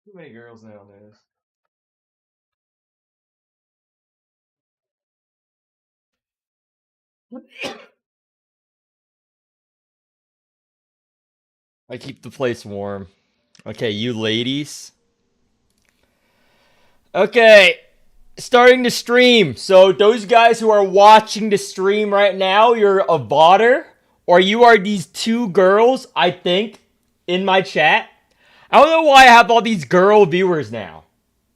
Too many girls nowadays. I keep the place warm. Okay, you ladies. Okay, starting to stream. So those guys who are watching the stream right now, you're a botter, or you are these two girls, I think, in my chat. I don't know why I have all these girl viewers now.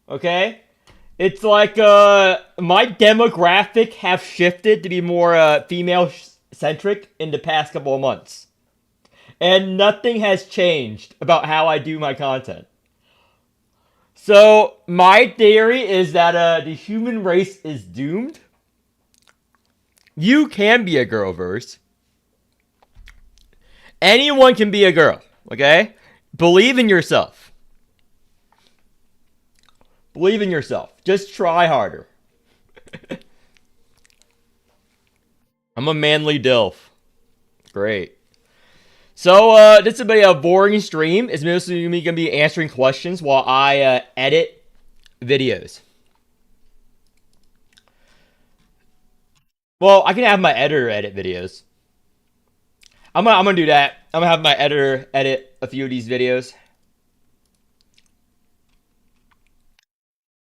Okay? It's like my demographic have shifted to be more female centric in the past couple of months. And nothing has changed about how I do my content. So my theory is that the human race is doomed. You can be a girl verse. Anyone can be a girl. Okay? Believe in yourself. Believe in yourself. Just try harder. I'm a manly DILF. Great. So this is a boring stream. It's mostly me gonna be answering questions while I edit videos. Well, I can have my editor edit videos. I'm gonna do that. I'm gonna have my editor edit a few of these videos.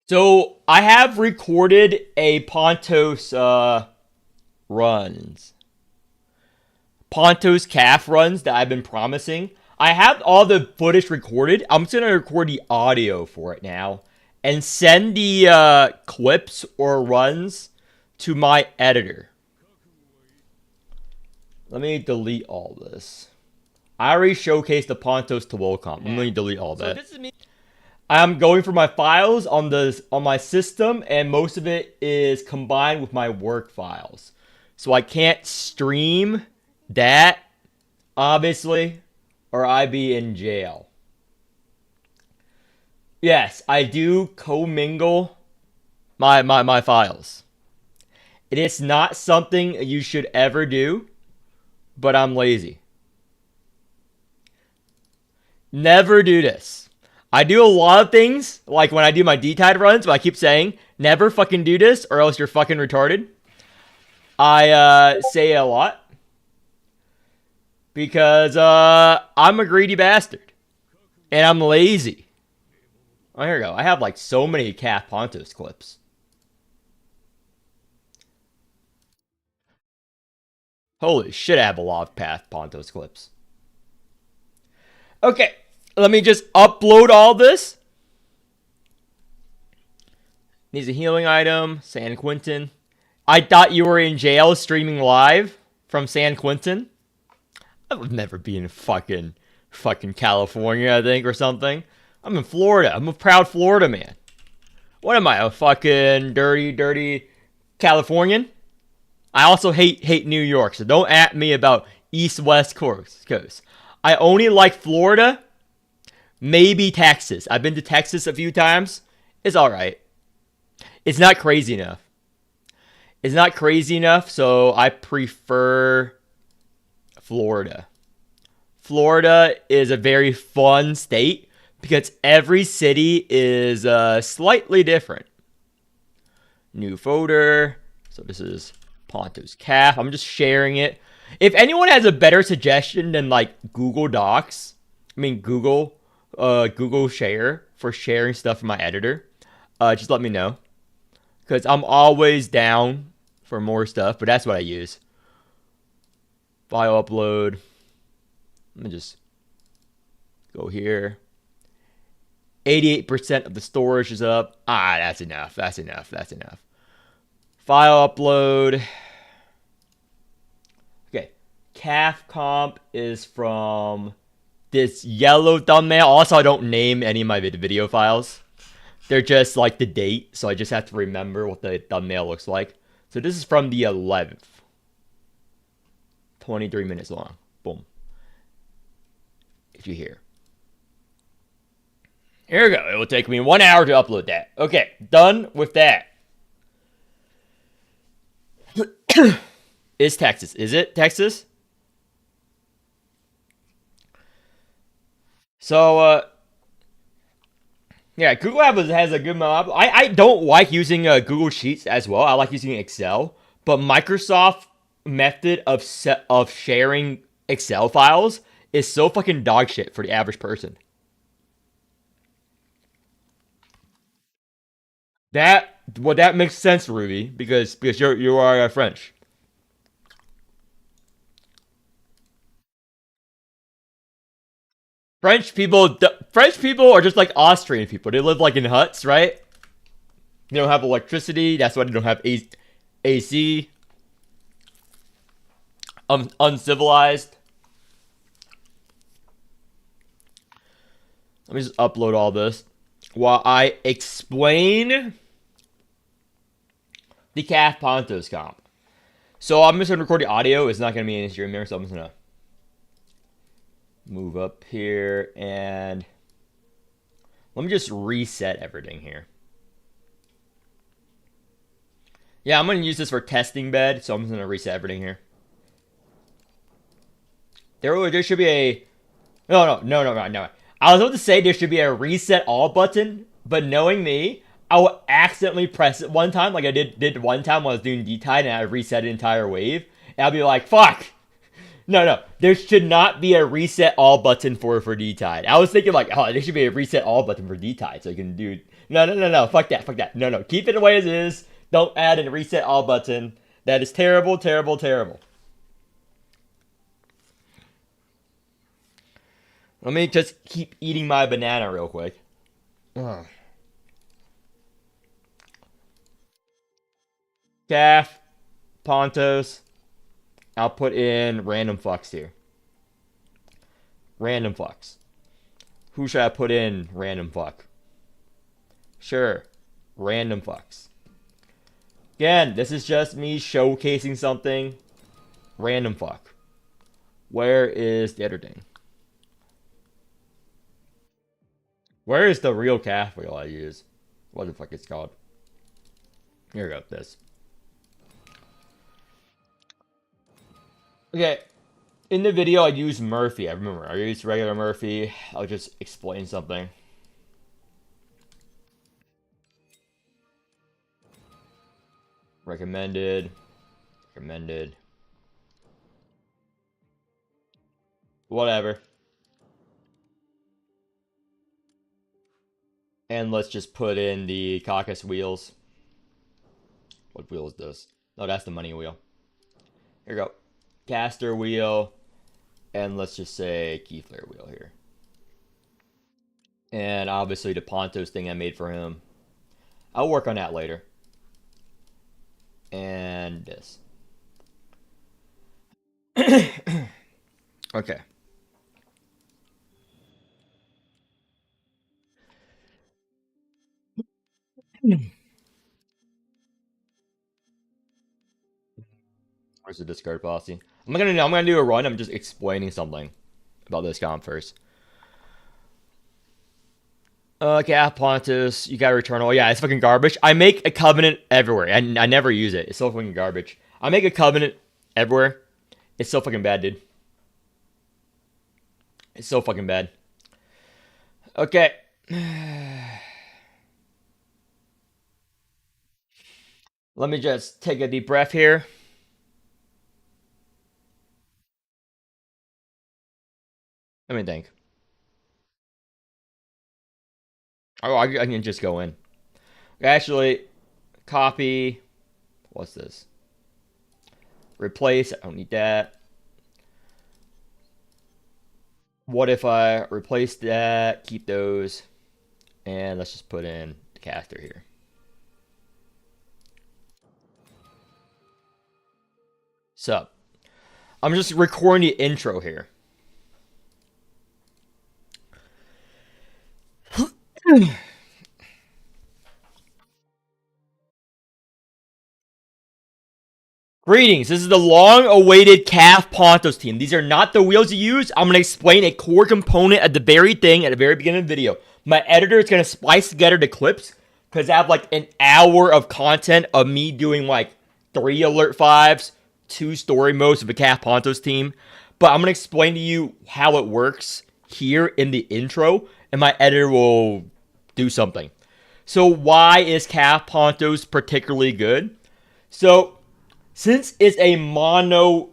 So I have recorded a Pontos runs. Pontos calf runs that I've been promising. I have all the footage recorded. I'm just gonna record the audio for it now and send the clips or runs to my editor. Let me delete all this. I already showcased the Pontos to Wilcom. I'm gonna delete all that. So this is me. I'm going for my files on my system, and most of it is combined with my work files. So I can't stream that, obviously, or I'd be in jail. Yes, I do commingle my files. It is not something you should ever do, but I'm lazy. Never do this. I do a lot of things, like when I do my D-Tide runs, but I keep saying, never fucking do this or else you're fucking retarded. I say it a lot. Because I'm a greedy bastard. And I'm lazy. Oh, here we go. I have like so many Calf Pontos clips. Holy shit, I have a lot of Calf Pontos clips. Okay, let me just upload all this. Needs a healing item. San Quentin. I thought you were in jail streaming live from San Quentin. I would never be in fucking California, I think, or something. I'm in Florida. I'm a proud Florida man. What am I, a fucking dirty Californian? I also hate New York, so don't at me about East-West coast. I only like Florida, maybe Texas. I've been to Texas a few times. It's alright. It's not crazy enough. It's not crazy enough, so I prefer Florida. Florida is a very fun state because every city is slightly different. New folder. So this is Ponto's Calf. I'm just sharing it. If anyone has a better suggestion than like Google Docs, I mean Google Share for sharing stuff in my editor, just let me know. Because I'm always down for more stuff, but that's what I use. File upload. Let me just go here. 88% of the storage is up. Ah, that's enough. That's enough. That's enough. File upload. Okay. Calf comp is from this yellow thumbnail. Also, I don't name any of my video files. They're just like the date, so I just have to remember what the thumbnail looks like. So this is from the 11th. 23 minutes long. Boom. If you hear. Here we go. It will take me 1 hour to upload that. Okay, done with that. Is Texas? Is it Texas? So, Yeah, Google has a good mob. I don't like using Google Sheets as well. I like using Excel, but Microsoft method of sharing Excel files is so fucking dog shit for the average person. That makes sense, Ruby, because you are French. French people are just like Austrian people. They live like in huts, right? They don't have electricity. That's why they don't have AC. Uncivilized. Let me just upload all this while I explain the Calf Pontos comp. So I'm just gonna record the audio. It's not gonna be in stream here, so I'm just gonna move up here and let me just reset everything here. Yeah, I'm gonna use this for testing bed, so I'm just gonna reset everything here. There should be a no. I was about to say there should be a reset all button, but knowing me, I will accidentally press it one time, like I did one time when I was doing D-Tide and I reset an entire wave. And I'll be like, fuck. No. There should not be a reset all button for D-Tide. I was thinking like, oh, there should be a reset all button for D-Tide so you can do. No. Fuck that. No. Keep it the way it is. Don't add a reset all button. That is terrible. Let me just keep eating my banana real quick. Ugh. Calf, Pontos. I'll put in random fucks here. Random fucks. Who should I put in random fuck? Sure. Random fucks. Again, this is just me showcasing something. Random fuck. Where is the editing? Where is the real calf wheel I use? What the fuck it's called? Here we go. This. Okay. In the video, I used Murphy. I remember. I used regular Murphy. I'll just explain something. Recommended. Whatever. And let's just put in the caucus wheels. What wheel is this? Oh, that's the money wheel. Here we go. Caster wheel. And let's just say Keyflare wheel here. And obviously the Pontos thing I made for him. I'll work on that later. And this. Okay. Where's the discard policy? I'm gonna do a run. I'm just explaining something about this comp first. Okay, Pontus, you gotta return. Oh yeah, it's fucking garbage. I make a covenant everywhere, and I never use it. It's so fucking garbage. I make a covenant everywhere. It's so fucking bad, dude. It's so fucking bad. Okay. Let me just take a deep breath here. Let me think. Oh, I can just go in. Actually, copy. What's this? Replace. I don't need that. What if I replace that? Keep those. And let's just put in the caster here. So, I'm just recording the intro here. Greetings, this is the long-awaited Calf Pontos team. These are not the wheels you use. I'm going to explain a core component at the very beginning of the video. My editor is going to splice together the clips because I have like an hour of content of me doing like 3 alert 5s, 2 story modes of the Calf Pontos team. But I'm going to explain to you how it works here in the intro, and my editor will do something. So why is Calf Pontos particularly good? So since it's a mono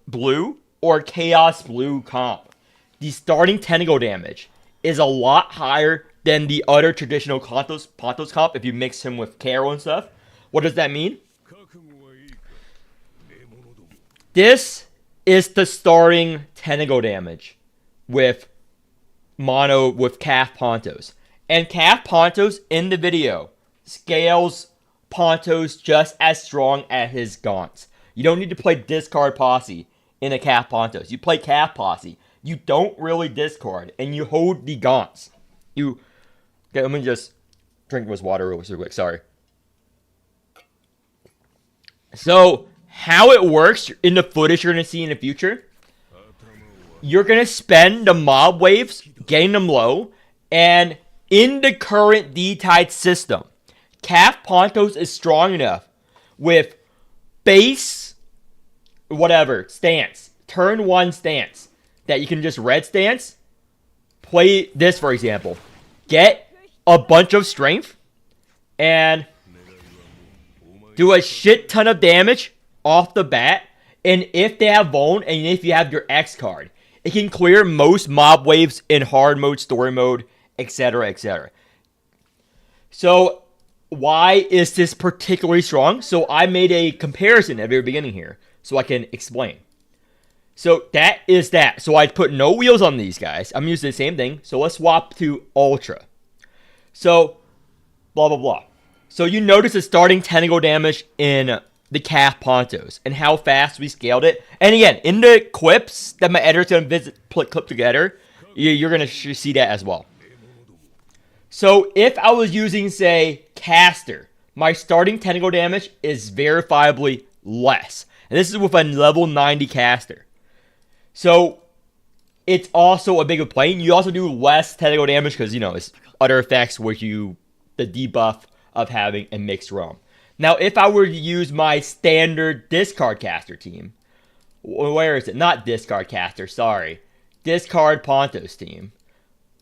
blue or chaos blue comp, the starting tentacle damage is a lot higher than the other traditional Pontos comp if you mix him with Carol and stuff. What does that mean? This is the starting tentacle damage with mono with Calf Pontos. And Calf Pontos in the video scales Pontos just as strong as his gaunts. You don't need to play discard posse in a Calf Pontos. You play Calf posse. You don't really discard, and you hold the gaunts. You okay? Let me just drink this water real quick. Sorry. So how it works in the footage you're gonna see in the future, you're gonna spend the mob waves, getting them low, and in the current D-Tide system, Calf Pontos is strong enough with base, whatever, stance, turn 1 stance, that you can just red stance, play this for example, get a bunch of strength, and do a shit ton of damage off the bat, and if they have Vuln, and if you have your X card, it can clear most mob waves in hard mode, story mode, etc., etc. So, why is this particularly strong? So, I made a comparison at the very beginning here, so I can explain. So, that is that. So, I put no wheels on these guys. I'm using the same thing. So, let's swap to Ultra. So, blah, blah, blah. So, you notice the starting tentacle damage in the Calf Pontos and how fast we scaled it. And again, in the clips that my editor's going to clip together, you're going to see that as well. So if I was using, say, Caster, my starting tentacle damage is verifiably less. And this is with a level 90 Caster. So it's also a bigger plane. You also do less tentacle damage because, you know, it's other effects with you, the debuff of having a mixed realm. Now, if I were to use my standard discard caster team, where is it? Not discard caster, sorry. Discard Pontos team.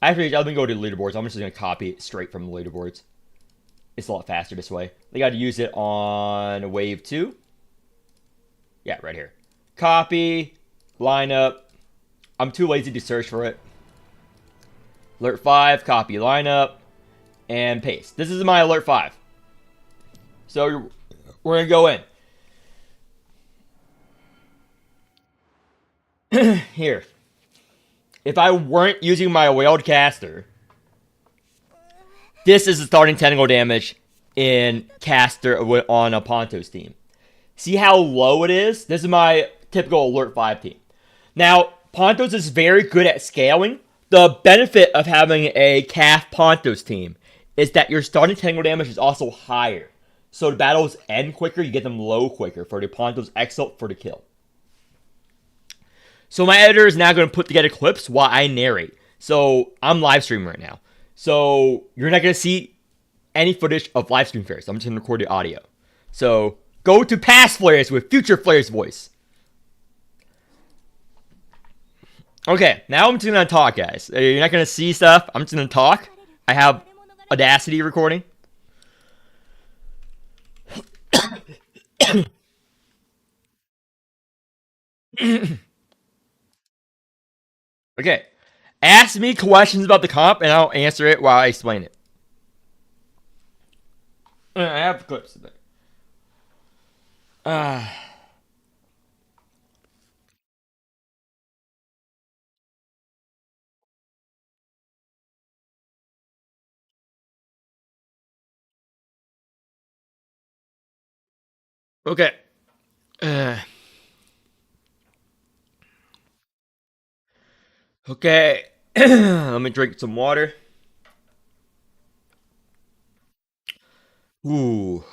Actually, I'm going to go to the leaderboards. I'm just going to copy it straight from the leaderboards. It's a lot faster this way. They got to use it on wave 2. Yeah, right here. Copy, lineup. I'm too lazy to search for it. Alert 5, copy lineup, and paste. This is my alert 5. So we're going to go in. Here. If I weren't using my whaled caster, this is the starting tentacle damage in caster on a Pontos team. See how low it is? This is my typical alert 5 team. Now, Pontos is very good at scaling. The benefit of having a Calf Pontos team is that your starting tentacle damage is also higher. So the battles end quicker, you get them low quicker for the Pontos Exalt for the kill. So my editor is now going to put together clips while I narrate. So I'm live streaming right now. So you're not going to see any footage of live stream flares. I'm just going to record the audio. So go to past flares with future flares voice. Okay, now I'm just going to talk, guys. You're not going to see stuff. I'm just going to talk. I have Audacity recording. Okay. Ask me questions about the comp, and I'll answer it while I explain it. I have clips of it. Okay. Okay. Let me drink some water. Ooh.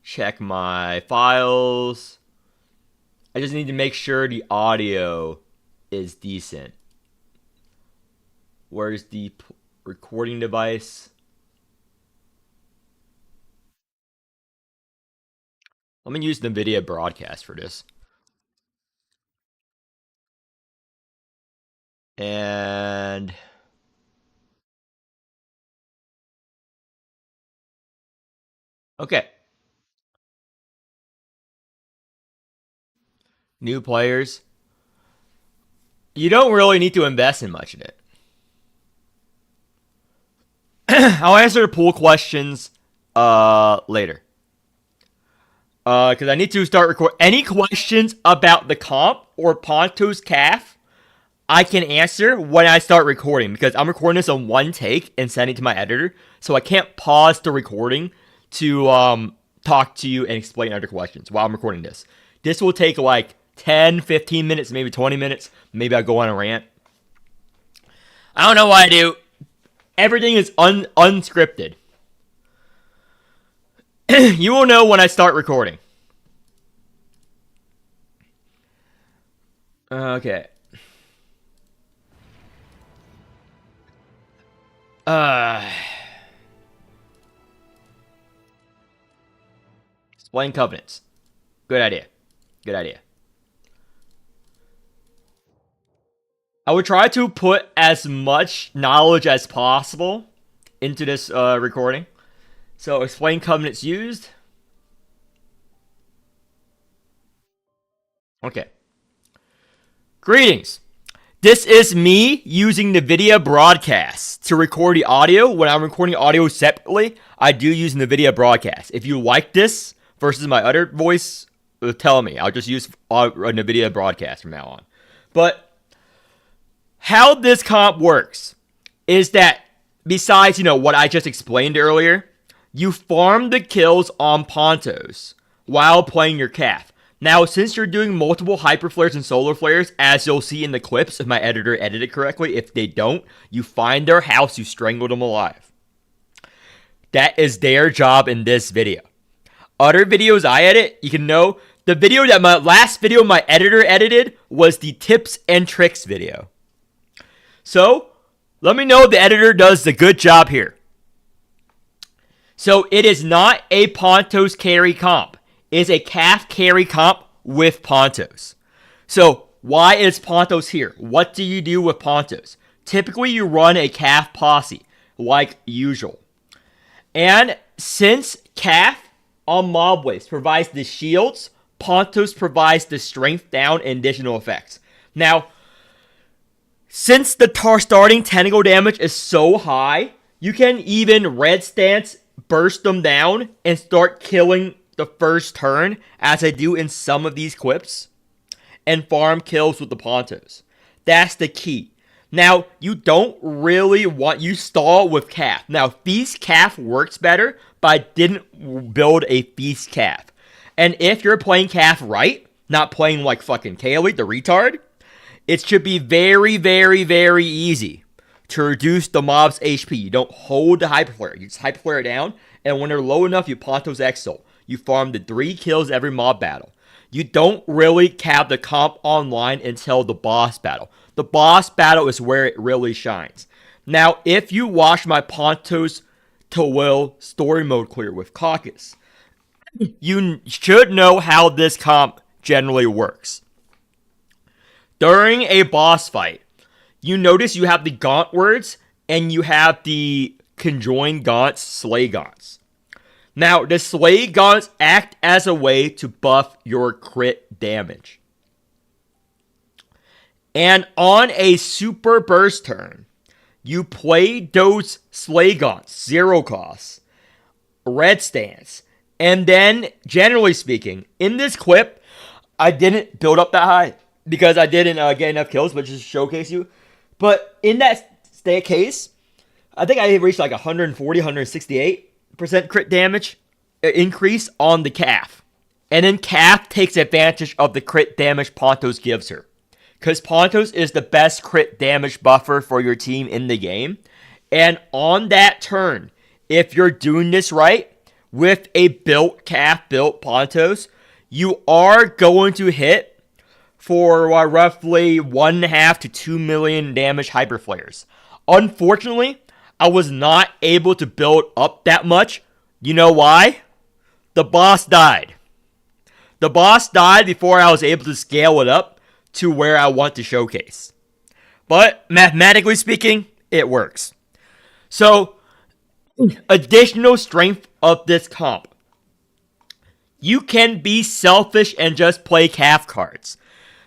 Check my files. I just need to make sure the audio is decent. Where's the recording device? Let me use the NVIDIA broadcast for this. And Okay. New players. You don't really need to invest in much of it. I'll answer the pool questions later. Because I need to start recording. Any questions about the comp or Ponto's calf, I can answer when I start recording. Because I'm recording this on one take and sending it to my editor. So I can't pause the recording to talk to you and explain other questions while I'm recording this. This will take like 10, 15 minutes, maybe 20 minutes. Maybe I'll go on a rant. I don't know what I do. Everything is unscripted. You will know when I start recording. Okay. Uh, Explain covenants. Good idea. Good idea. I would try to put as much knowledge as possible into this recording. So, explain covenants used. Okay. Greetings. This is me using the NVIDIA broadcast to record the audio. When I'm recording audio separately, I do use the NVIDIA broadcast. If you like this versus my other voice, tell me. I'll just use a NVIDIA broadcast from now on. But how this comp works is that besides, what I just explained earlier, you farm the kills on Pontos while playing your calf. Now, since you're doing multiple hyper flares and solar flares, as you'll see in the clips if my editor edited correctly, if they don't, you find their house, you strangle them alive. That is their job in this video. Other videos I edit, you can know, the video that my last video my editor edited was the tips and tricks video. So, let me know if the editor does the good job here. So, it is not a Pontos carry comp. Is a calf carry comp with Pontos. So, why is Pontos here? What do you do with Pontos? Typically, you run a calf posse, like usual. And since calf on Mob Waste provides the shields, Pontos provides the strength down and additional effects. Now, since the starting tentacle damage is so high, you can even red stance, burst them down, and start killing the first turn, as I do in some of these clips, and farm kills with the Pontos. That's the key. Now, you don't really you stall with calf. Now, Feast Calf works better, but I didn't build a Feast Calf. And if you're playing calf right, not playing like fucking Kaylee, the retard, it should be very, very, very easy to reduce the mob's HP. You don't hold the hyperflare. You just hyperflare it down, and when they're low enough, you Pontos Exalt. You farm the 3 kills every mob battle. You don't really cap the comp online until the boss battle. The boss battle is where it really shines. Now, if you watch my Pontos to Will story mode clear with Caucus, you should know how this comp generally works. During a boss fight, you notice you have the Gaunt words and you have the conjoined Gaunts, Slay Gaunts. Now, the Slay Gaunts act as a way to buff your crit damage. And on a super burst turn, you play those Slay Gaunts, 0 cost, red stance, and then, generally speaking, in this clip, I didn't build up that high because I didn't get enough kills, but just to showcase you. But in that case, I think I reached like 140, 168% crit damage increase on the calf. And then calf takes advantage of the crit damage Pontos gives her. Because Pontos is the best crit damage buffer for your team in the game. And on that turn, if you're doing this right, with a calf built Pontos, you are going to hit for roughly 1.5 to 2 million damage hyperflares. Unfortunately, I was not able to build up that much. You know why? The boss died. The boss died before I was able to scale it up to where I want to showcase. But mathematically speaking, it works. So, additional strength of this comp. you can be selfish and just play calf cards.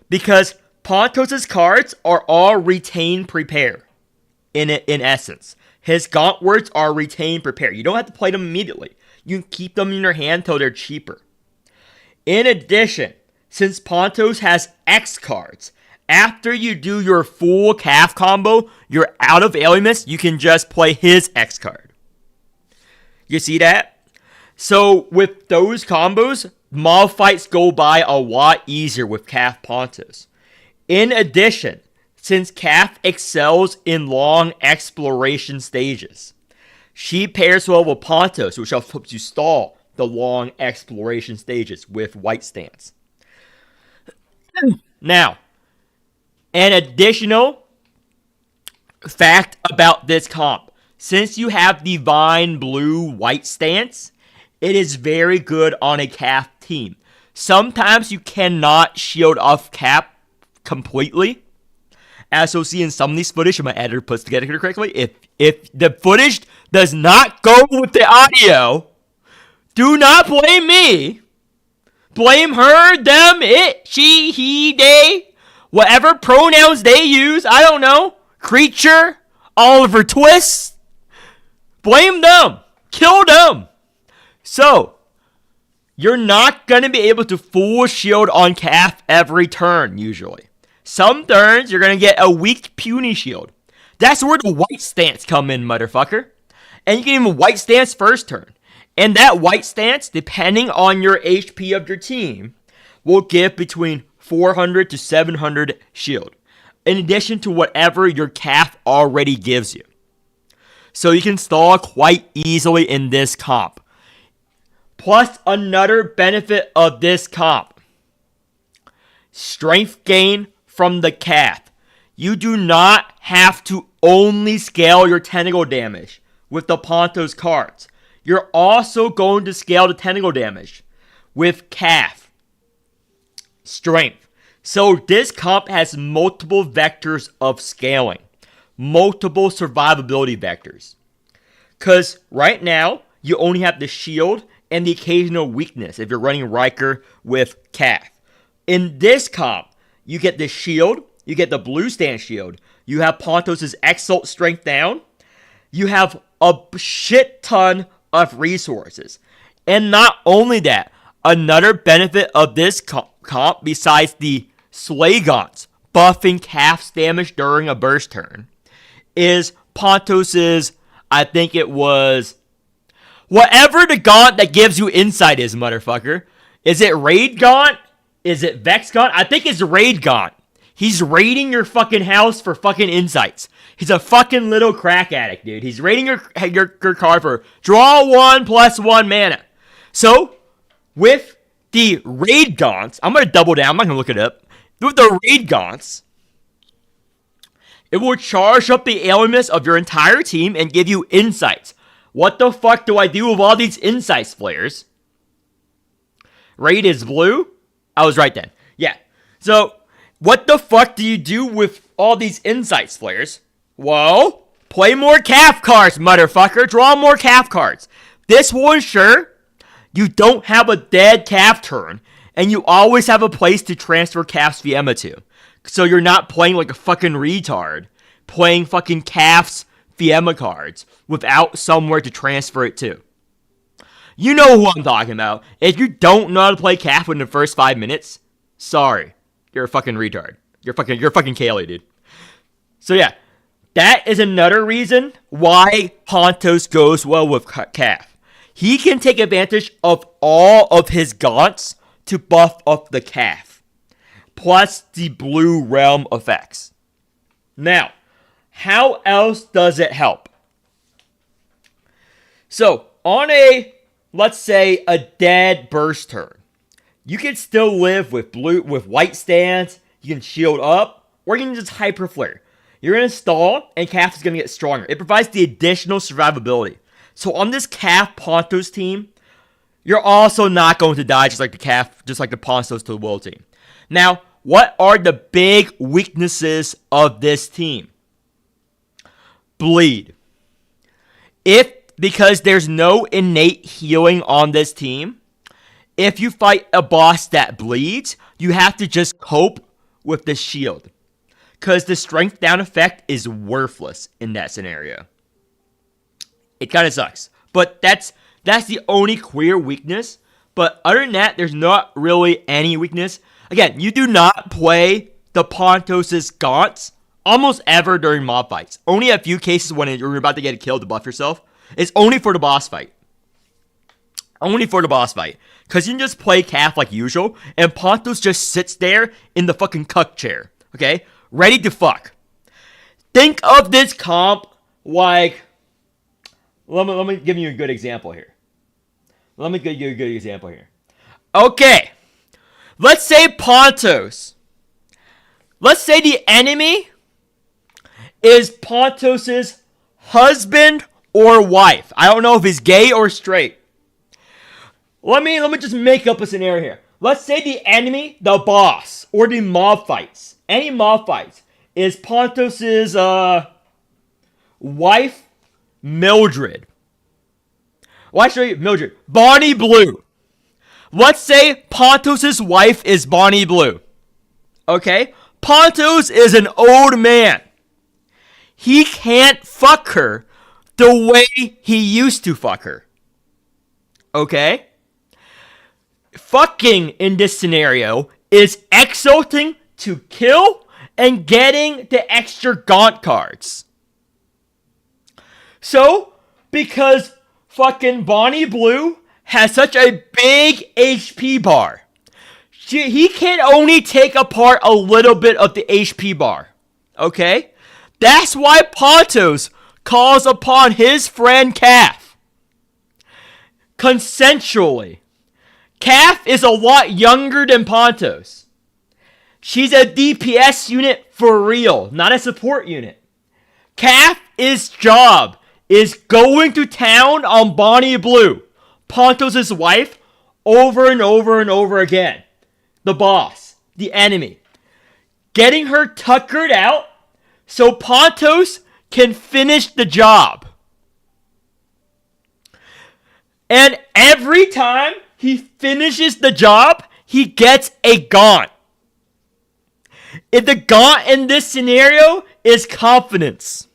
Because Pontos' cards are all retain prepare, in essence. His gaunt words are retain prepare. You don't have to play them immediately. You can keep them in your hand until they're cheaper. In addition, since Pontos has X cards, after you do your full calf combo, you're out of Alimus, you can just play his X card. You see that? So with those combos, mob fights go by a lot easier with Calf Pontos. In addition, since Calf excels in long exploration stages, she pairs well with Pontos, which helps you stall the long exploration stages with White Stance. Now, an additional fact about this comp. Since you have Divine Blue White Stance, it is very good on a Calf team. Sometimes you cannot shield off Cap completely. As you'll see in some of these footage, my editor puts together correctly. If the footage does not go with the audio, do not blame me. Blame her, them, it, she, he, they. Whatever pronouns they use, I don't know. Creature, Oliver Twist. Blame them. Kill them. So, you're not going to be able to full shield on Calf every turn, usually. Some turns, you're going to get a weak puny shield. That's where the White Stance come in, motherfucker. And you can even White Stance first turn. And that White Stance, depending on your HP of your team, will give between 400 to 700 shield, in addition to whatever your Calf already gives you. So you can stall quite easily in this comp. Plus, another benefit of this comp: strength gain from the Calf. You do not have to only scale your tentacle damage with the Pontos cards. You're also going to scale the tentacle damage with Calf strength. So this comp has multiple vectors of scaling, multiple survivability vectors. Because right now, you only have the shield and the occasional weakness if you're running Riker with Calf. In this comp, you get the shield, you get the blue stance shield, you have Pontos' Exalt strength down, you have a shit ton of resources. And not only that, another benefit of this comp, besides the Slay Gaunts buffing Calf's damage during a burst turn, is Pontos', I think it was, whatever the Gaunt that gives you insight is, motherfucker. Is it Raid Gaunt? Is it Vex Gaunt? I think it's Raid Gaunt. He's raiding your fucking house for fucking insights. He's a fucking little crack addict, dude. He's raiding your card for draw 1+1 mana. So, with the Raid Gaunts, I'm going to double down. I'm not going to look it up. With the Raid Gaunts, it will charge up the alienness of your entire team and give you insights. What the fuck do I do with all these insights flares? Raid is blue? I was right then. Yeah. So, what the fuck do you do with all these insights flares? Well, play more Calf cards, motherfucker. Draw more Calf cards. This will ensure you don't have a dead Calf turn, and you always have a place to transfer Calf's Fiemma to. So you're not playing like a fucking retard, playing fucking Calf's Fiemma cards without somewhere to transfer it to. You know who I'm talking about. If you don't know how to play Calf in the first 5 minutes, sorry. You're a fucking retard. You're fucking Kaylee, dude. So yeah, that is another reason why Pontos goes well with Calf. He can take advantage of all of his Gaunts to buff up the Calf, plus the Blue Realm effects. Now, how else does it help? So, on a, let's say, a dead burst turn, you can still live with White Stance, you can shield up, or you can just Hyper Flare. You're going to stall, and Calf is going to get stronger. It provides the additional survivability. So on this Calf Pontos team, you're also not going to die just like the Pontos to the Will team. Now, what are the big weaknesses of this team? Bleed. Because there's no innate healing on this team, if you fight a boss that bleeds, you have to just cope with the shield. Because the strength down effect is worthless in that scenario. It kind of sucks. But that's the only clear weakness. But other than that, there's not really any weakness. Again, you do not play the Pontos' gaunts almost ever during mob fights. Only a few cases when you're about to get killed to buff yourself. It's only for the boss fight. Only for the boss fight. Because you can just play Calf like usual, and Pontos just sits there in the fucking cuck chair. Okay? Ready to fuck. Think of this comp like... Let me give you a good example here. Okay. Let's say Pontos. Let's say the enemy is Pontos' husband or wife. I don't know if he's gay or straight. Let me just make up a scenario here. Let's say the enemy, the boss, or the mob fights. Any mob fights is Pontos' wife, Mildred. Why should I show you Mildred? Bonnie Blue. Let's say Pontos' wife is Bonnie Blue. Okay? Pontos is an old man. He can't fuck her the way he used to fuck her. Okay? Fucking in this scenario is exulting to kill and getting the extra gaunt cards. So, because fucking Bonnie Blue has such a big HP bar, he can only take apart a little bit of the HP bar. Okay? That's why Pontos calls upon his friend Calf. Consensually. Calf is a lot younger than Pontos. She's a DPS unit for real, not a support unit. Calf's job is going to town on Bonnie Blue, Pontos' wife, over and over and over again. The boss, the enemy. Getting her tuckered out so Pontos can finish the job. And every time he finishes the job, he gets a gaunt. If the gaunt in this scenario is confidence.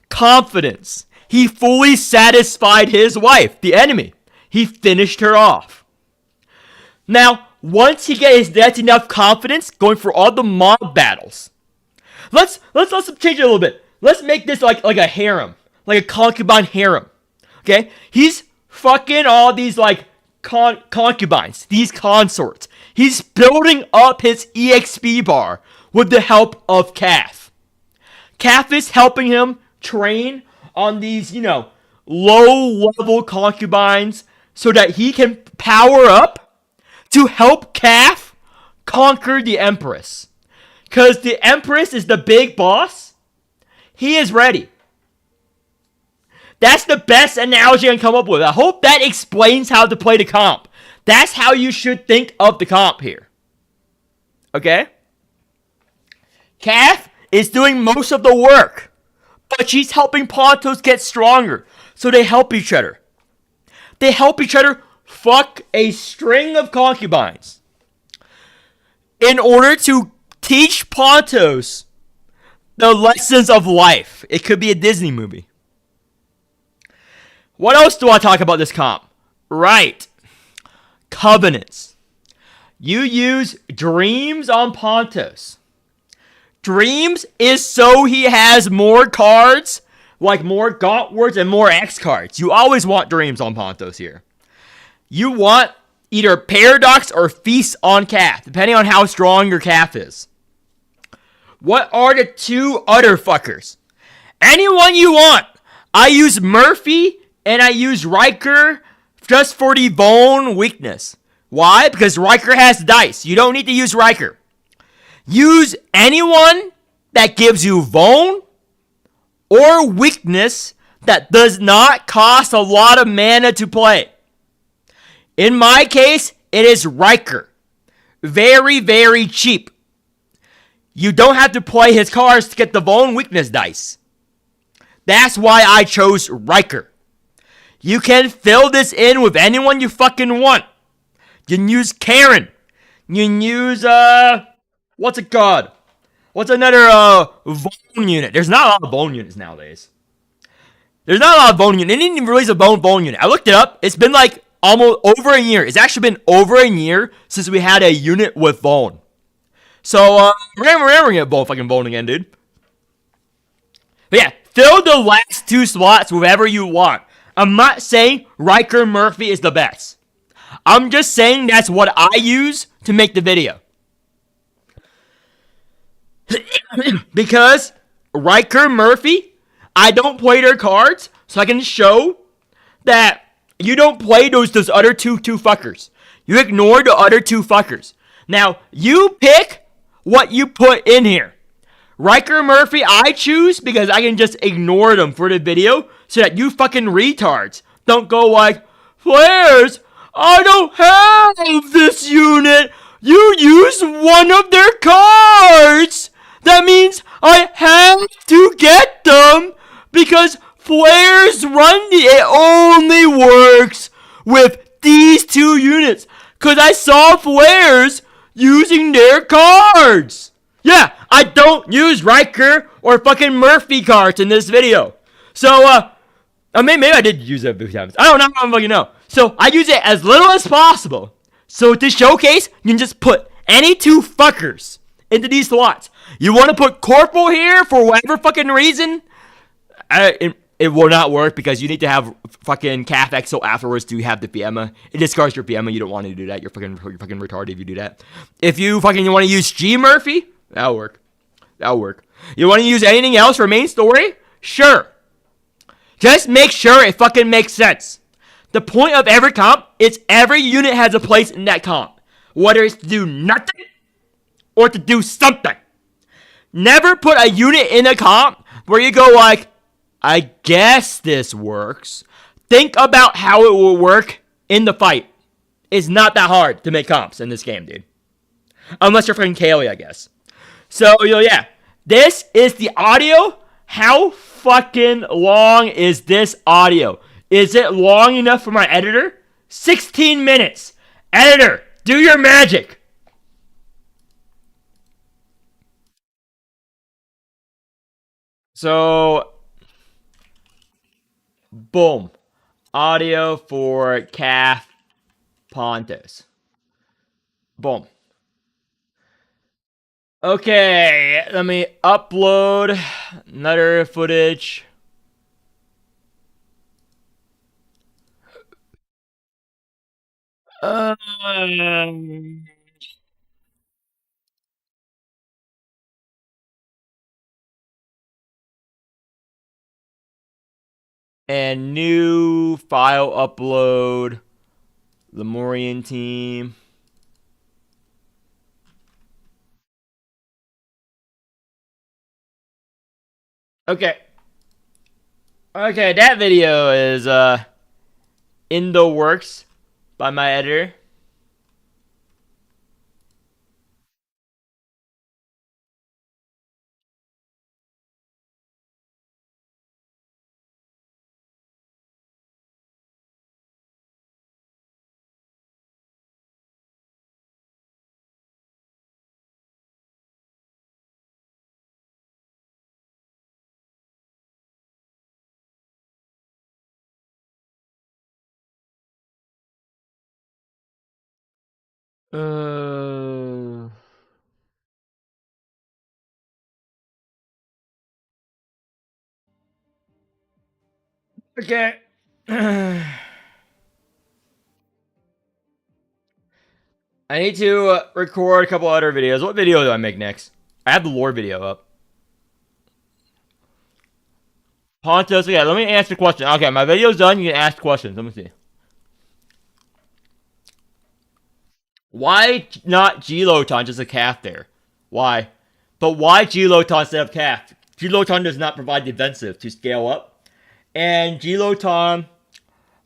Confidence. He fully satisfied his wife, the enemy. He finished her off. Now, once he gets enough confidence going for all the mob battles, let's change it a little bit. Let's make this like a harem, like a concubine harem. Okay, he's fucking all these like concubines, these consorts. He's building up his EXP bar with the help of Calf. Calf is helping him train on these, low-level concubines so that he can power up to help Calf conquer the Empress. Because the Empress is the big boss. He is ready. That's the best analogy I can come up with. I hope that explains how to play the comp. That's how you should think of the comp here. Okay? Calf is doing most of the work, but she's helping Pontos get stronger. So they help each other. They help each other fuck a string of concubines in order to teach Pontos the lessons of life. It could be a Disney movie. What else do I talk about this comp? Right. Covenants. You use Dreams on Pontos. Dreams is so he has more cards, like more Gaunt Words and more X cards. You always want Dreams on Pontos here. You want either Paradox or Feast on Calf, depending on how strong your Calf is. What are the two other fuckers? Anyone you want. I use Murphy and I use Riker just for the bone weakness. Why? Because Riker has dice. You don't need to use Riker. Use anyone that gives you Vone or weakness that does not cost a lot of mana to play. In my case, it is Riker. Very, very cheap. You don't have to play his cards to get the Vone weakness dice. That's why I chose Riker. You can fill this in with anyone you fucking want. You can use Karen. You can use what's it called? What's another bone unit? There's not a lot of bone units nowadays. There's not a lot of bone units. They didn't even release a bone unit. I looked it up. It's been like almost over a year. It's actually been over a year since we had a unit with bone. So we're never gonna get fucking bone again, dude. But yeah, fill the last 2 slots with whatever you want. I'm not saying Riker Murphy is the best. I'm just saying that's what I use to make the video. Because Riker Murphy, I don't play their cards, so I can show that you don't play those other two fuckers. You ignore the other 2 fuckers. Now, you pick what you put in here. Riker Murphy, I choose because I can just ignore them for the video so that you fucking retards don't go like, Flares, I don't have this unit. You use one of their cards. That means I have to get them because Flares it only works with these 2 units. Because I saw Flares using their cards. Yeah, I don't use Riker or fucking Murphy cards in this video. So, maybe I did use it a few times. I don't know. I don't fucking know. So, I use it as little as possible. So, to showcase, you can just put any 2 fuckers into these slots. You want to put Corporal here for whatever fucking reason? It will not work because you need to have fucking Calf Exo afterwards to have the Fiamma. It discards your Fiamma. You don't want to do that. You're fucking retarded if you do that. If you want to use G Murphy, that'll work. You want to use anything else for main story? Sure. Just make sure it fucking makes sense. The point of every comp is every unit has a place in that comp. Whether it's to do nothing or to do something. Never put a unit in a comp where you go like, I guess this works. Think about how it will work in the fight. It's not that hard to make comps in this game, dude. Unless you're fucking Kaylee, I guess. So, yeah. This is the audio. How fucking long is this audio? Is it long enough for my editor? 16 minutes. Editor, do your magic. So, boom. Audio for Calf Pontus. Boom. Okay, let me upload another footage. And new file upload. The Morian team. Okay. Okay, that video is in the works by my editor. Okay. I need to record a couple other videos. What video do I make next? I have the lore video up. Pontus, okay, let me ask the question. Okay, my video's done. You can ask questions. Let me see. Why not G-Loton just a calf there? Why? But why G-Loton instead of calf? G-Loton does not provide defensive to scale up. And G-Loton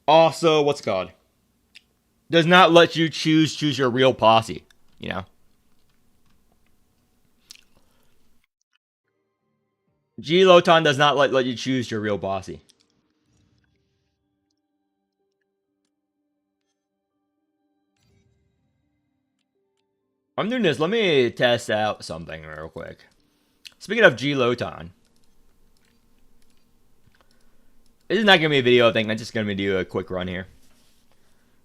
also, what's it called? Does not let you choose your real posse, you know? G-Loton does not let you choose your real posse. I'm doing this. Let me test out something real quick. Speaking of G Lotan. This is not going to be a video thing. I'm just going to do a quick run here.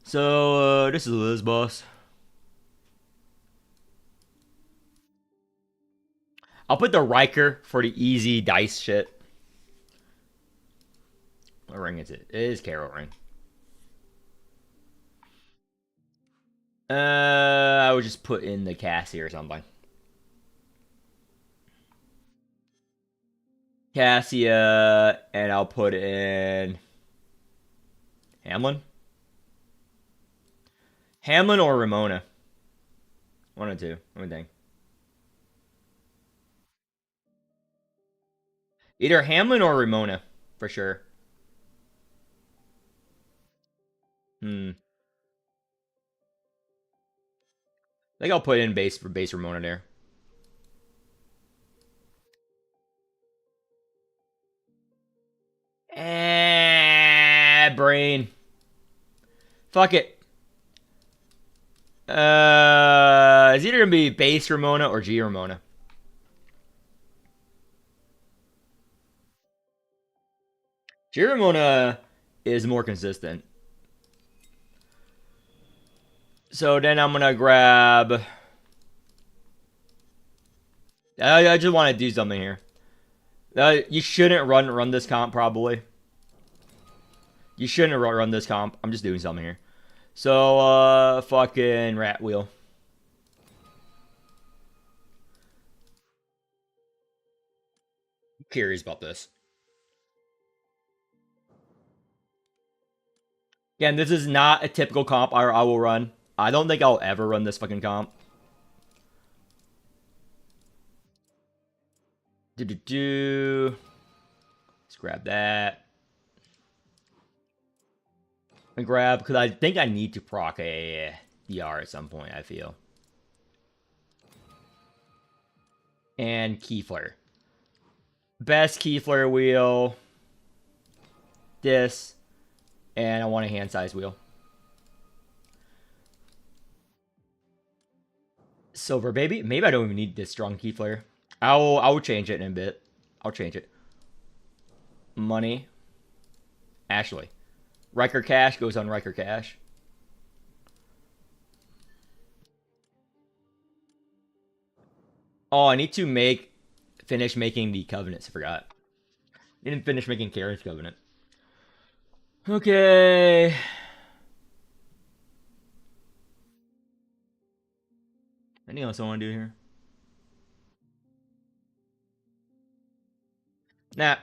So, this is Liz Boss. I'll put the Riker for the easy dice shit. What ring is it? It is Carol ring. I would just put in the Cassie or something. Cassia, and I'll put in Hamlin. Hamlin or Ramona. One or two. Let me think. Either Hamlin or Ramona, for sure. I think I'll put in base for base Ramona there. Brain. Fuck it. It's either gonna be base Ramona or G Ramona. G Ramona is more consistent. So then I'm gonna grab. I just want to do something here. You shouldn't run this comp probably. You shouldn't run this comp. I'm just doing something here. So fucking rat wheel. I'm curious about this. Again, this is not a typical comp I will run. I don't think I'll ever run this fucking comp. Let's grab that. And grab, because I think I need to proc a DR at some point, I feel. And key flare. Best key flare wheel. This. And I want a hand size wheel. Silver, baby. Maybe I don't even need this strong key flare. I will change it in a bit. I'll change it. Money. Ashley. Riker Cash goes on Riker Cash. Oh, I need to finish making the covenants. I forgot. Didn't finish making Karen's covenant. Okay. Anything else I want to do here? Nah.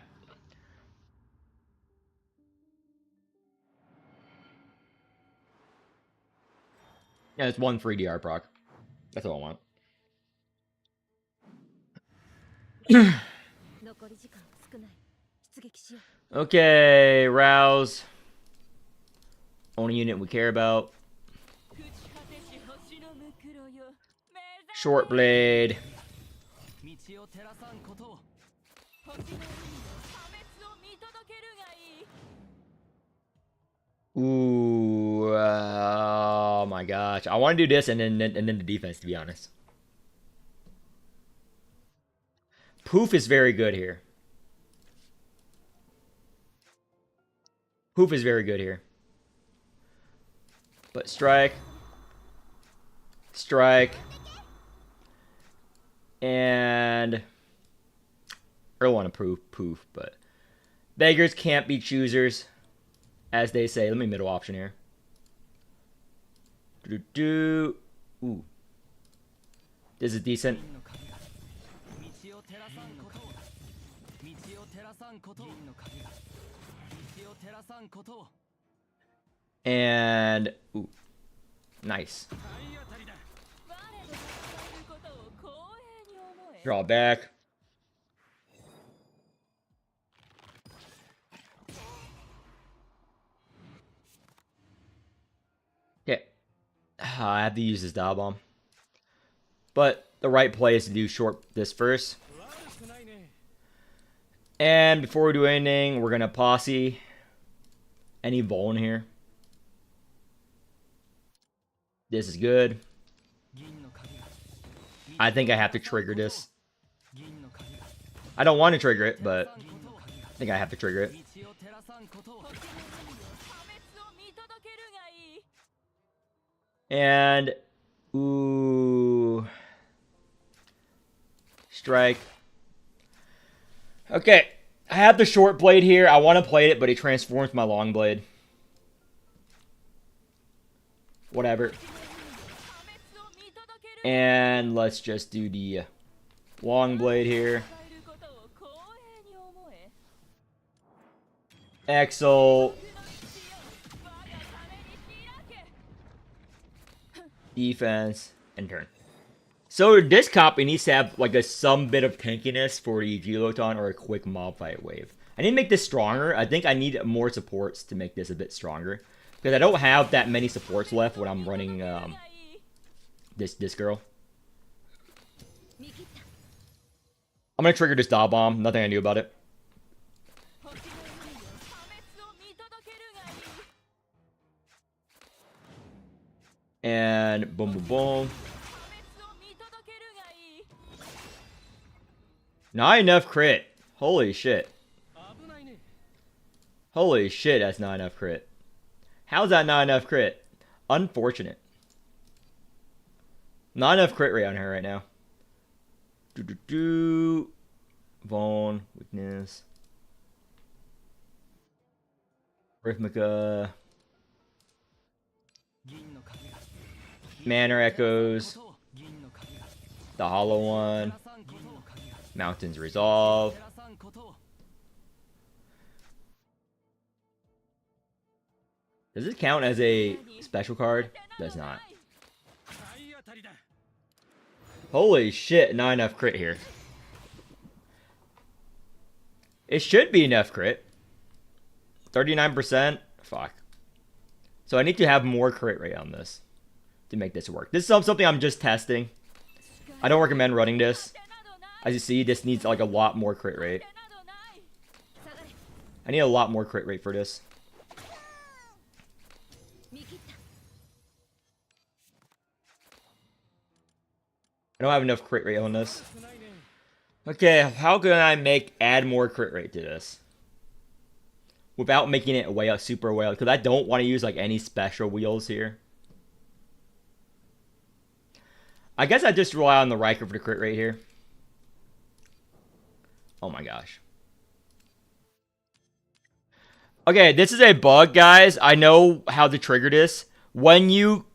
Yeah, it's one free DR proc. That's all I want. Okay, Rouse. Only unit we care about. Short blade. Ooh, oh my gosh! I want to do this and then the defense. To be honest, Poof is very good here. Poof is very good here. But strike, and I don't want to poof, but beggars can't be choosers, as they say. Let me middle option here. Ooh, this is decent. And ooh, nice. Draw back. Okay. I have to use this dial bomb. But the right play is to do short this first. And before we do anything, we're going to posse any Vuln here. This is good. I think I have to trigger this. I don't want to trigger it, but I think I have to trigger it. And ooh, strike. Okay, I have the short blade here. I want to play it, but it transforms my long blade. Whatever. And let's just do the long blade here. Exalt. Defense. And turn. So this copy needs to have like some bit of tankiness for the Geoton or a quick mob fight wave. I need to make this stronger. I think I need more supports to make this a bit stronger. Because I don't have that many supports left when I'm running this girl. I'm going to trigger this Daw Bomb. Nothing I can do about it. And boom, boom, boom. Not enough crit. Holy shit. Holy shit, that's not enough crit. How's that not enough crit? Unfortunate. Not enough crit rate on her right now. Vaughn, weakness. Rhythmica. Manor Echoes. The Hollow One. Mountains Resolve. Does it count as a special card? Does not. Holy shit, not enough crit here. It should be enough crit. 39%? Fuck. So I need to have more crit rate on this to make this work. This is something I'm just testing. I don't recommend running this. As you see, this needs like a lot more crit rate. I need a lot more crit rate for this. I don't have enough crit rate on this. Okay, how can I add more crit rate to this? Without making it way up, super way up, because I don't want to use like any special wheels here. I guess I just rely on the Riker for the crit rate here. Oh my gosh. Okay, this is a bug, guys. I know how to trigger this. When you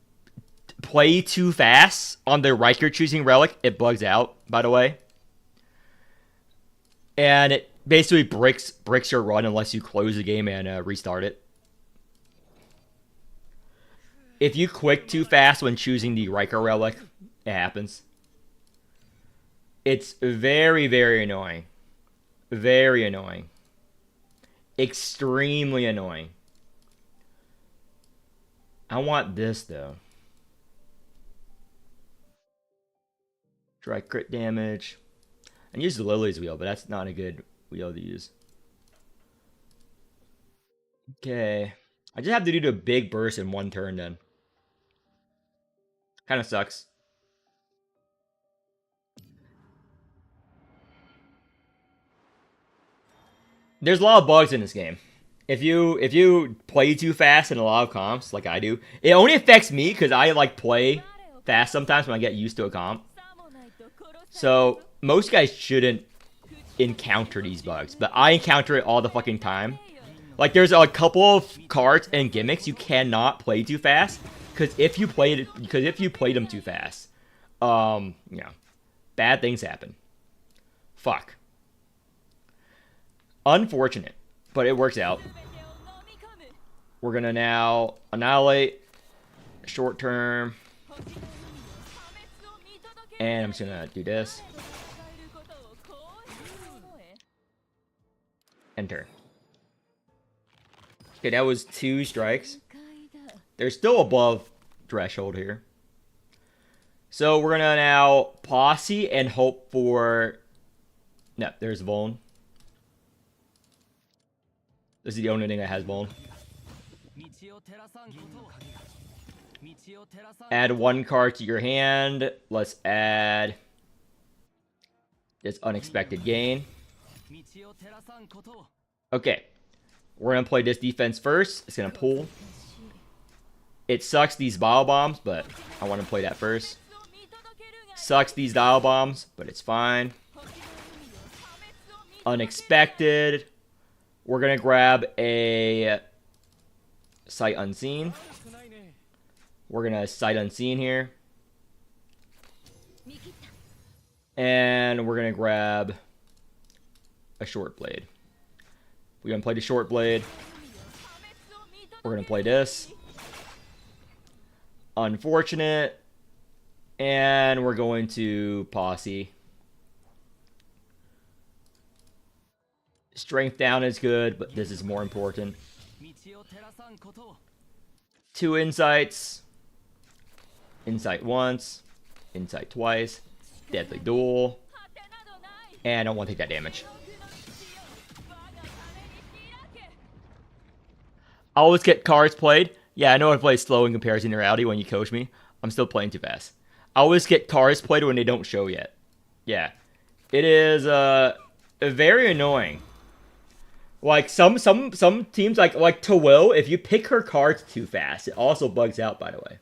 play too fast on the Riker choosing relic, it bugs out, by the way. And it basically bricks your run unless you close the game and restart it. If you click too fast when choosing the Riker relic, it happens. It's very, very annoying. Very annoying. Extremely annoying. I want this, though. Try crit damage. And use the Lily's wheel, but that's not a good wheel to use. Okay. I just have to do the big burst in one turn then. Kind of sucks. There's a lot of bugs in this game. If you play too fast in a lot of comps, like I do, it only affects me because I like play fast sometimes when I get used to a comp. So most guys shouldn't encounter these bugs, but I encounter it all the fucking time. Like there's a couple of cards and gimmicks you cannot play too fast because if you play them too fast, you know, bad things happen. Fuck. Unfortunate, but it works out. We're gonna now annihilate short term. And I'm just gonna do this. Enter. Okay, that was 2 strikes. They're still above threshold here. So we're gonna now posse and hope for... No, there's Vuln. This is the only thing that has Vuln. Add 1 card to your hand. Let's add this unexpected gain. Okay. We're going to play this defense first. It's going to pull. It sucks these bio bombs, but I want to play that first. Sucks these dial bombs, but it's fine. Unexpected. We're going to grab a Sight Unseen. We're going to Sight Unseen here. And we're going to grab a Short Blade. We're going to play the Short Blade. We're going to play this. Unfortunate. And we're going to Posse. Strength down is good, but this is more important. 2 insights. Insight once. Insight twice. Deadly Duel. And I don't want to take that damage. I always get cards played. Yeah, I know I play slow in comparison to reality when you coach me. I'm still playing too fast. I always get cards played when they don't show yet. Yeah. It is very annoying. Like some teams like Tawil, if you pick her cards too fast, it also bugs out, by the way.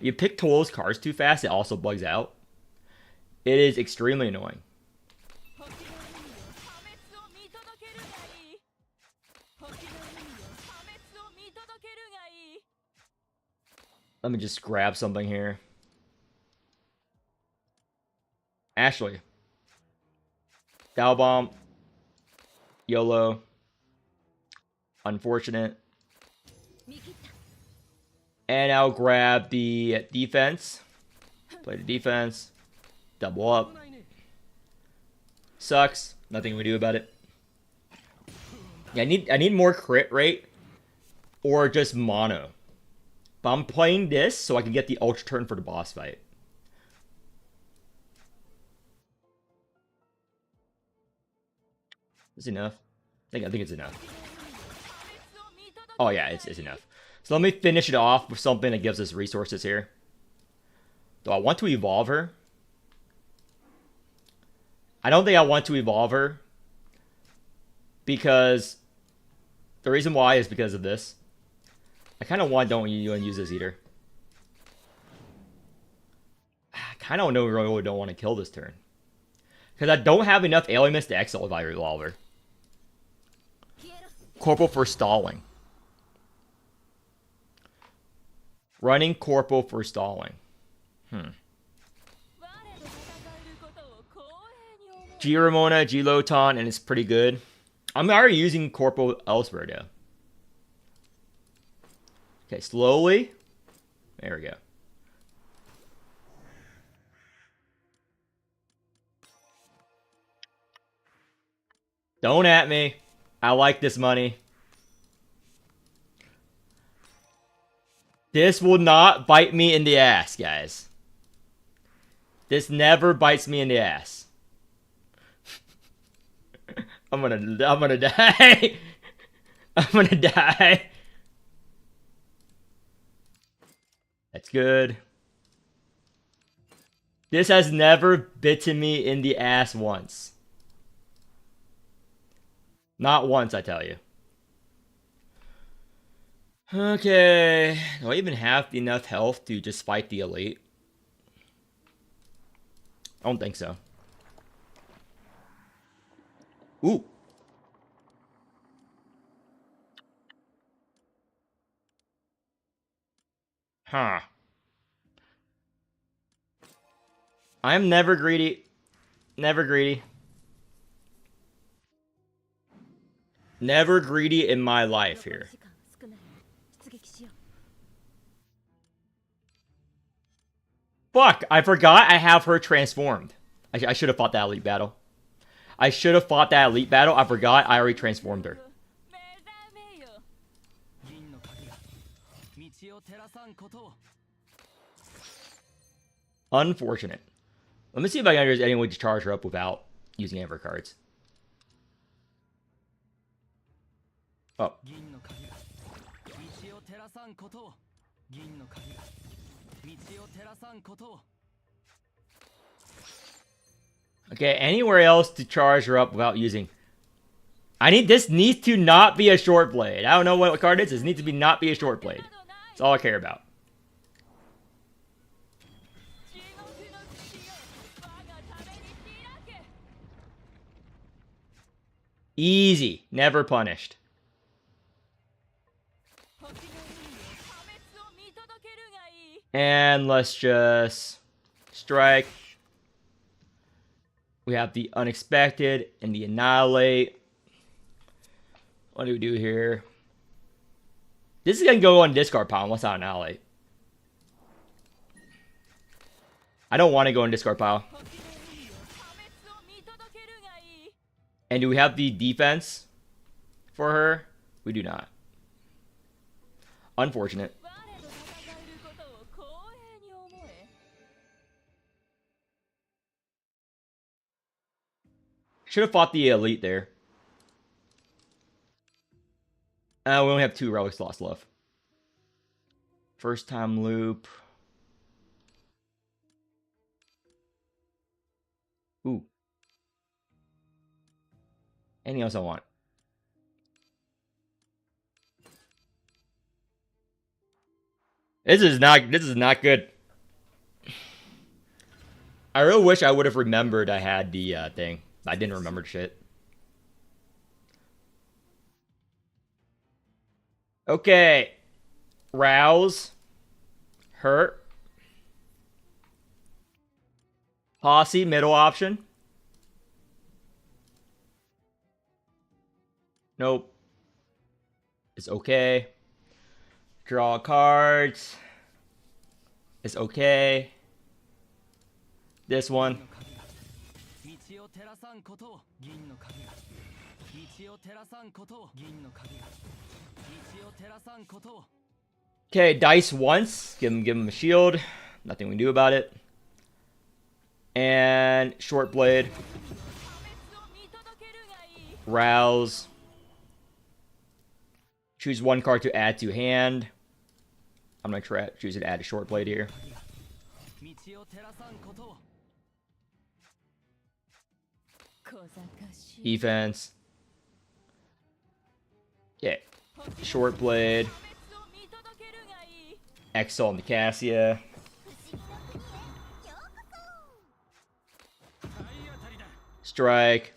You pick Tawil's cards too fast, it also bugs out. It is extremely annoying. Let me just grab something here. Ashley. Dial Bomb. YOLO. Unfortunate. And I'll grab the defense. Play the defense. Double up. Sucks. Nothing we do about it. Yeah, I need more crit rate. Or just mono. But I'm playing this so I can get the ultra turn for the boss fight. Is enough? I think it's enough. Oh yeah, it's enough. So let me finish it off with something that gives us resources here. Do I want to evolve her? I don't think I want to evolve her. Because the reason why is because of this. I kind of don't use this either. I kind of really don't want to kill this turn. Because I don't have enough Alimus to exile if I evolve her. Corporal for stalling. Running Corporal for stalling. G Ramona, G Lotan, and it's pretty good. I'm already using Corporal elsewhere though. Okay, slowly. There we go. Don't at me. I like this money. This will not bite me in the ass, guys. This never bites me in the ass. I'm gonna die. I'm gonna die. That's good. This has never bitten me in the ass once. Not once, I tell you. Okay. Do I even have enough health to just fight the elite? I don't think so. Ooh. Huh. I'm never greedy. Never greedy. Never greedy in my life here. Fuck, I forgot I have her transformed. I should have fought that elite battle. I should have fought that elite battle. I forgot I already transformed her. Unfortunate. Let me see if I can there's any way to charge her up without using any of her cards. Oh. Okay, anywhere else to charge her up without using... this needs to not be a short blade. I don't know what card it is. This needs to be not be a short blade. That's all I care about. Easy. Never punished. And let's just strike. We have the unexpected and the annihilate. What do we do here? This is going to go on discard pile unless I annihilate. I don't want to go in discard pile. And do we have the defense for her? We do not. Unfortunate. Should have fought the elite there. We only have 2 relic slots left. First time loop. Ooh. Anything else I want? This is not good. I really wish I would have remembered I had the thing. I didn't remember shit. Okay. Rouse. Hurt. Posse, middle option. Nope. It's okay. Draw cards. It's okay. This one. Okay, dice once. Give him a shield. Nothing we can do about it. And short blade. Rouse. Choose 1 card to add to hand. I'm going to choose to add a short blade here. Defense. Yeah. Short blade. Exile on the Cassia. Strike.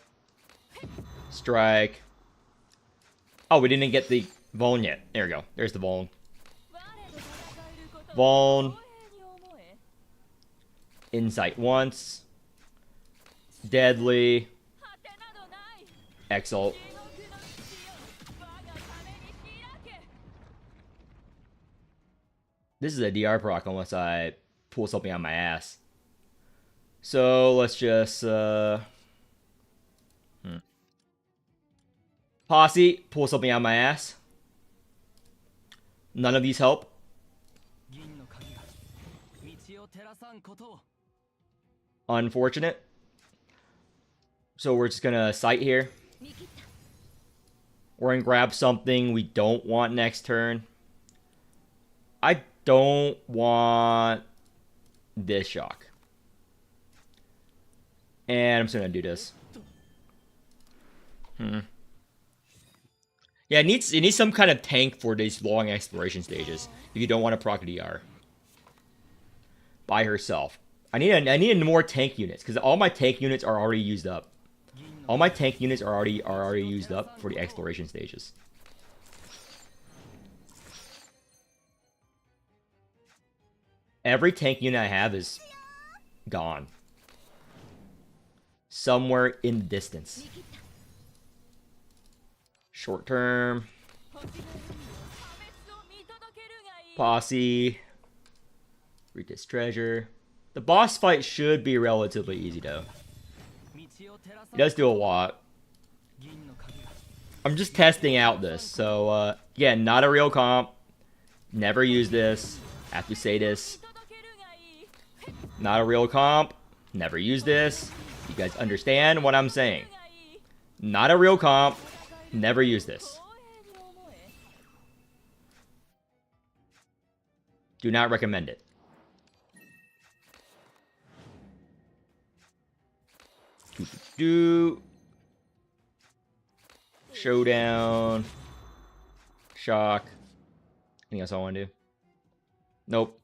Strike. Oh, we didn't get the Vuln yet. There we go. There's the Vuln. Vuln. Insight once. Deadly. Exalt. This is a DR proc unless I pull something out my ass. So let's just Posse, pull something out my ass. None of these help. Unfortunate. So we're just gonna sight here. We're gonna grab something we don't want next turn. I don't want this shock. And I'm just gonna do this. Yeah, it needs some kind of tank for these long exploration stages. If you don't want to proc DR. By herself. I need more tank units, because all my tank units are already used up. All my tank units are already used up for the exploration stages. Every tank unit I have is gone. Somewhere in the distance. Short term. Posse. Read this treasure. The boss fight should be relatively easy though. It does do a lot. I'm just testing out this. So, again, not a real comp. Never use this. Have to say this. Not a real comp. Never use this. You guys understand what I'm saying. Not a real comp. Never use this. Do not recommend it. Do showdown, shock. Anything else I want to do? Nope.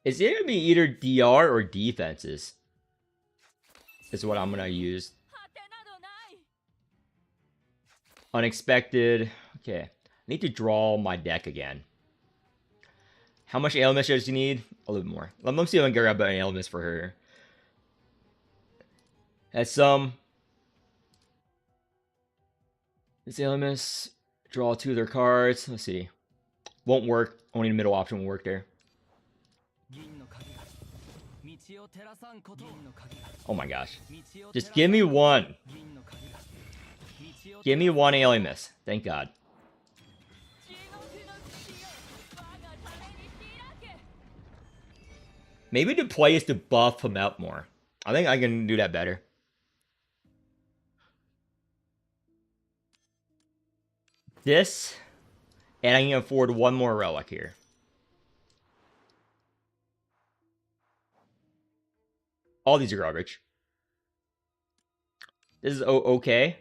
It's either gonna be either DR or defenses. Is what I'm gonna use. Unexpected. Okay. I need to draw my deck again. How much ailments does she need? A little bit more. Let me see if I can grab any ailments for her. Has some. This ailments. Draw 2 of their cards. Let's see. Won't work. Only the middle option will work there. Oh my gosh. Just give me one. Give me one alien miss. Thank God. Maybe the play is to buff him out more. I think I can do that better. This. And I can afford one more relic here. All these are garbage. This is okay.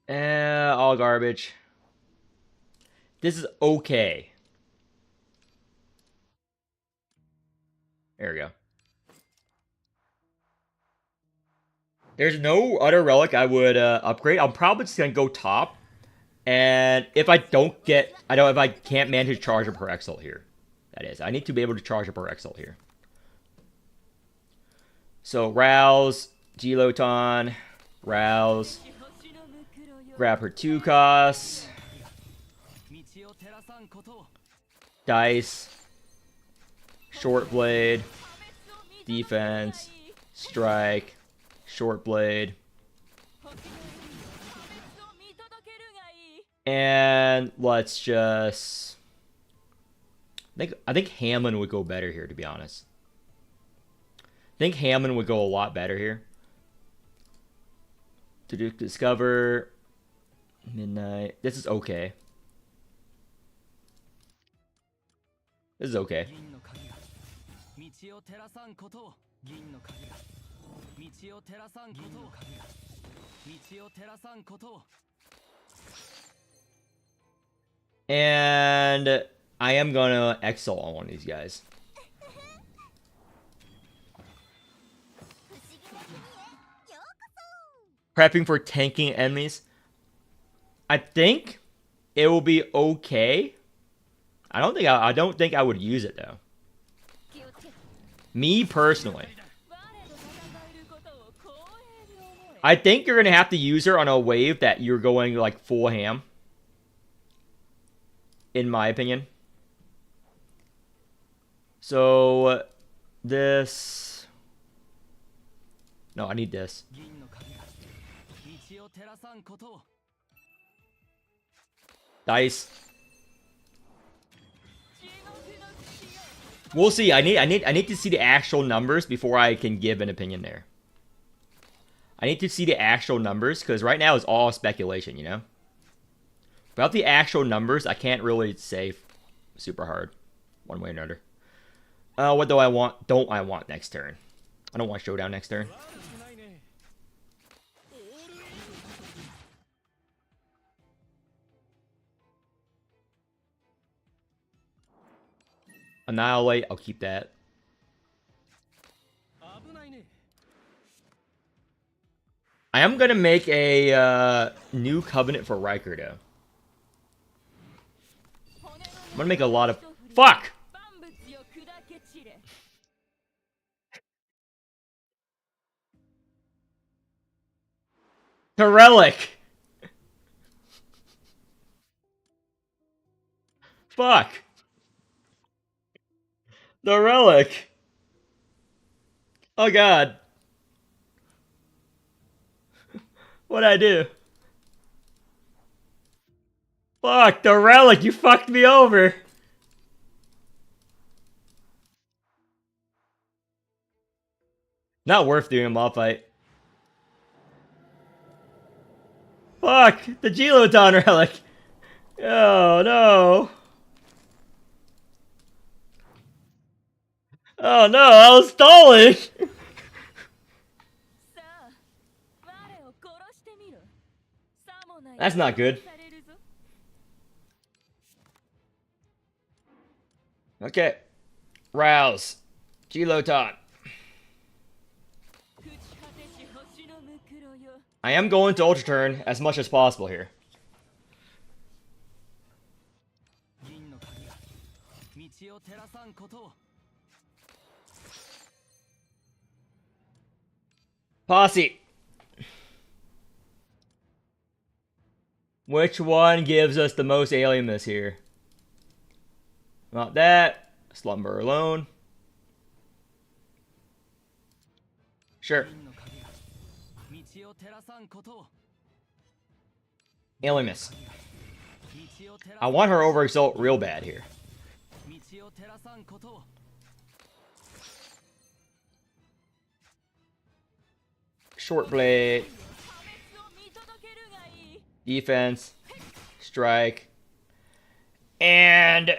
All garbage. This is okay. There we go. There's no other relic I would upgrade. I'm probably just gonna go top. And if I don't get, if I can't manage to charge up her Exalt here. That is, I need to be able to charge up her Exalt here. So Rouse, Giloton, Rouse, grab her 2 costs, dice, short blade, defense, strike, short blade. And let's just... I think Hamlin would go better here, to be honest. I think Hamlin would go a lot better here. To do Discover. Midnight. This is okay. This is okay. And I am gonna Exalt on one of these guys. Prepping for tanking enemies. I think it will be okay. I don't think I would use it though. Me personally. I think you're gonna have to use her on a wave that you're going like full ham. In my opinion. So this. No, I need this. Dice. We'll see. I need to see the actual numbers before I can give an opinion there. I need to see the actual numbers because right now it's all speculation, you know? Without the actual numbers, I can't really say super hard one way or another. What do I want? Don't I want next turn? I don't want Showdown next turn. Annihilate, I'll keep that. I am gonna make a new covenant for Riker though. I'm gonna make a lot of... Fuck! The relic! Fuck! The relic! Oh god. What'd I do? Fuck, the relic, you fucked me over! Not worth doing a mob fight. Fuck! The Geloton relic! Oh no! Oh no, I was stalling! That's not good. Okay. Rouse. Geloton. I am going to Ultra Turn as much as possible here. Posse. Which one gives us the most alienness here? Not that. Slumber alone. Sure. Alienness. I want her overexalt real bad here. Short blade. Defense. Strike. And...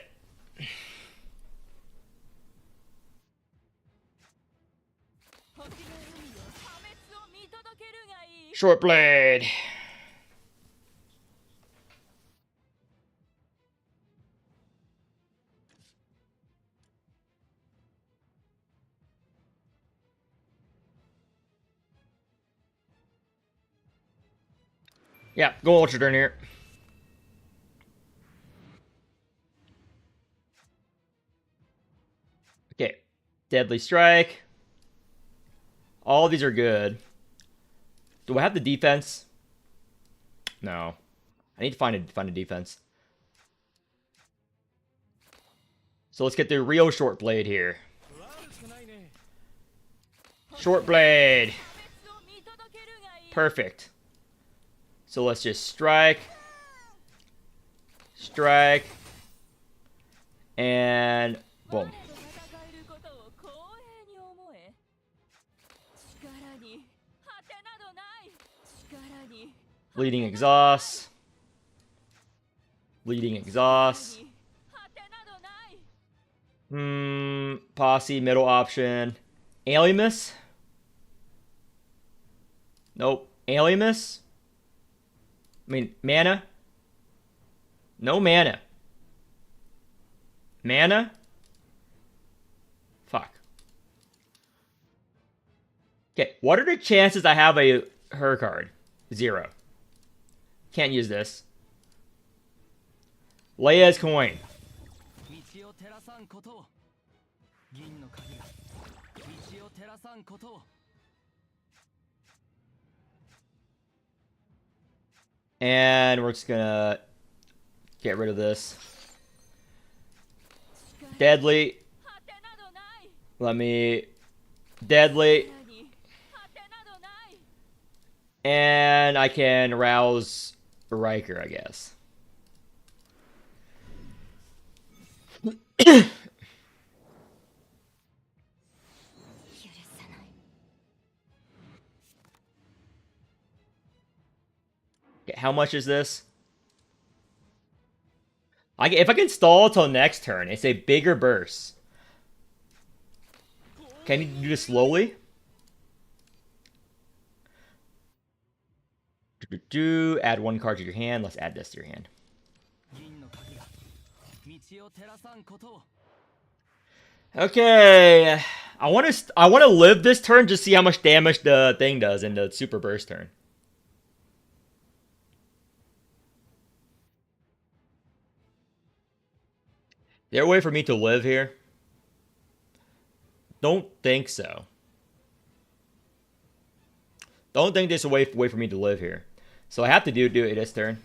short blade. Yeah, go Ultra Turn here. Okay. Deadly Strike. All these are good. Do I have the defense? No. I need to find a defense. So let's get the real short blade here. Short blade. Perfect. So let's just strike. Strike. And boom. Bleeding exhaust. Bleeding exhaust. Posse, middle option. Alienness? Nope. Alienness? I mean, mana? No mana. Mana? Fuck. Okay, what are the chances I have a her card? 0. Can't use this. Leia's coin. And we're just gonna get rid of this. Deadly. Let me... deadly. And I can rouse Riker, I guess. Okay, how much is this? If I can stall till next turn, it's a bigger burst. Can you do this slowly? Add 1 card to your hand. Let's add this to your hand. Okay, I want to live this turn just see how much damage the thing does in the super burst turn. Is there a way for me to live here? Don't think so. Don't think there's a way for me to live here. So I have to do it this turn.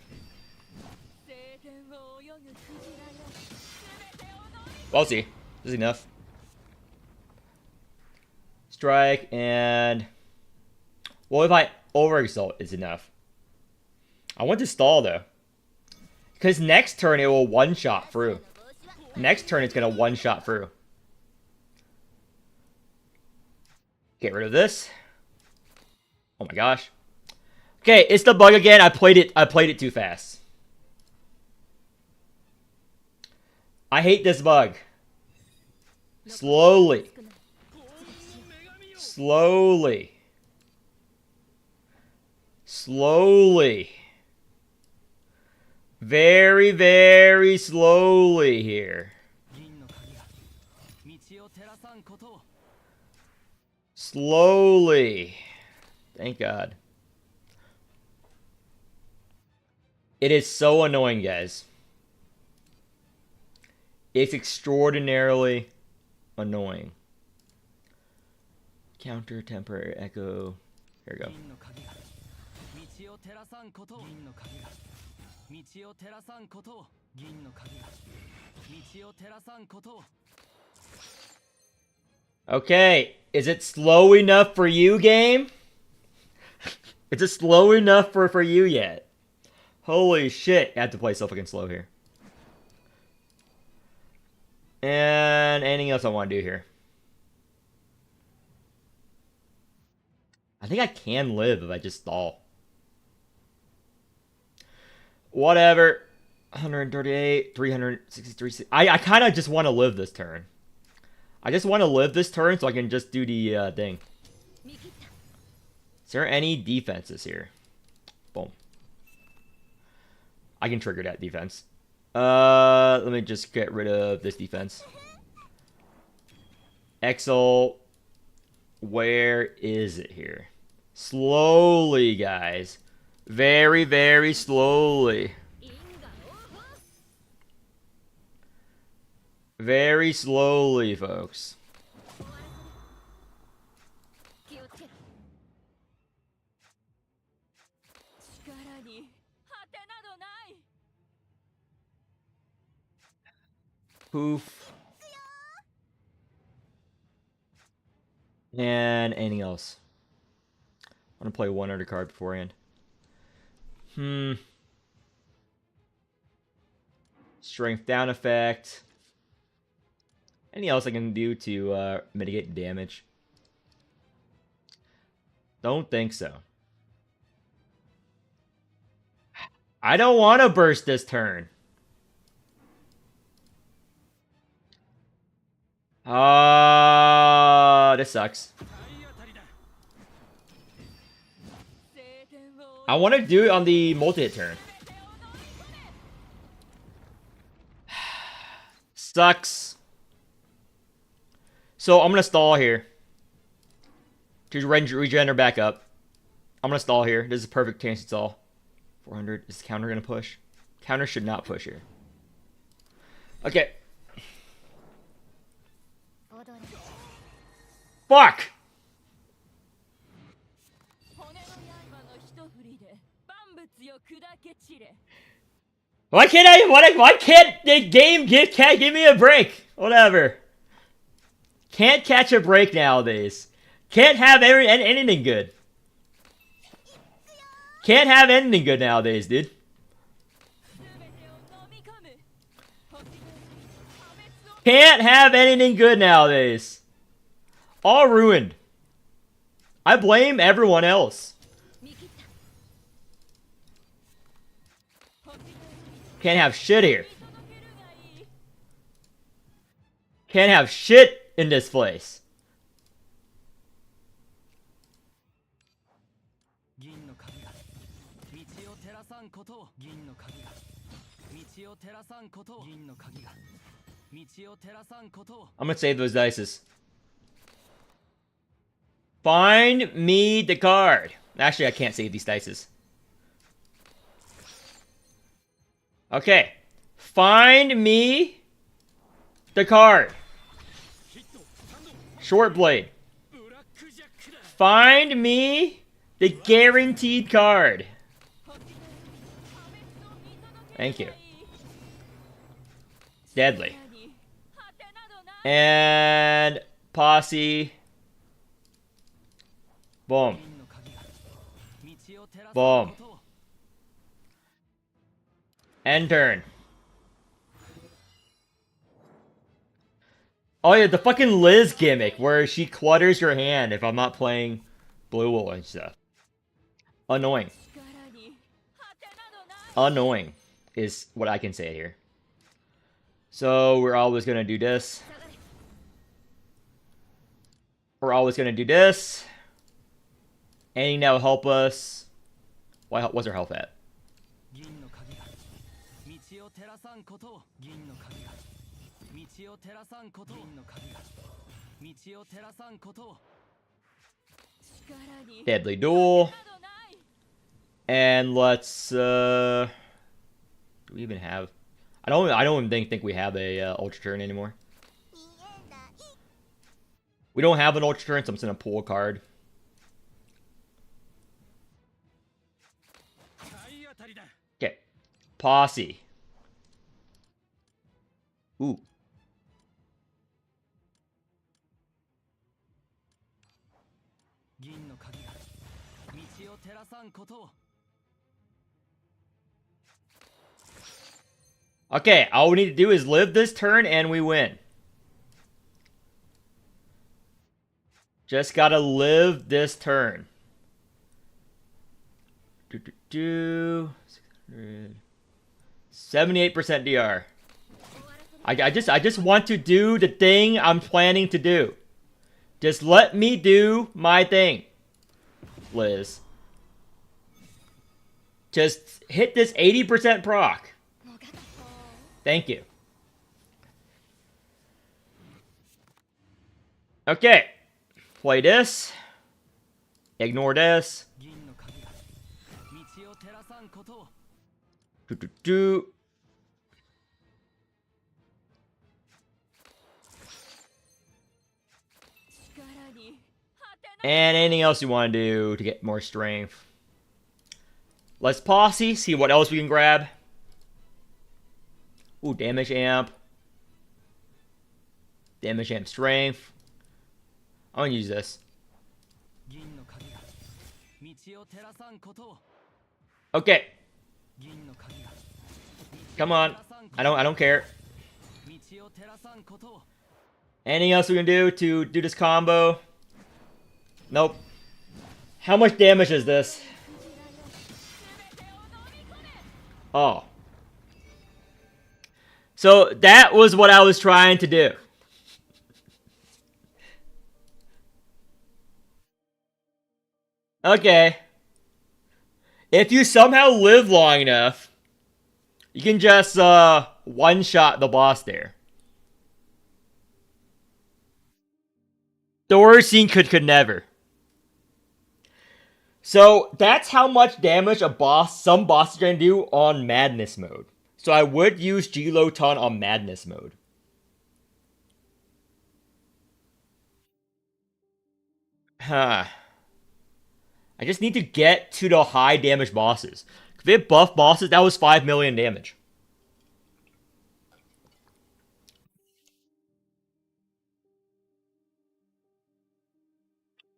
We'll see. This is enough. Strike and... well, if I overexalt, it's enough. I want to stall though. Because next turn it will one-shot through. Next turn it's going to one-shot through. Get rid of this. Oh my gosh. Okay, it's the bug again. I played it too fast. I hate this bug. Slowly. Slowly. Slowly. Very, very slowly here. Slowly. Thank God. It is so annoying, guys. It's extraordinarily annoying. Counter, temporary, echo. Here we go. Okay, is it slow enough for you, game? Is it slow enough for you yet? Holy shit, I have to play so fucking slow here. And anything else I want to do here? I think I can live if I just stall. Whatever. 138, 363. I kind of just want to live this turn. I just want to live this turn so I can just do the thing. Is there any defenses here? Boom. I can trigger that defense. Let me just get rid of this defense. Exel. Where is it here? Slowly, guys. Very, very slowly. Very slowly, folks. Poof. And anything else? I want to play one other card beforehand. Strength down effect. Anything else I can do to mitigate damage? Don't think so. I don't want to burst this turn. This sucks. I want to do it on the multi-hit turn. Sucks. So I'm going to stall here. To regen her back up. I'm going to stall here. This is a perfect chance to stall. 400. Is the counter going to push? Counter should not push here. Okay. Fuck! Why can't the game can't give me a break? Whatever. Can't catch a break nowadays. Can't have anything good. Can't have anything good nowadays, dude. Can't have anything good nowadays. All ruined. I blame everyone else. Can't have shit here. Can't have shit in this place. I'm gonna save those dices. Find me the card. Actually, I can't save these dices. Okay. Find me the card. Short blade. Find me the guaranteed card. Thank you. Deadly. And posse. Boom. Boom. End turn. Oh yeah, the fucking Liz gimmick where she clutters your hand if I'm not playing Blue Wool and stuff. Annoying. Annoying is what I can say here. So we're always gonna do this. We're always gonna do this. Anything that will help us. What's our health at? Deadly Duel. And let's do we even have I don't even think we have a ultra turn anymore. We don't have an ultra turn, so I'm just gonna pull a card. Okay. Posse. Ooh. Okay, all we need to do is live this turn and we win. Just gotta live this turn. 78% DR. I just want to do the thing I'm planning to do. Just let me do my thing, Liz. Just hit this 80% proc. Thank you. Okay. Play this. Ignore this. And anything else you want to do to get more strength. Let's posse, see what else we can grab. Ooh, damage amp. Damage amp strength. I'm gonna use this. Okay. Come on. I don't care. Anything else we can do to do this combo? Nope. How much damage is this? Oh. So that was what I was trying to do. Okay. If you somehow live long enough, you can just one-shot the boss there. The worst scene could never. So that's how much damage some boss is gonna do on Madness mode. So I would use G-Loton on Madness mode. Huh. I just need to get to the high damage bosses. If they buff bosses, that was 5 million damage.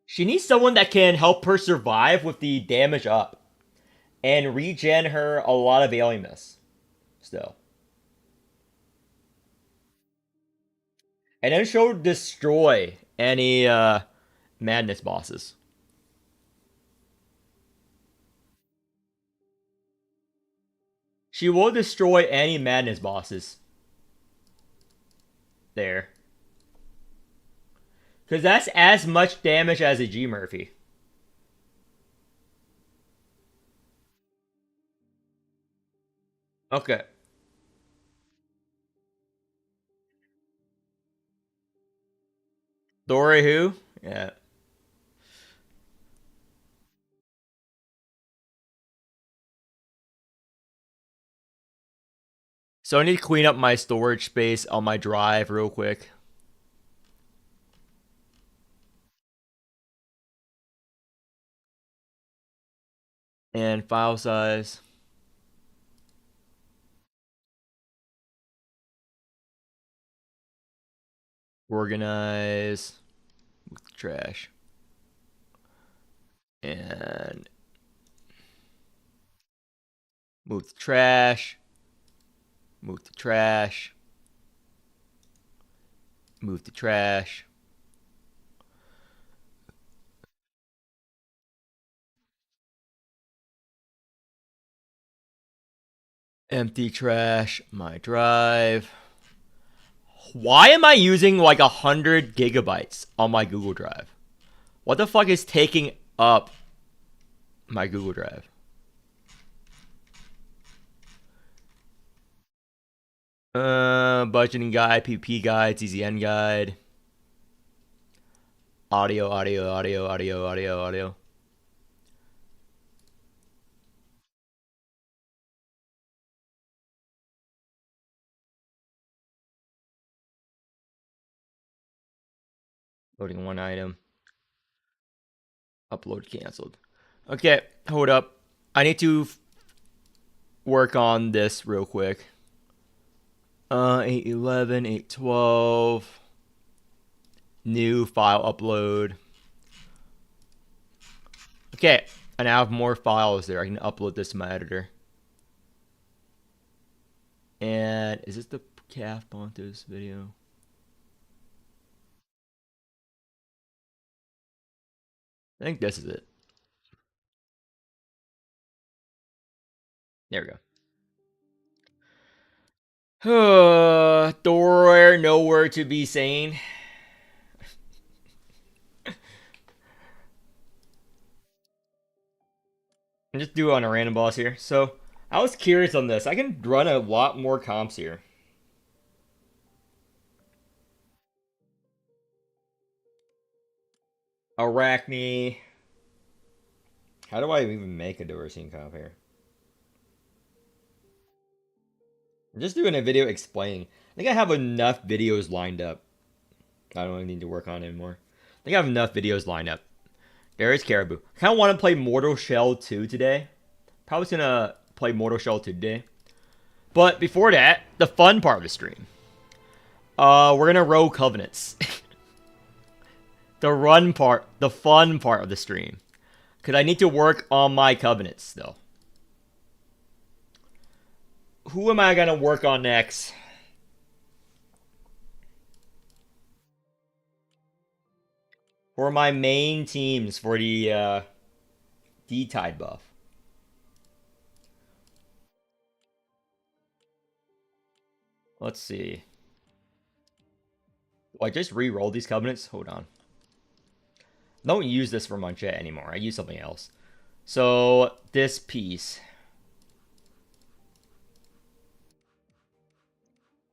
She needs someone that can help her survive with the damage up. And regen her a lot of ailiness. Still. And then she'll destroy any Madness bosses. She will destroy any Madness bosses. There. Because that's as much damage as a G Murphy. Okay. Dory who? Yeah. So I need to clean up my storage space on my drive real quick. And file size. Organize. Trash. And move the trash. Move the trash. Move to trash. Empty trash. My drive. Why am I using like 100 gigabytes on my Google Drive? What the fuck is taking up my Google Drive? Budgeting guide, PP guide, TZN guide. Audio, audio, audio, audio, audio, audio. Loading one item. Upload canceled. Okay, hold up. I need to work on this real quick. 811, 812. New file upload. Okay, I now have more files there. I can upload this to my editor. And is this the calf Pontus video? I think this is it. There we go. Door nowhere to be seen. I'm just do it on a random boss here. So I was curious on this. I can run a lot more comps here. Arachne. How do I even make a Doracine comp here? I'm just doing a video explaining. I think I have enough videos lined up. I don't really need to work on it anymore. I think I have enough videos lined up. There is Caribou. I kind of want to play Mortal Shell 2 today. Probably gonna play Mortal Shell 2 today. But before that, the fun part of the stream. We're gonna row Covenants. The fun part of the stream. Because I need to work on my Covenants, though. Who am I gonna work on next? For my main teams for the D-Tide buff. Let's see. Oh, I just re-rolled these Covenants? Hold on. Don't use this for Manchette anymore. I use something else. So, this piece.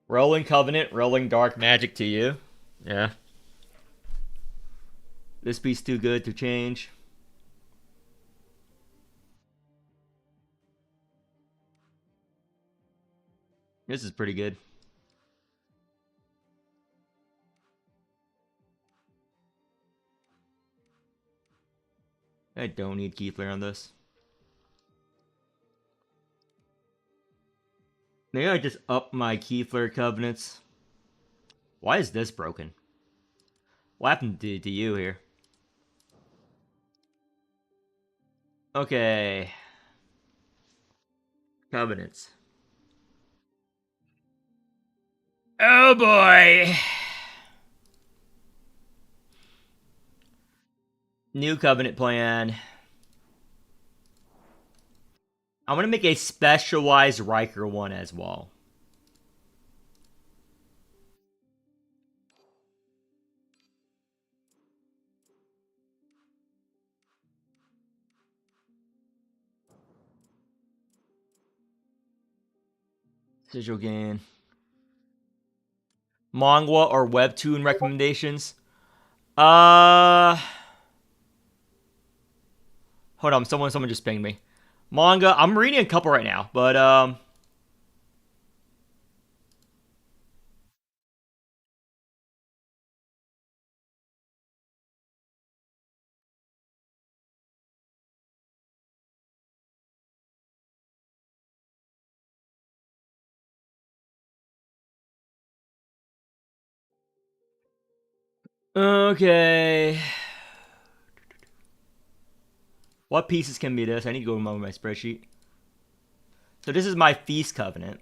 Rolling Covenant, rolling Dark Magic to you. Yeah. This piece too good to change. This is pretty good. I don't need Keyflare on this. Maybe I just up my Keyflare Covenants. Why is this broken? What happened to you here? Okay. Covenants. Oh boy! New Covenant plan. I'm gonna make a specialized Riker one as well. Sigil gain. Manga or webtoon recommendations? Hold on, someone just pinged me. Manga, I'm reading a couple right now, but okay. What pieces can be this? I need to go to my spreadsheet. So this is my Feast Covenant.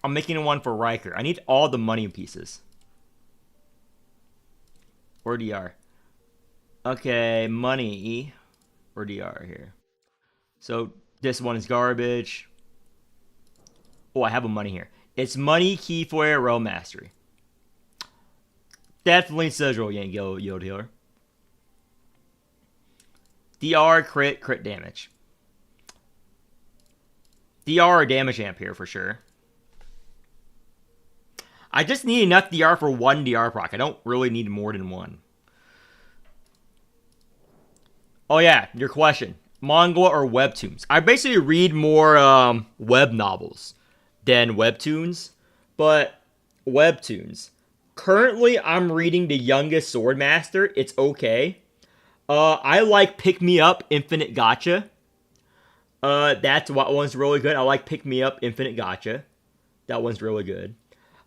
I'm making one for Riker. I need all the money pieces. or DR? Okay, money or DR here. So this one is garbage. Oh, I have a money here. It's money, key foil, row mastery. Definitely Sigil Yank yield healer. DR, crit damage. DR or damage amp here for sure. I just need enough DR for one DR proc. I don't really need more than one. Oh yeah, your question. Manga or webtoons? I basically read more web novels than webtoons, but webtoons. Currently, I'm reading The Youngest Swordmaster. It's okay. I like Pick Me Up Infinite Gotcha. That's what one's really good. I like Pick Me Up Infinite Gotcha. That one's really good.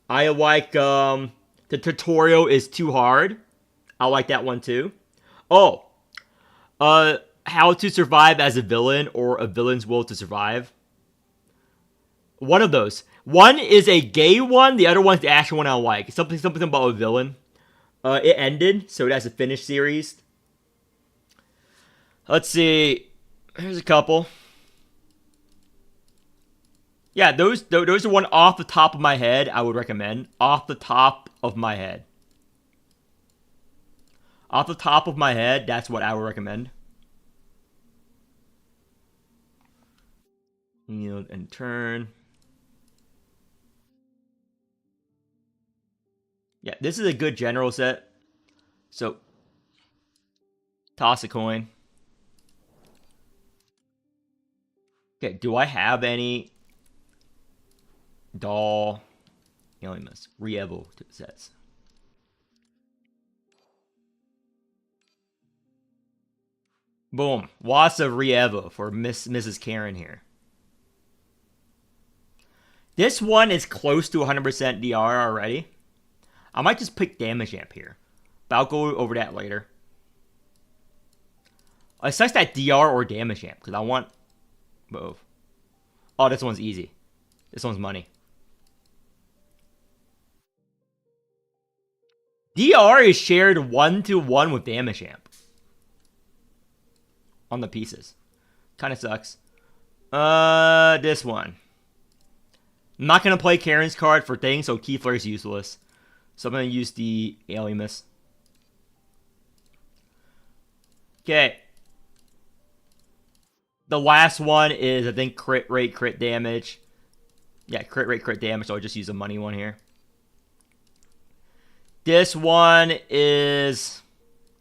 I like The Tutorial is Too Hard. I like that one too. Oh, How to Survive as a Villain or A Villain's Will to Survive. One of those. One is a gay one. The other one's the actual one I like. Something about a villain. It ended, so it has a finished series. Let's see. Here's a couple. Yeah, those are one off the top of my head I would recommend. Off the top of my head. Off the top of my head, that's what I would recommend. Yield and turn. Yeah, this is a good general set. So, toss a coin. Okay, do I have any doll alienness re-evo sets? Boom. Lots of re-evo for Mrs. Karen here. This one is close to 100% DR already. I might just pick damage amp here, but I'll go over that later. It sucks that DR or damage amp because I want both. Oh, this one's easy. This one's money. DR is shared 1-to-1 with damage amp on the pieces. Kind of sucks. This one. I'm not going to play Karen's card for things, so Key Flare is useless. So I'm going to use the Alienus. Okay. The last one is, I think, crit rate, crit damage. Yeah, crit rate, crit damage, so I'll just use a money one here. This one is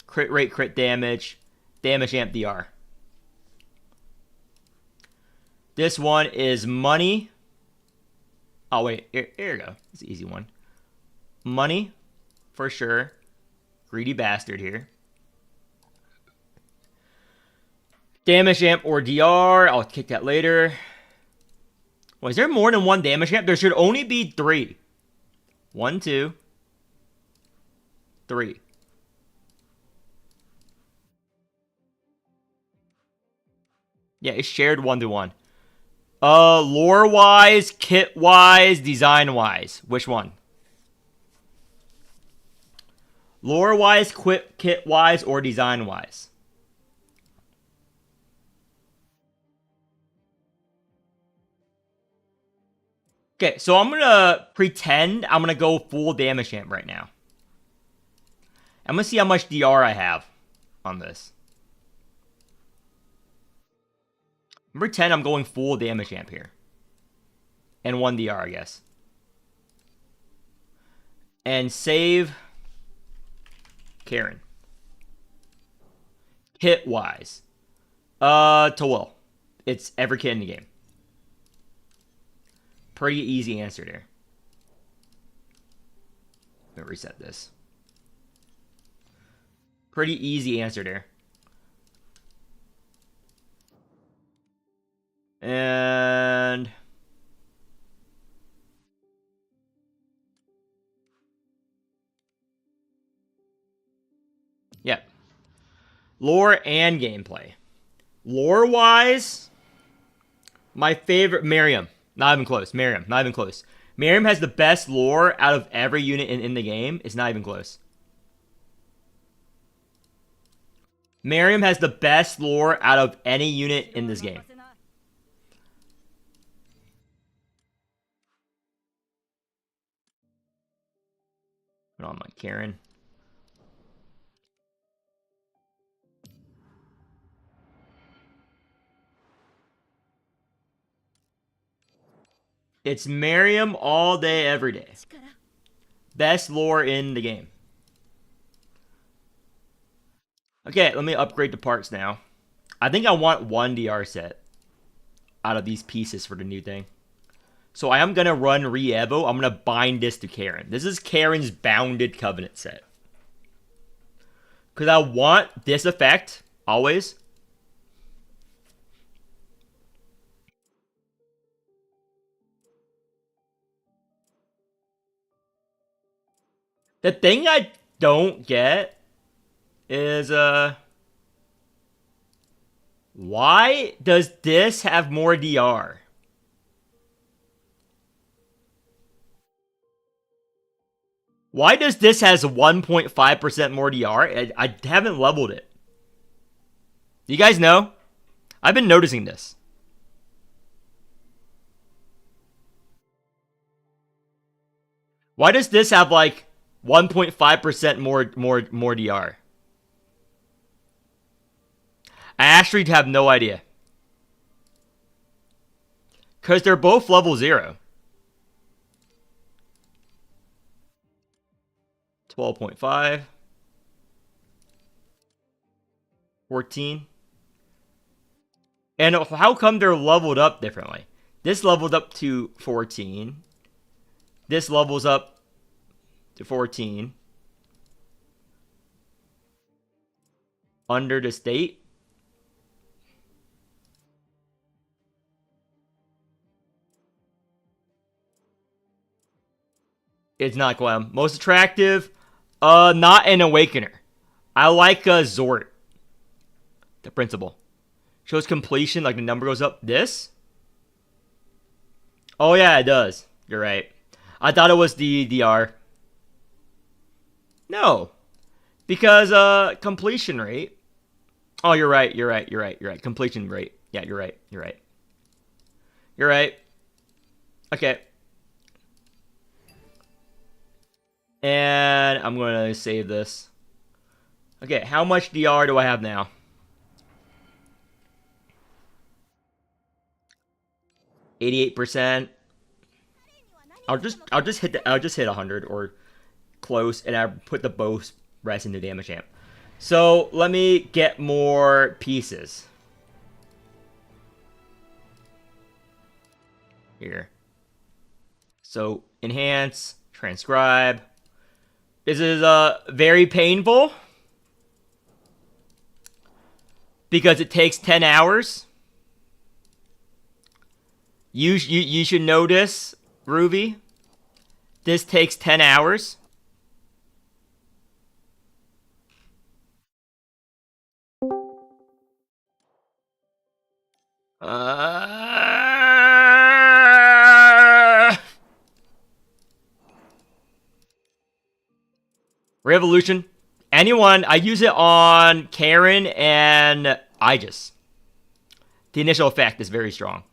crit rate, crit damage, damage amp DR. This one is money. Oh, wait, here you go. It's an easy one. Money, for sure. Greedy bastard here. Damage amp or DR. I'll kick that later. Well, is there more than one damage amp? There should only be 3. 1, 2, 3. Yeah, it's shared 1-to-1. Lore-wise, kit-wise, design-wise. Which one? Lore-wise, kit-wise, or design-wise? Okay, so I'm going to pretend I'm going to go full damage amp right now. I'm going to see how much DR I have on this. Pretend I'm going full damage amp here. And 1 DR, I guess. And save Karen. Kit-wise. To will. It's every kit in the game. Pretty easy answer there. Let me reset this. Pretty easy answer there. And yeah. Lore and gameplay. Lore-wise, my favorite, Miriam. Not even close. Miriam, not even close. Miriam has the best lore out of every unit in the game. It's not even close. Miriam has the best lore out of any unit in this game. Put on my Karen. It's Miriam all day, every day. Best lore in the game. Okay, let me upgrade the parts now. I think I want one DR set out of these pieces for the new thing. So I am going to run Re-Evo. I'm going to bind this to Karen. This is Karen's Bounded Covenant set. Because I want this effect, always. The thing I don't get is, why does this have more DR? Why does this has 1.5% more DR? I haven't leveled it. You guys know? I've been noticing this. Why does this have like 1.5% more DR? I actually have no idea. Because they're both level 0. 12.5. 14. And how come they're leveled up differently? This leveled up to 14. This levels up to 14. Under the state. It's not Glam. Most attractive? Not an Awakener. I like Zort. The principal. Shows completion, like the number goes up. This? Oh yeah, it does. You're right. I thought it was the DR. No. Because, completion rate. Oh, you're right. Completion rate. Yeah, you're right. You're right. Okay. And I'm going to save this. Okay, how much DR do I have now? 88%. I'll just hit 100 or close, and I put the bow rest into damage amp. So let me get more pieces. Here. So enhance, transcribe. This is very painful because it takes 10 hours. You should know this, Ruby. This takes 10 hours. Revolution. Anyone, I use it on Karen and Aegis. The initial effect is very strong.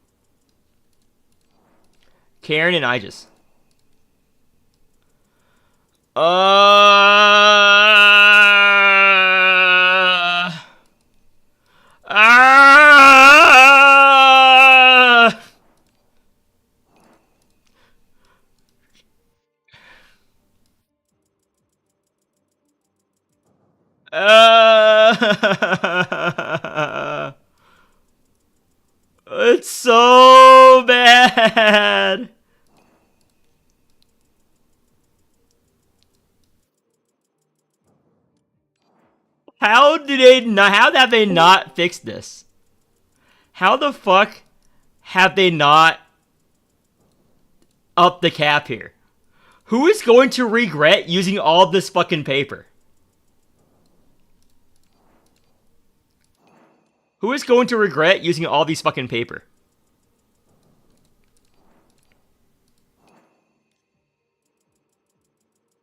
Karen and Aegis. It's so bad. How have they not fixed this? How the fuck have they not upped the cap here? Who is going to regret using all of this fucking paper? Who is going to regret using all these fucking paper?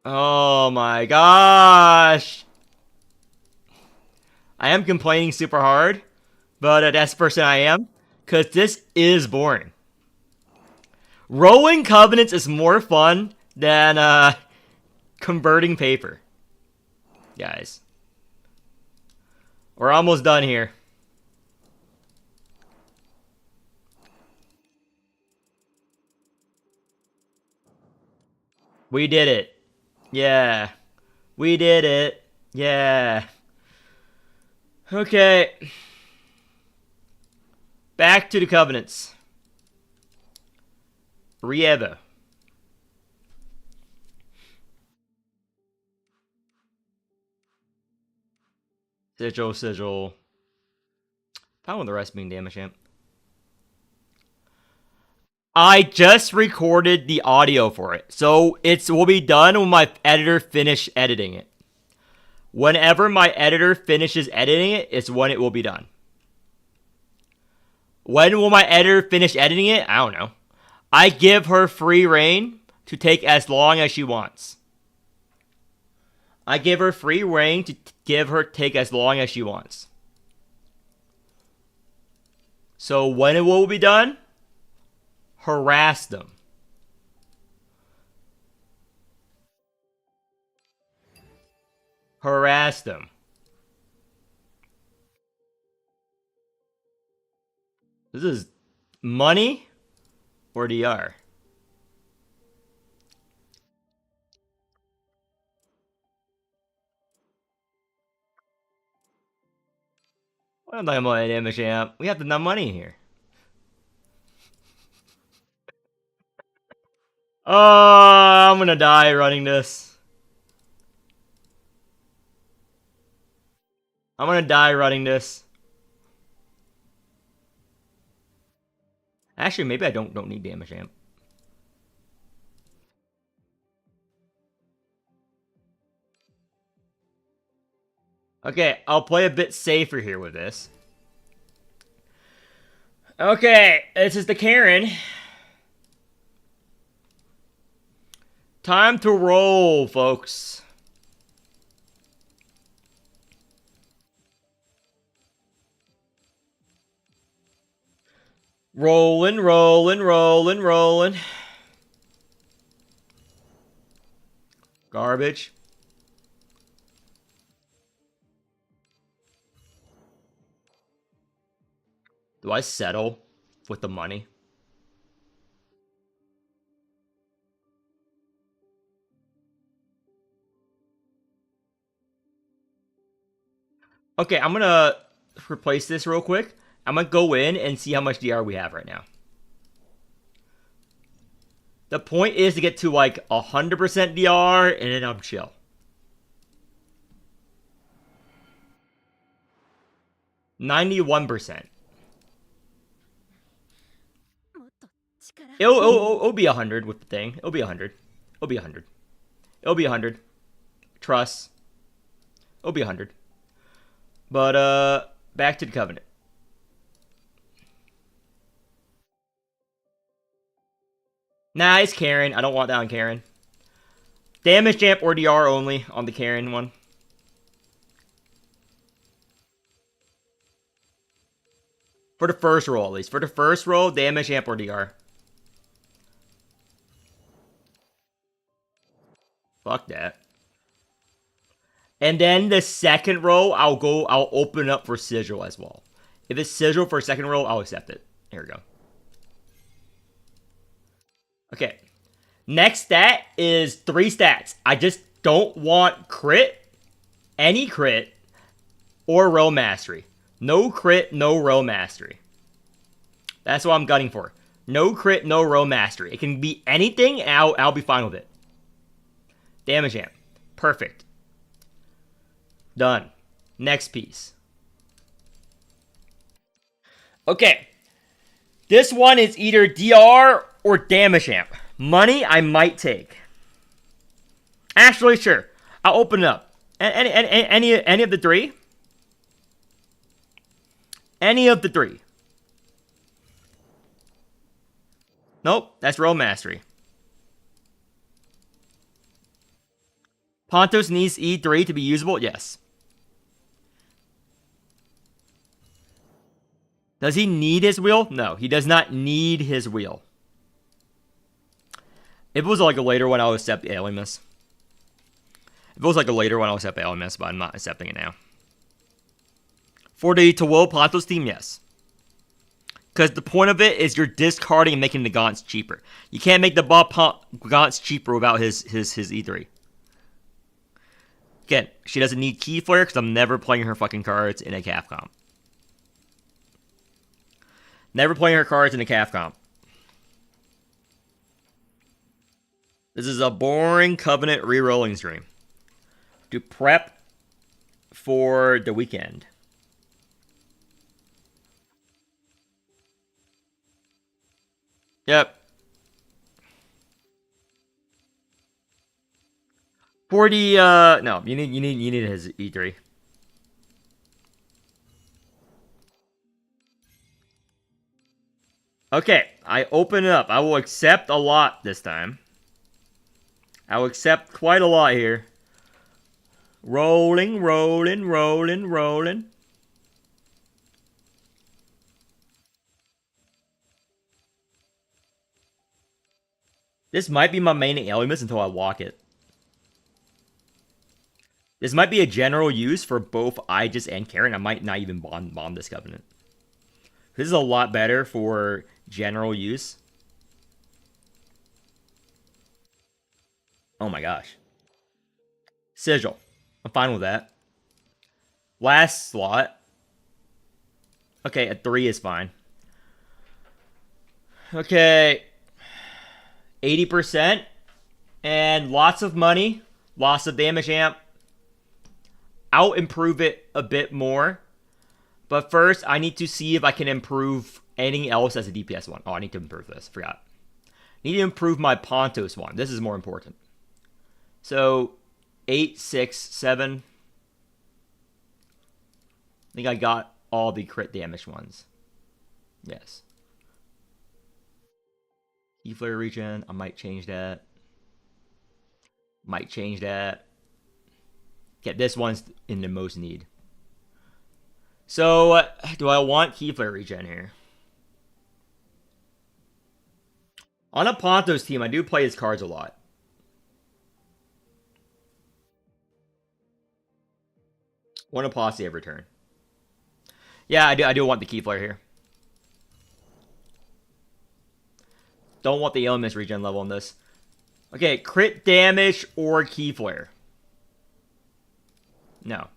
Oh my gosh. I am complaining super hard, but that's the person I am, because this is boring. Rolling covenants is more fun than converting paper. Guys. We're almost done here. We did it. Yeah. We did it. Yeah. Okay. Back to the covenants. Rievo. Sigil. Fine with the rest being damage champ. I just recorded the audio for it, so it will be done when my editor finish editing it. Whenever my editor finishes editing it, it's when it will be done. When will my editor finish editing it? I don't know. I give her free reign to take as long as she wants. I give her free reign to take as long as she wants. So when it will be done? Harass them. Harass them. This is money or DR? I'm talking about damage champ. We have enough money here. Oh, I'm gonna die running this. I'm gonna die running this. Actually, maybe I don't need damage amp. Okay, I'll play a bit safer here with this. Okay, this is the Karen. Time to roll, folks. Rolling. Garbage. Do I settle with the money? Okay, I'm gonna replace this real quick. I'm gonna go in and see how much DR we have right now. The point is to get to like 100% DR and then I'm chill. %91. It'll be 100 with the thing. It'll be 100. It'll be 100. It'll be 100. Trust. It'll be 100. But back to the Covenant. Nah, it's Karen. I don't want that on Karen. Damage Jamp or DR only on the Karen one. For the first roll, at least. For the first roll, damage Jamp or DR. Fuck that. And then the second roll, I'll open up for Sigil as well. If it's Sigil for a second roll, I'll accept it. Here we go. Okay. Next stat is 3 stats. I just don't want crit, any crit, or row mastery. No crit, no row mastery. That's what I'm gunning for. No crit, no row mastery. It can be anything, and I'll be fine with it. Damage amp. Perfect. Done. Next piece. Okay. This one is either DR or damage amp. Money I might take. Actually, sure. I'll open it up. Any of the 3? Any of the 3. Nope, that's row mastery. Pontos needs E3 to be usable? Yes. Does he need his wheel? No, he does not need his wheel. If it was like a later one, I would accept Alienus. If it was like a later one, I would accept Alienus, but I'm not accepting it now. For the Tawil Pontos team, yes. Because the point of it is you're discarding and making the Gaunts cheaper. You can't make the Bob Gaunts cheaper without his E3. Again, she doesn't need Key Flare because I'm never playing her fucking cards in a calf comp. Never playing her cards in a calf comp. This is a boring Covenant re-rolling stream. To prep for the weekend. Yep. For the no, you need his E3. Okay, I open it up. I will accept a lot this time. I will accept quite a lot here. Rolling, rolling, rolling, rolling. This might be my main Alienus until I walk it. This might be a general use for both Aegis and Karen. I might not even bomb this Covenant. This is a lot better for general use. Oh my gosh. Sigil. I'm fine with that. Last slot. Okay, a 3 is fine. Okay. 80%. And lots of money. Lots of damage amp. I'll improve it a bit more. But first, I need to see if I can improve anything else as a DPS one. Oh, I need to improve this. Forgot. I need to improve my Pontos one. This is more important. So, 8, 6, 7. I think I got all the crit damage ones. Yes. E-Flare regen. I might change that. Might change that. Yeah, this one's in the most need. So, do I want Keyflare regen here? On a Pontos team, I do play his cards a lot. One Apostasy every turn. Yeah, I do want the Keyflare here. Don't want the Elements regen level on this. Okay, crit damage or Keyflare. No.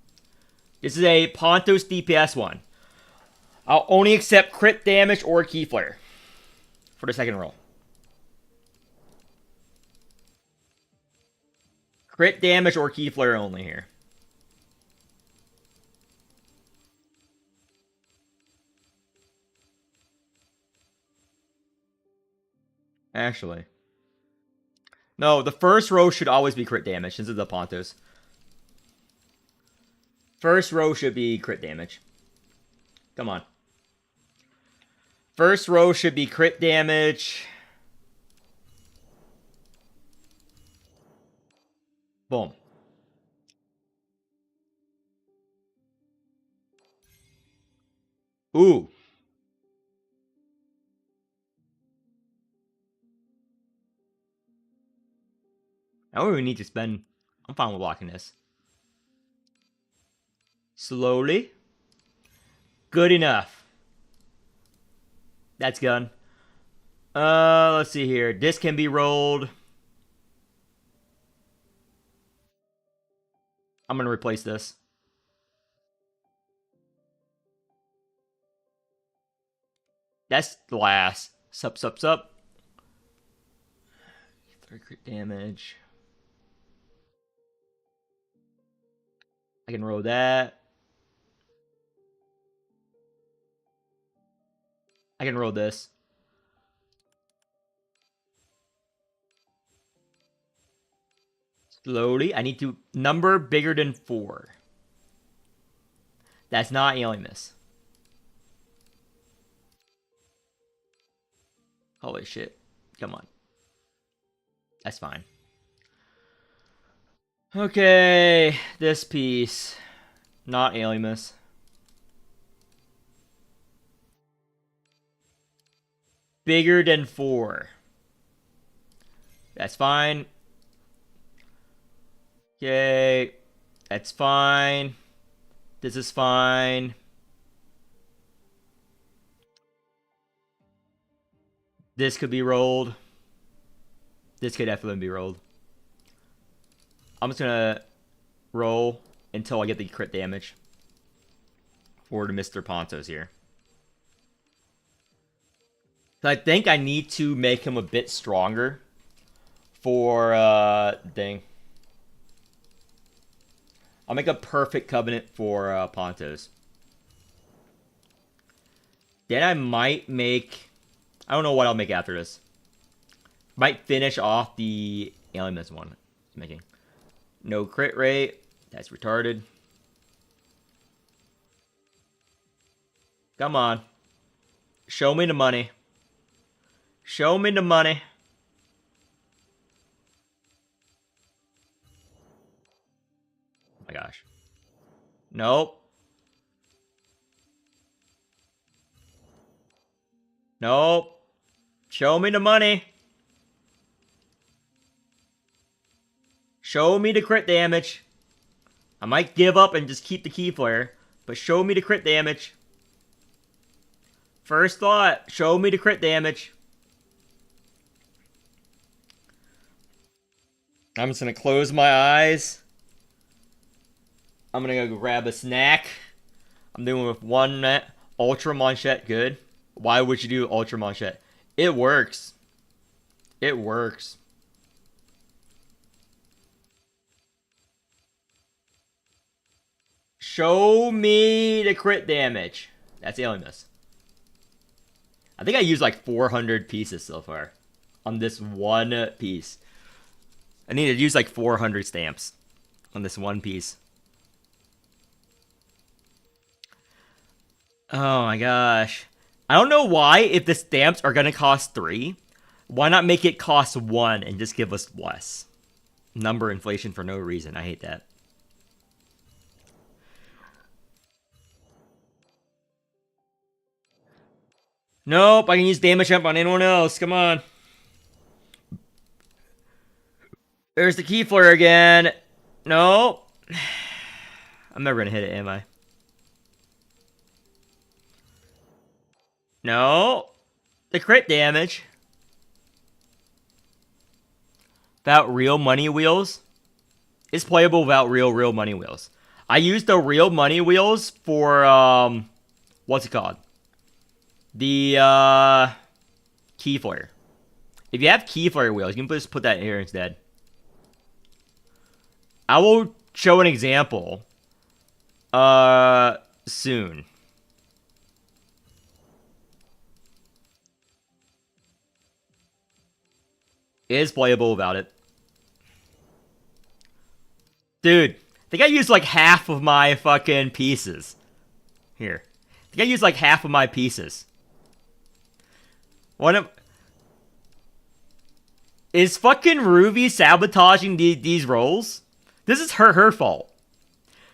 This is a Pontos DPS one. I'll only accept crit damage or Keyflare for the second roll. Crit damage or Keyflare only here. Actually. No, the first row should always be crit damage since it's the Pontos. First row should be crit damage. Come on. First row should be crit damage. Boom. Ooh. I don't even need to spend. I'm fine with blocking this. Slowly. Good enough. That's good. Let's see here. This can be rolled. I'm gonna replace this. That's glass. Sup. 3 crit damage. I can roll that. I can roll this. Slowly. I need to number bigger than 4. That's not Alienus. Holy shit. Come on. That's fine. Okay. This piece. Not Alienus. bigger than 4. That's fine. Okay. That's fine. This is fine. This could be rolled. This could definitely be rolled. I'm just gonna roll until I get the crit damage for the Mr. Pontos here. So I think I need to make him a bit stronger for thing. I'll make a perfect covenant for Pontos. Then I might make... I don't know what I'll make after this. Might finish off the Alienist one. Making no crit rate. That's retarded. Come on. Show me the money. Show me the money. Oh my gosh. Nope. Nope. Show me the money. Show me the crit damage. I might give up and just keep the key flare, but show me the crit damage. First thought, show me the crit damage. I'm just gonna close my eyes. I'm gonna go grab a snack. I'm doing with one Ultra Manchette, good. Why would you do Ultra Manchette? It works. It works. Show me the crit damage. That's Alienist. I think I used like 400 pieces so far on this one piece. I need to use like 400 stamps on this one piece. Oh my gosh. I don't know why, if the stamps are gonna cost 3, why not make it cost 1 and just give us less? Number inflation for no reason. I hate that. Nope, I can use damage up on anyone else. Come on. There's the key flare again. Nope. I'm never gonna hit it, am I? No. The crit damage. Without real money wheels. It's playable without real money wheels. I used the real money wheels for, what's it called? The, key flare. If you have key flare wheels, you can just put that here instead. I will show an example, soon. It is playable without it. Dude, I think I used like half of my fucking pieces. Here. I think I used like half of my pieces. Is fucking Ruby sabotaging these rolls? This is her fault.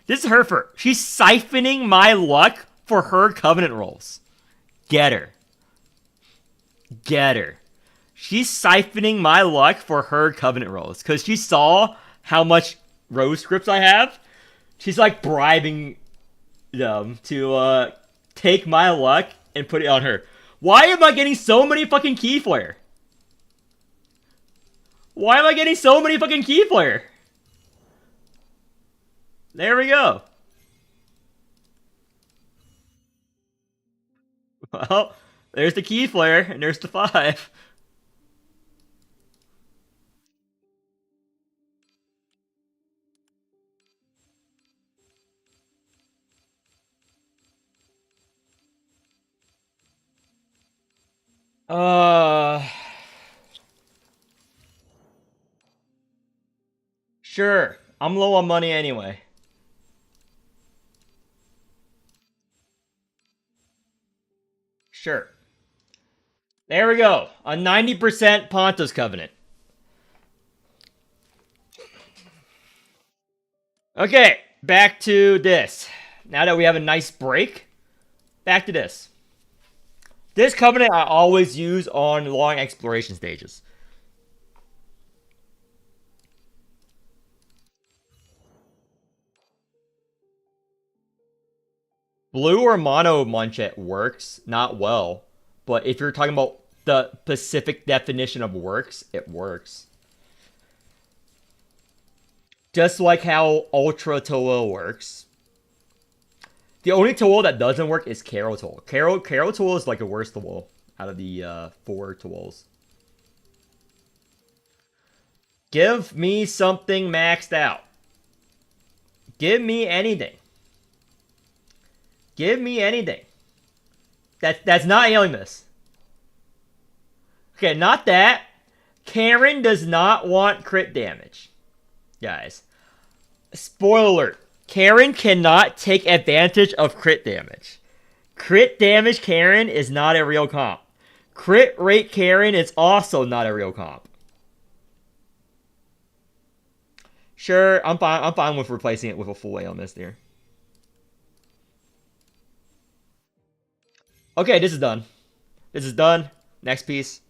This is her fault. She's siphoning my luck for her Covenant rolls. Get her. Get her. She's siphoning my luck for her Covenant rolls. Because she saw how much rose scripts I have. She's like bribing them to take my luck and put it on her. Why am I getting so many fucking key flare? Why am I getting so many fucking key flare? There we go. Well, there's the key flare, and there's the 5. Sure. I'm low on money anyway. Sure. There we go. A 90% Pontos Covenant. Okay, back to this. Now that we have a nice break, back to this. This covenant I always use on long exploration stages. Blue or mono munchet works, not well. But if you're talking about the specific definition of works, it works. Just like how Ultra Tool works. The only tool that doesn't work is Carol Tool. Carol Tool is like the worst tool out of the 4 tools. Give me something maxed out. Give me anything. Give me anything. That's not Alimus. Okay, not that. Karen does not want crit damage. Guys. Spoiler alert. Karen cannot take advantage of crit damage. Crit damage Karen is not a real comp. Crit rate Karen is also not a real comp. Sure, I'm fine with replacing it with a full AL Mist here. Okay, this is done. This is done. Next piece.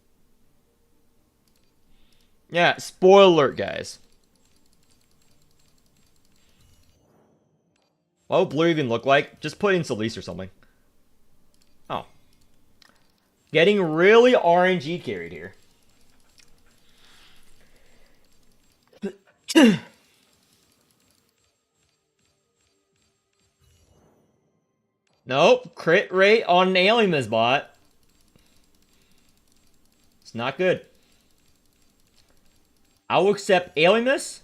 Yeah, spoiler alert, guys. What would blue even look like? Just put in Solis or something. Oh. Getting really RNG carried here. Nope. Crit rate on an Alimus bot. It's not good. I will accept Alimus.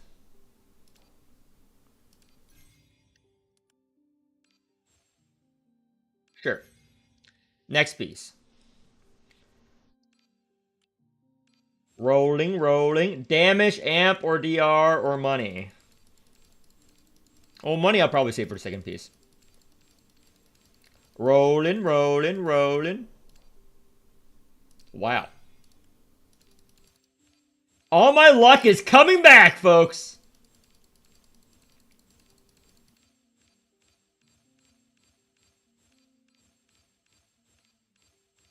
Sure. Next piece. Rolling, rolling. Damage, amp, or DR, or money. Oh, money I'll probably save for the second piece. Rolling, rolling, rolling. Wow. All my luck is coming back, folks.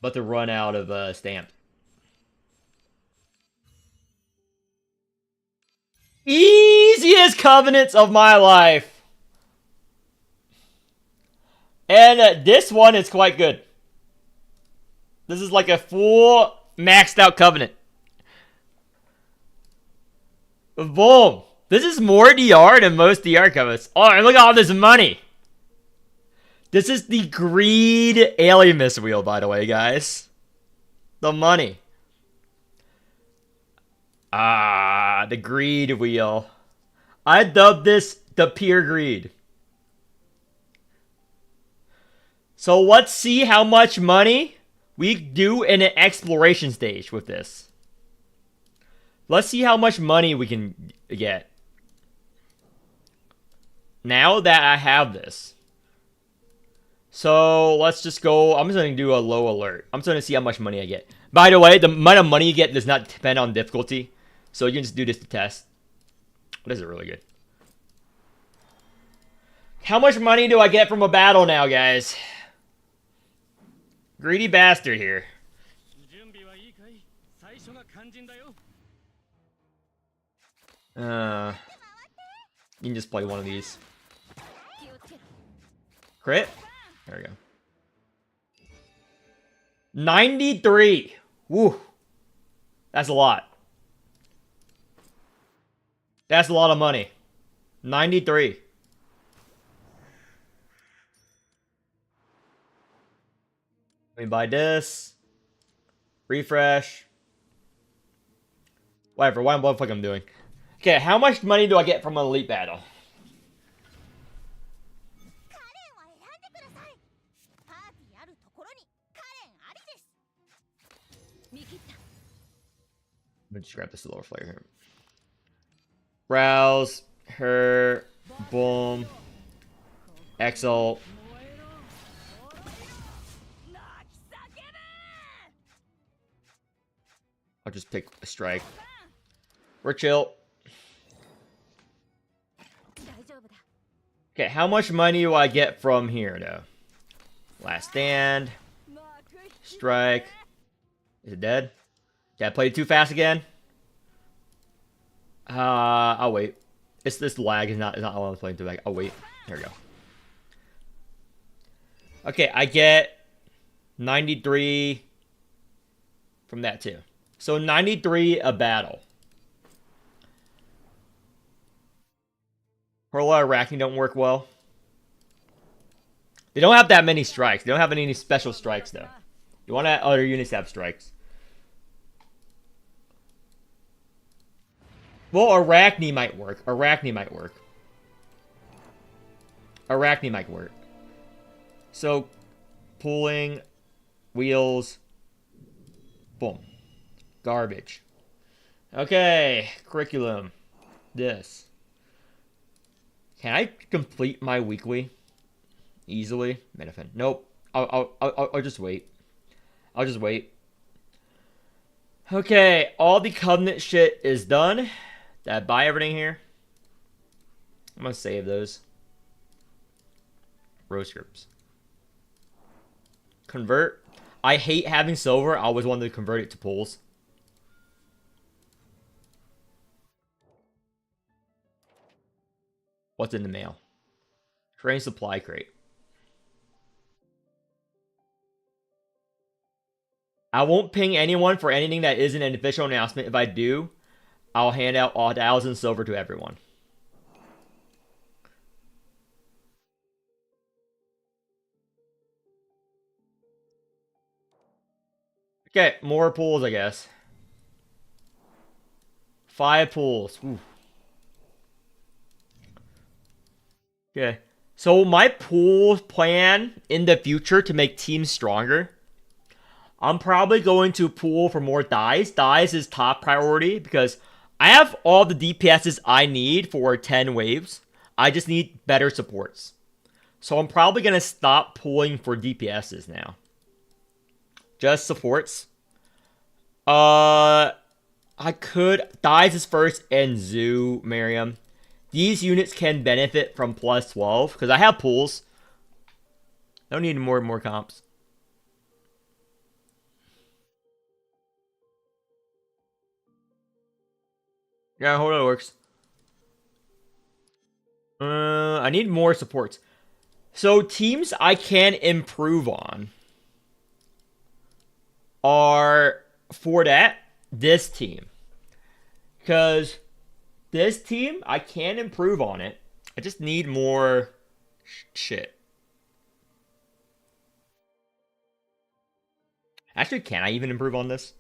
But to run out of stamp. Easiest covenants of my life. And this one is quite good. This is like a full maxed out covenant. Boom. This is more DR than most DR covenants. Oh, and look at all this money. This is the greed Alimus wheel, by the way, guys. The money. Ah, the greed wheel. I dubbed this the pure greed. So let's see how much money we do in an exploration stage with this. Let's see how much money we can get. Now that I have this. So let's just go. I'm just going to do a low alert. I'm just going to see how much money I get. By the way, the amount of money you get does not depend on difficulty. So you can just do this to test. This is really good. How much money do I get from a battle now, guys? Greedy bastard here. You can just play one of these. Crit? There we go. 93. Woo. That's a lot. That's a lot of money. 93. Let me buy this. Refresh. Whatever. What the fuck I'm doing. Okay, how much money do I get from an elite battle? Let me just grab this lower flare here. Browse, her, boom, exalt. I'll just pick a strike. We're chill. Okay, how much money do I get from here, though? Last stand. Strike. Is it dead? Did I play it too fast again? I'll wait. It's this lag is not all I was playing too back. I'll wait. There we go. Okay, I get 93 from that too. So 93 a battle. Hurla Arachne don't work well. They don't have that many strikes. They don't have any special strikes though. You want other units to have strikes. Well, Arachne might work. Arachne might work. Arachne might work. So, pulling, wheels, boom. Garbage. Okay, curriculum. This. Can I complete my weekly easily? Metafin. Nope. I'll just wait. I'll just wait. Okay, all the covenant shit is done. Did I buy everything here? I'm gonna save those. Rose scripts. Convert. I hate having silver. I always wanted to convert it to pools. What's in the mail? Train supply crate. I won't ping anyone for anything that isn't an official announcement. If I do, I'll hand out 1,000 silver to everyone. Okay, more pools, I guess. 5 pools. Ooh. Okay. So my pool plan in the future to make teams stronger, I'm probably going to pool for more dies. Dies is top priority because I have all the DPSs I need for 10 waves. I just need better supports. So I'm probably going to stop pulling for DPSs now. Just supports. I could. Dies is first and Zoo, Miriam. These units can benefit from plus 12 because I have pools. I don't need more comps. Yeah, hold on, it works. I need more supports. So teams I can improve on are for that this team. Because this team, I can improve on it. I just need more shit. Actually, can I even improve on this?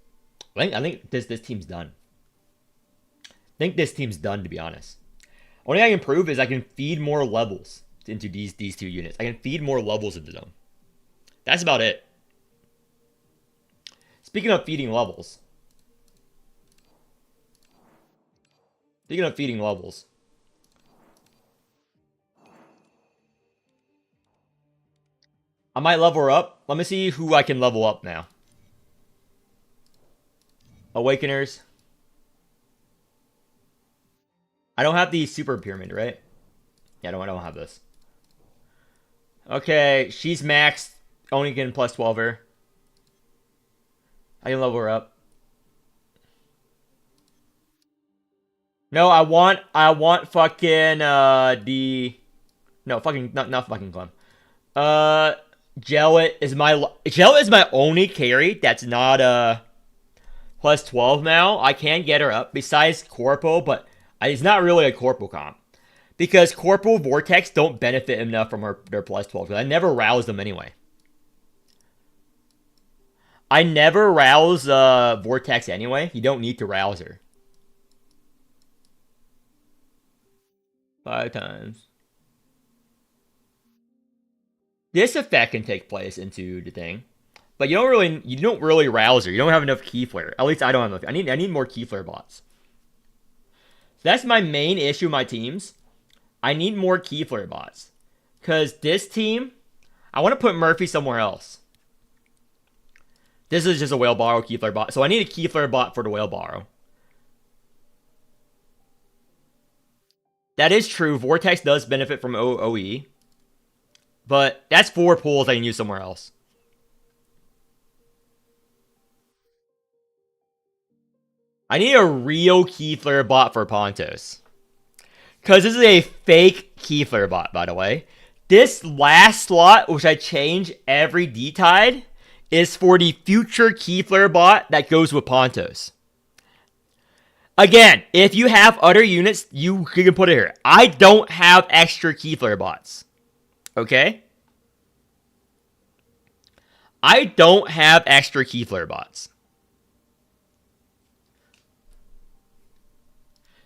I think this team's done. I think this team's done, to be honest. Only thing I can improve is I can feed more levels into these 2 units. I can feed more levels into them. That's about it. Speaking of feeding levels. I might level her up. Let me see who I can level up now. Awakeners. I don't have the super pyramid, right? Yeah, I don't have this. Okay, she's maxed. Only getting plus 12 her. I can level her up. No, I want fucking not fucking Clem. Jellet is my only carry that's not plus 12 now. I can get her up besides Corpo, but it's not really a Corpo comp. Because Corporal Vortex don't benefit enough from their plus 12. I never rouse them anyway. I never rouse Vortex anyway. You don't need to rouse her. 5 times. This effect can take place into the thing. But you don't really rouse her. You don't have enough key flare. At least I don't have enough. I need more key flare bots. So that's my main issue with my teams. I need more key flare bots. Because this team, I want to put Murphy somewhere else. This is just a whale borrow key flare bot. So I need a key flare bot for the whale borrow. That is true. Vortex does benefit from OE. But that's 4 pools I can use somewhere else. I need a real Keyflare bot for Pontos. Because this is a fake Keyflare bot, by the way. This last slot, which I change every D-Tide, is for the future Keyflare bot that goes with Pontos. Again, if you have other units, you can put it here. I don't have extra Keyflare bots. Okay? I don't have extra Keyflare bots.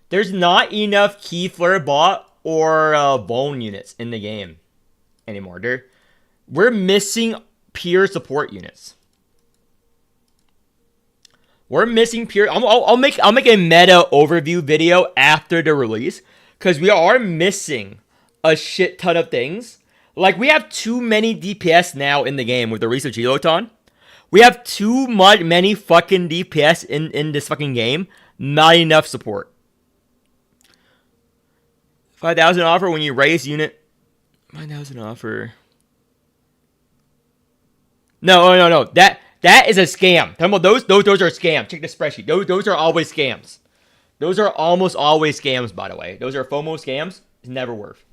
There's not enough Keyflare bot or bone units in the game anymore. We're missing pure support units. We're missing pure. I'll make a meta overview video after the release because we are missing a shit ton of things. Like we have too many DPS now in the game with the release of Giloton. We have too many fucking DPS in this fucking game. Not enough support. 5,000 offer when you raise unit. 5,000 offer. No. That is a scam. Those are scams. Check the spreadsheet. Those are always scams. Those are almost always scams, by the way. Those are FOMO scams. It's never worth.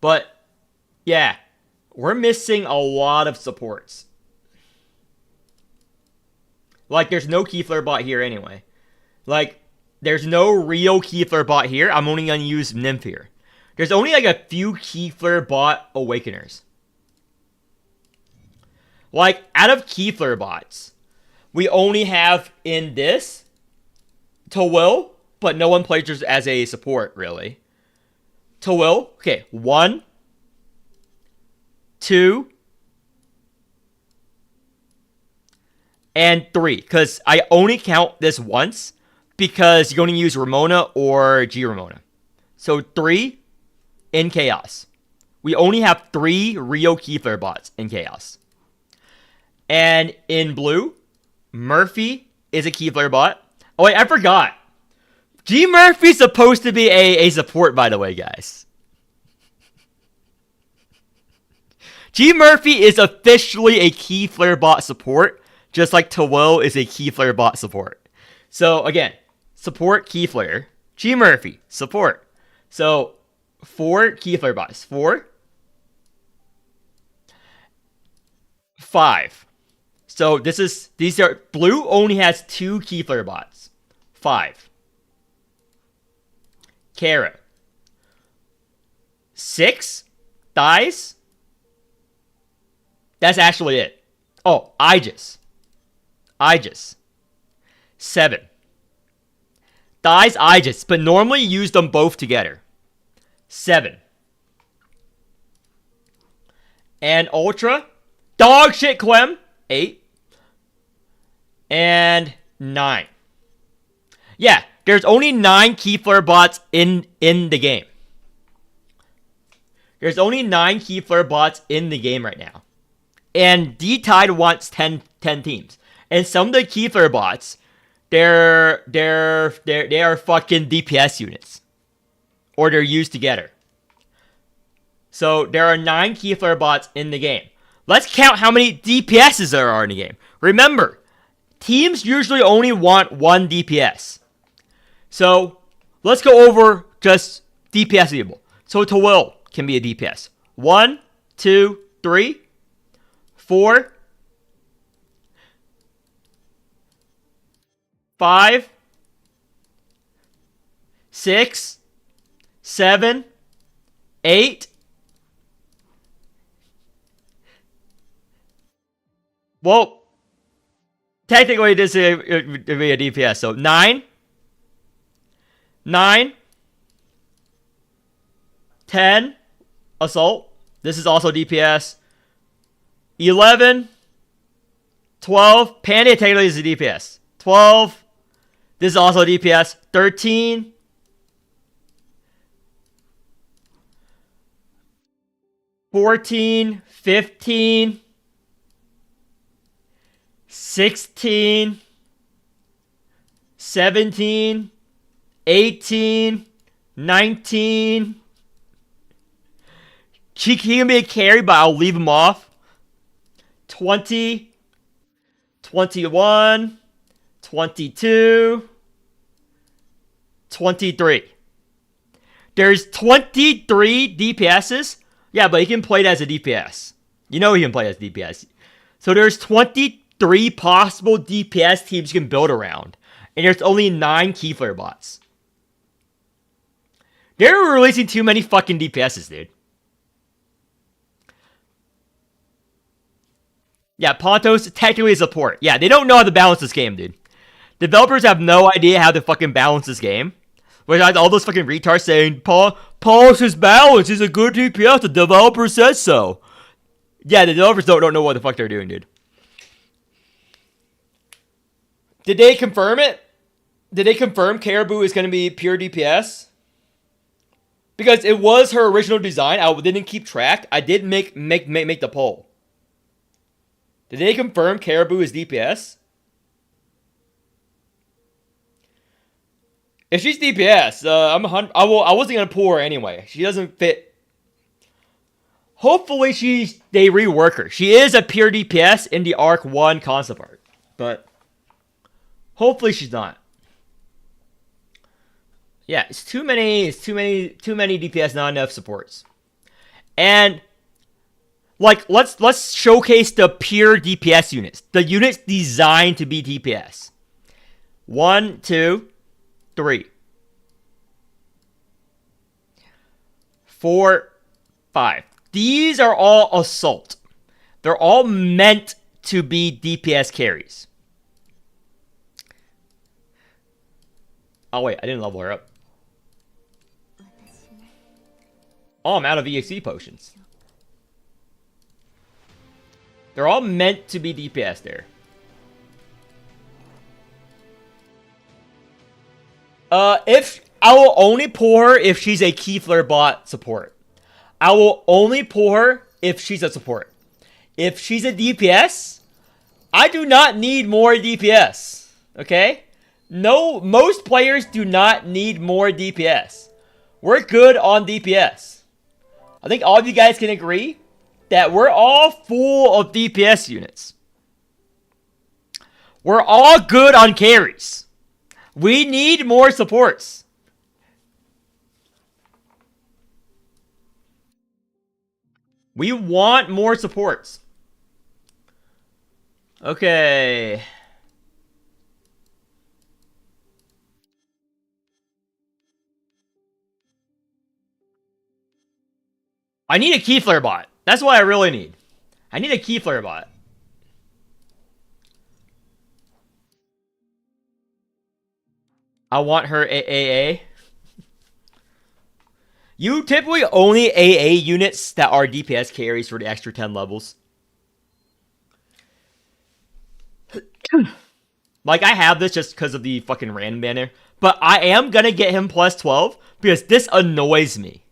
But yeah, we're missing a lot of supports. Like there's no Keyflare bot here anyway. Like there's no real Keyflare bot here. I'm only gonna use Nymph here. There's only like a few Keyflare bot Awakeners. Like, out of Keyflare bots, we only have in this Tawil, but no one plays this as a support, really. Tawil, okay, 1, 2, and 3. Because I only count this once, because you're going to use Ramona or G Ramona. So 3 in Chaos. We only have 3 real Keyflare bots in Chaos. And in blue, Murphy is a Keyflare bot. Oh wait, I forgot. G Murphy's supposed to be a support, by the way, guys. G Murphy is officially a Keyflare bot support, just like Tawil is a Keyflare bot support. So again, support Keyflare. G Murphy, support. So 4 Keyflare bots. 4, 5. So these are blue only has 2 Keyflare bots. 5. Kara. 6 dies. That's actually it. Oh, Aegis. 7. Dies Aegis, but normally use them both together. 7. And Ultra. Dog shit Clem. 8. And 9. Yeah, there's only 9 Keyflare bots in the game. There's only 9 Keyflare bots in the game right now. And D-Tide wants 10 teams. And some of the Keyflare bots, they are fucking DPS units. Or they're used together. So there are 9 Keyflare bots in the game. Let's count how many DPSs there are in the game. Remember, teams usually only want 1 DPS. So, let's go over just DPS people. So, Tawil can be a DPS. 1, 2, 3, 4, 5, 6, 7, 8. Well, technically, this would be a DPS. So 9, 10, Assault. This is also DPS. 11, 12. Panda technically is a DPS. 12. This is also DPS. 13. 14, 15. 16, 17, 18, 19. He can be a carry, but I'll leave him off. 20, 21, 22, 23. There's 23 DPSs. Yeah, but he can play it as a DPS. You know he can play it as DPS. So there's 23 possible DPS teams you can build around. And there's only 9 Keyflare bots. They're releasing too many fucking DPSs, dude. Yeah, Pontos technically is support. Yeah, they don't know how to balance this game, dude. Developers have no idea how to fucking balance this game. Whereas all those fucking retards saying, Paul's is balanced, he's a good DPS, the developer says so. Yeah, the developers don't know what the fuck they're doing, dude. Did they confirm it? Did they confirm Caribou is going to be pure DPS? Because it was her original design. I didn't keep track. I did make the poll. Did they confirm Caribou is DPS? If she's DPS, I wasn't gonna pull her anyway. She doesn't fit. Hopefully they rework her. She is a pure DPS in the Arc 1 concept art, but hopefully she's not. Yeah, it's too many DPS, not enough supports. And like let's showcase the pure DPS units. The units designed to be DPS. 1, 2, 3, 4, 5. These are all assault. They're all meant to be DPS carries. Oh wait, I didn't level her up. Oh, I'm out of EXP potions. They're all meant to be DPS there. If I will only pull her if she's a Keyflare bot support. I will only pull her if she's a support. If she's a DPS, I do not need more DPS. Okay? No, most players do not need more DPS. We're good on DPS. I think all of you guys can agree that we're all full of DPS units. We're all good on carries. We need more supports. We want more supports. Okay. I need a Keyflare bot. That's what I really need. I need a Keyflare bot. I want her AA. You typically only AA units that are DPS carries for the extra 10 levels. Like, I have this just because of the fucking random banner. But I am going to get him plus 12 because this annoys me.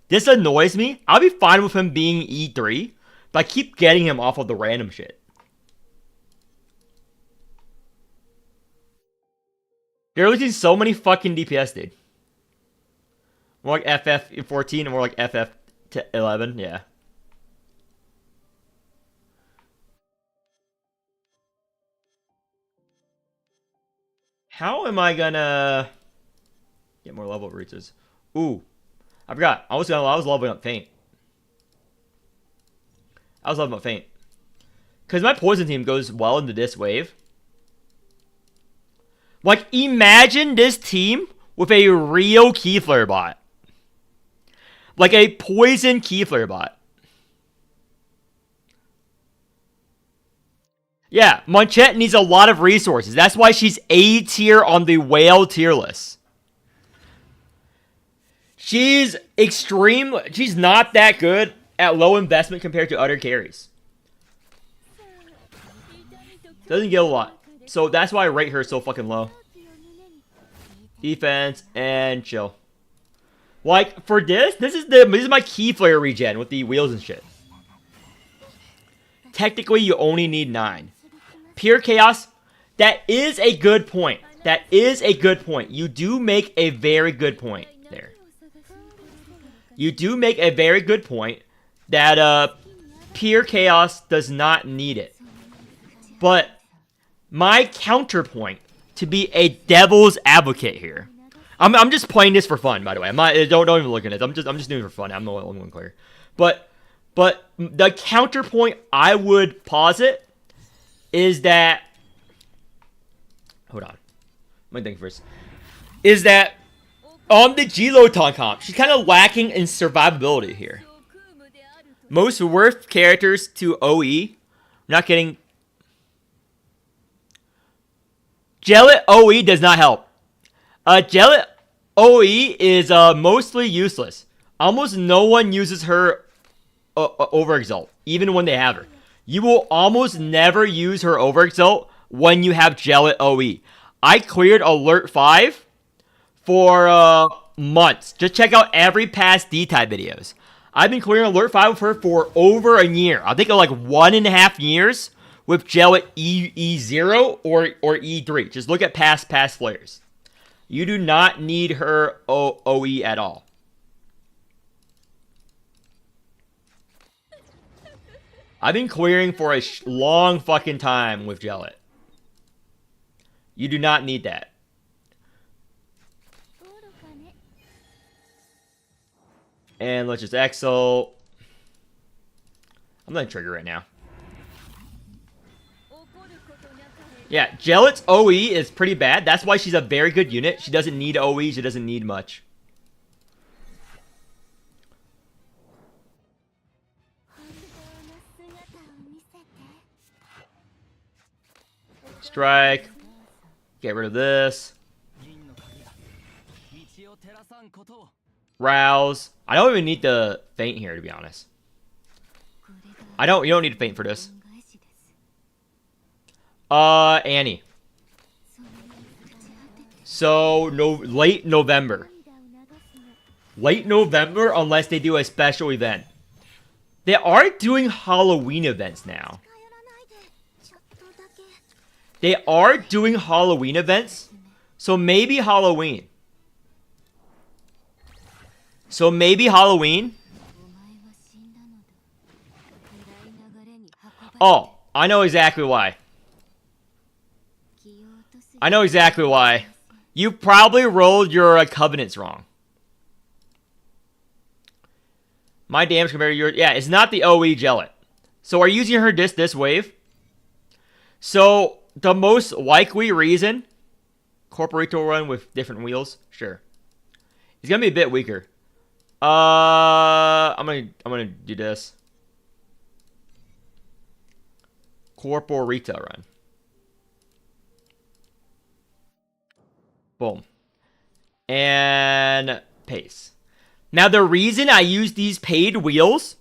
This annoys me. I'll be fine with him being E3, but I keep getting him off of the random shit. They're losing so many fucking DPS, dude. More like FF14 and more like FF11, yeah. How am I gonna get more level reaches? Ooh, I forgot. I was leveling up Feint. I was leveling up Feint. Because my poison team goes well into this wave. Like, imagine this team with a real Keyflare bot. Like a poison Keyflare bot. Yeah, Monchette needs a lot of resources. That's why she's A tier on the whale tier list. She's she's not that good at low investment compared to other carries. Doesn't get a lot. So that's why I rate her so fucking low. Defense and chill. Like, for this is my Keyflare regen with the wheels and shit. Technically, you only need 9. Pure Chaos, that is a good point. That is a good point. You do make a very good point there. You do make a very good point that Pure Chaos does not need it. But my counterpoint to be a devil's advocate here. I'm just playing this for fun, by the way. I'm not. Don't even look at it. I'm just doing it for fun. I'm the only one clear. But the counterpoint I would posit is that. Hold on. Let me think first. Is that on the Giloton comp, she's kind of lacking in survivability here. Most worth characters to OE, not getting. Jellet OE does not help. Jellet OE is mostly useless. Almost no one uses her overexalt, even when they have her. You will almost never use her overexalt when you have Jellet OE. I cleared Alert 5 for months. Just check out every past D-type videos. I've been clearing Alert 5 with her for over a year. I think like 1.5 years with Jellet E0 or E3. Just look at past flares. You do not need her OE at all. I've been clearing for a long fucking time with Jellet. You do not need that. And let's just exo. I'm gonna trigger right now. Yeah, Jellet's OE is pretty bad. That's why she's a very good unit. She doesn't need OE. She doesn't need much. Strike. Get rid of this. Rouse. I don't even need to faint here, to be honest. You don't need to faint for this. Annie. So, late November. Late November, unless they do a special event. They are doing Halloween events now. They are doing Halloween events. So maybe Halloween. Oh, I know exactly why. You probably rolled your covenants wrong. My damage compared to yours. Yeah, it's not the OE Jellet. So are you using her this wave? So the most likely reason, Corporito run with different wheels, sure. It's gonna be a bit weaker. I'm gonna do this. Corporito run. Boom. And pace. Now the reason I use these paid wheels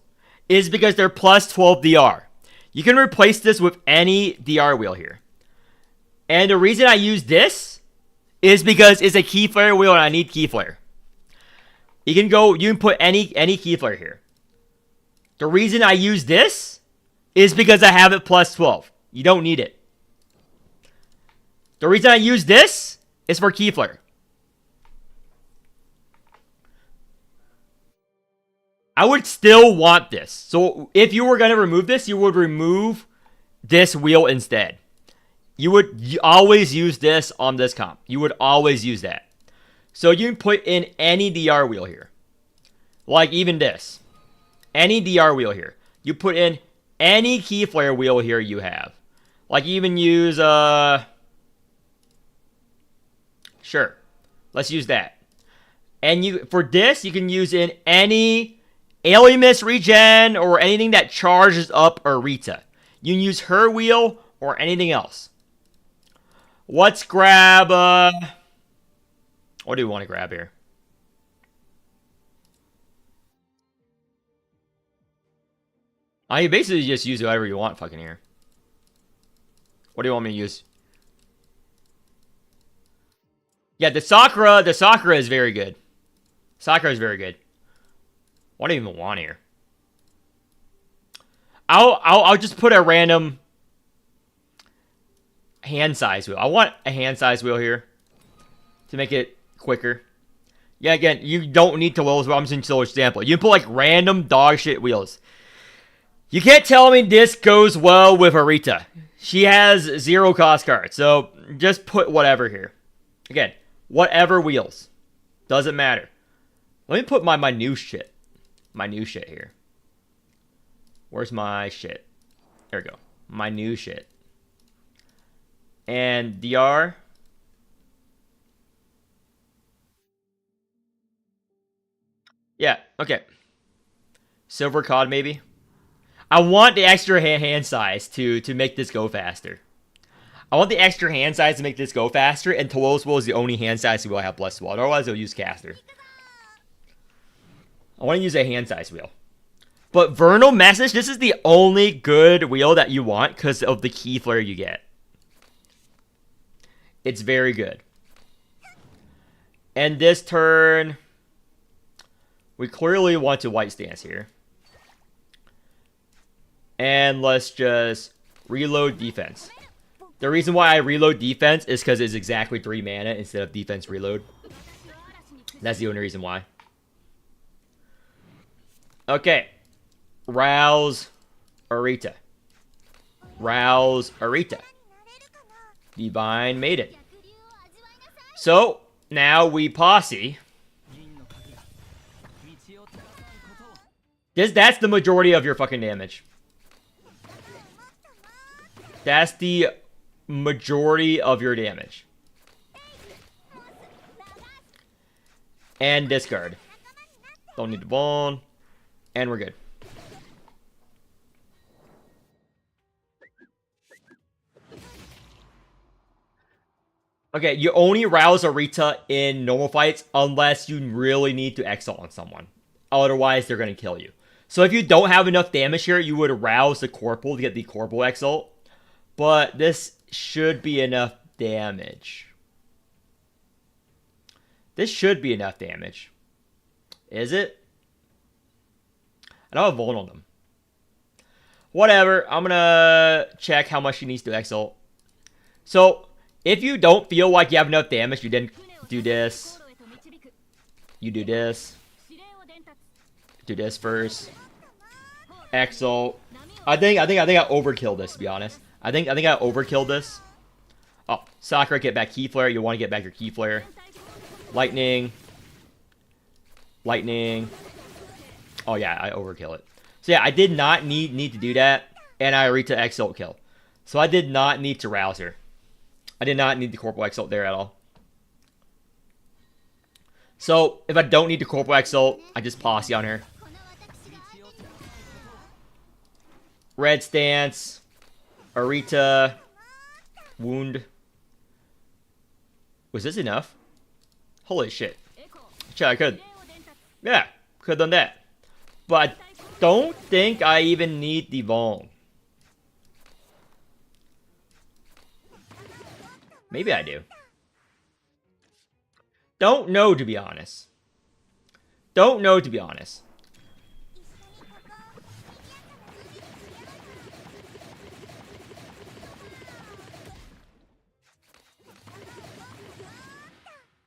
is because they're plus 12 DR. You can replace this with any DR wheel here. And the reason I use this is because it's a key flare wheel and I need key flare. You can put any key flare here. The reason I use this is because I have it plus 12. You don't need it. The reason I use this is for key flare. I would still want this. So if you were going to remove this, you would remove this wheel instead. You would always use this on this comp. You would always use that. So you can put in any DR wheel here. Like even this. Any DR wheel here. You put in any key flare wheel here you have. Like even use, sure. Let's use that. And for this, you can use in any Alien Mist regen or anything that charges up a Rita. You can use her wheel or anything else. Let's grab, what do we want to grab here? You basically just use whatever you want fucking here. What do you want me to use? Yeah, the Sakura is very good. Sakura is very good. What do you even want here? I'll just put a random hand size wheel. I want a hand size wheel here to make it quicker. Yeah, again, you don't need to wheels, but I'm just using an example. You can put like random dog shit wheels. You can't tell me this goes well with Arita. She has 0 cost cards, so just put whatever here. Again, whatever wheels. Doesn't matter. Let me put my new shit. My new shit here. Where's my shit? There we go. My new shit. And DR. Yeah, okay. Silver cod, maybe. I want the extra hand size to make this go faster. I want the extra hand size to make this go faster, and Tolos Will is the only hand size wheel I have Blessed Wall. Otherwise, I'll use Caster. I want to use a hand size wheel. But Vernal Message, this is the only good wheel that you want because of the key flare you get. It's very good. And this turn, we clearly want to white stance here. And let's just reload defense. The reason why I reload defense is because it's exactly 3 mana instead of defense reload. That's the only reason why. Okay. Rouse Arita. Rouse Arita. Divine Maiden. So, now we posse. That's the majority of your fucking damage. That's the majority of your damage. And discard. Don't need to bone. And we're good. Okay, you only rouse Arita in normal fights unless you really need to exalt on someone. Otherwise, they're going to kill you. So if you don't have enough damage here, you would rouse the Corporal to get the Corporal exalt. But this should be enough damage. This should be enough damage. Is it? I don't have Vuln on them. Whatever. I'm going to check how much she needs to exalt. So, if you don't feel like you have enough damage, you didn't do this. You do this. Do this first. Exalt. I think I overkilled this, to be honest. I think I overkilled this. Oh, Sakura, get back Key Flare. You want to get back your Key Flare. Lightning. Lightning. Oh yeah, I overkill it. So yeah, I did not need to do that, and I Arita Exalt kill. So I did not need to rouse her. I did not need the Corporal Exalt there at all. So if I don't need the Corporal Exalt, I just posse on her. Red Stance. Arita. Wound. Was this enough? Holy shit. Shit, I could. Yeah, could have done that. But I don't think I even need the Vuln. Maybe I do. Don't know, to be honest. Don't know, to be honest.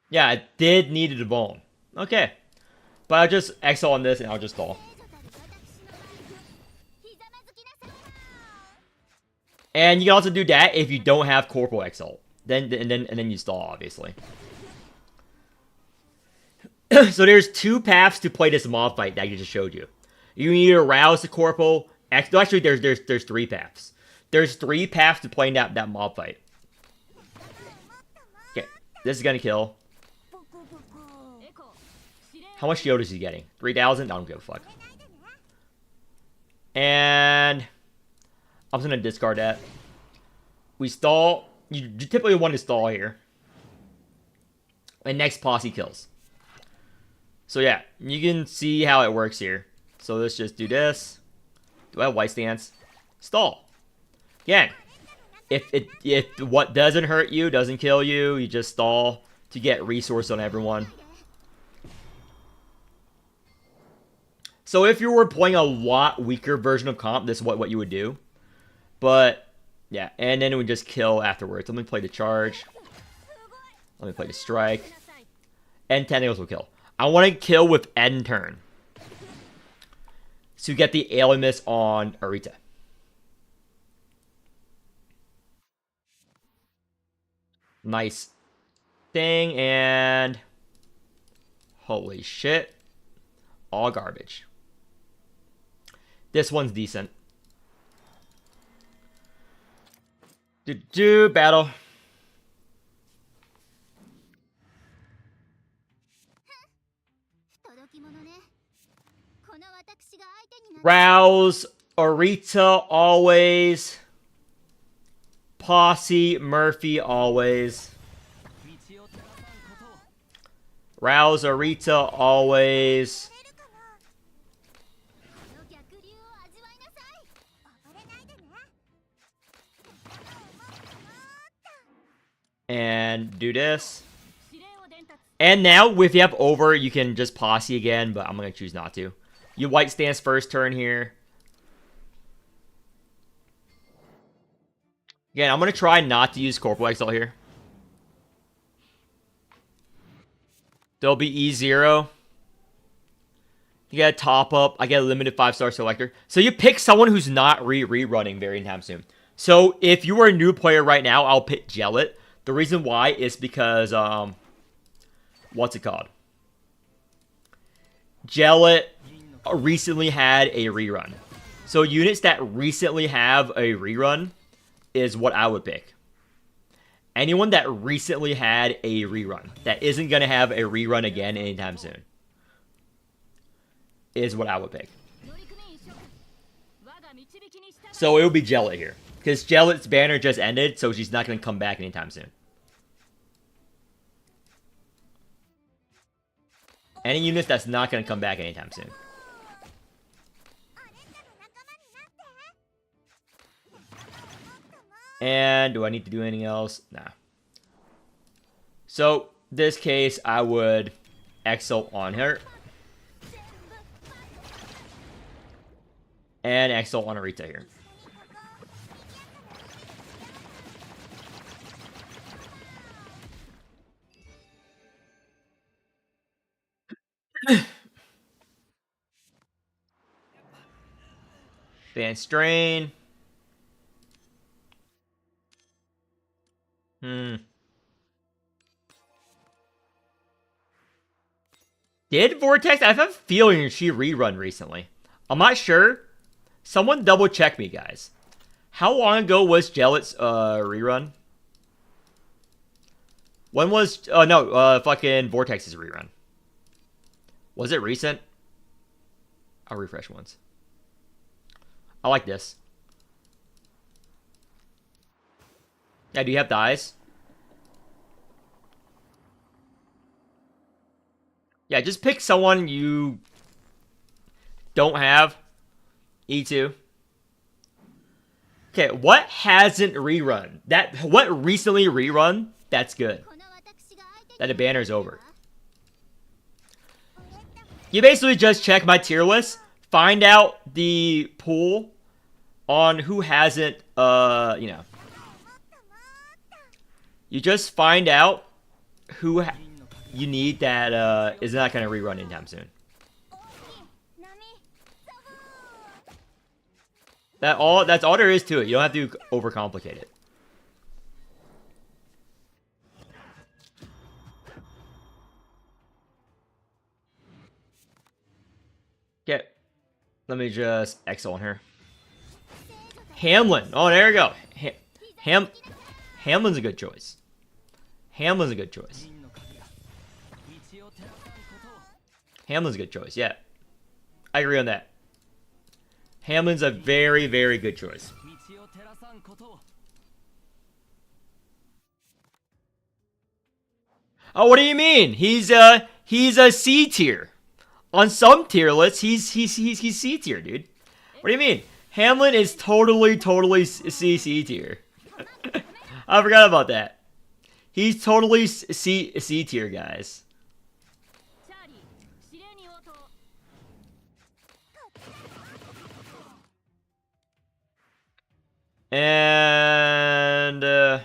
Yeah, I did need a Devon. Okay. But I'll just exile on this and I'll just stall. And you can also do that if you don't have Corporal Exalt. Then you stall, obviously. So there's 2 paths to play this mob fight that I just showed you. You can either rouse the Corporal. Actually, there's 3 paths. There's 3 paths to playing that mob fight. Okay, this is gonna kill. How much shield is he getting? 3,000? I don't give a fuck. And I'm just gonna discard that. We stall. You typically want to stall here. And next posse kills. So yeah, you can see how it works here. So let's just do this. Do I have white stance? Stall. Again, if what doesn't hurt you doesn't kill you, you just stall to get resource on everyone. So if you were playing a lot weaker version of comp, this is what you would do. But yeah, and then we just kill afterwards. Let me play the charge. Let me play the strike. And Tentacles will kill. I want to kill with end turn. So you get the Alimus on Arita. Nice thing, and holy shit. All garbage. This one's decent. Do battle. Rouse, Arita always. Posse, Murphy always. Rouse, Arita always. And do this. And now, if you have over, you can just posse again, but I'm going to choose not to. You white stance first turn here. Again, I'm going to try not to use Corporal Exile here. There'll be E0. You get a top up. I get a limited 5-star selector. So you pick someone who's not rerunning very anytime soon. So if you were a new player right now, I'll pick Jellet. The reason why is because, what's it called? Jellet recently had a rerun. So units that recently have a rerun is what I would pick. Anyone that recently had a rerun, that isn't going to have a rerun again anytime soon, is what I would pick. So it would be Jellet here. Because Jellet's banner just ended, so she's not going to come back anytime soon. Any unit that's not going to come back anytime soon. And do I need to do anything else? Nah. So, this case, I would Exalt on her. And Exalt on Arita here. Ban Strain. Did Vortex? I have a feeling she rerun recently. I'm not sure. Someone double check me, guys. How long ago was Jellet's rerun? When was fucking Vortex's rerun? Was it recent? I'll refresh once. I like this. Yeah, do you have dies? Yeah, just pick someone you don't have. E2. Okay, what hasn't rerun? What recently rerun? That's good. That the banner's over. You basically just check my tier list, find out the pool on who hasn't, you just find out who you need that is not going to rerun anytime soon. That's all there is to it. You don't have to overcomplicate it. Okay. Let me just Exile on her. Hamlin. Oh, there you go. Hamlin's a good choice. Hamlin's a good choice. Hamlin's a good choice, yeah. I agree on that. Hamlin's a very, very good choice. Oh, what do you mean? He's a C tier. On some tier lists, he's C tier, dude. What do you mean? Hamlin is totally C tier. I forgot about that. He's totally C tier, guys. And yeah.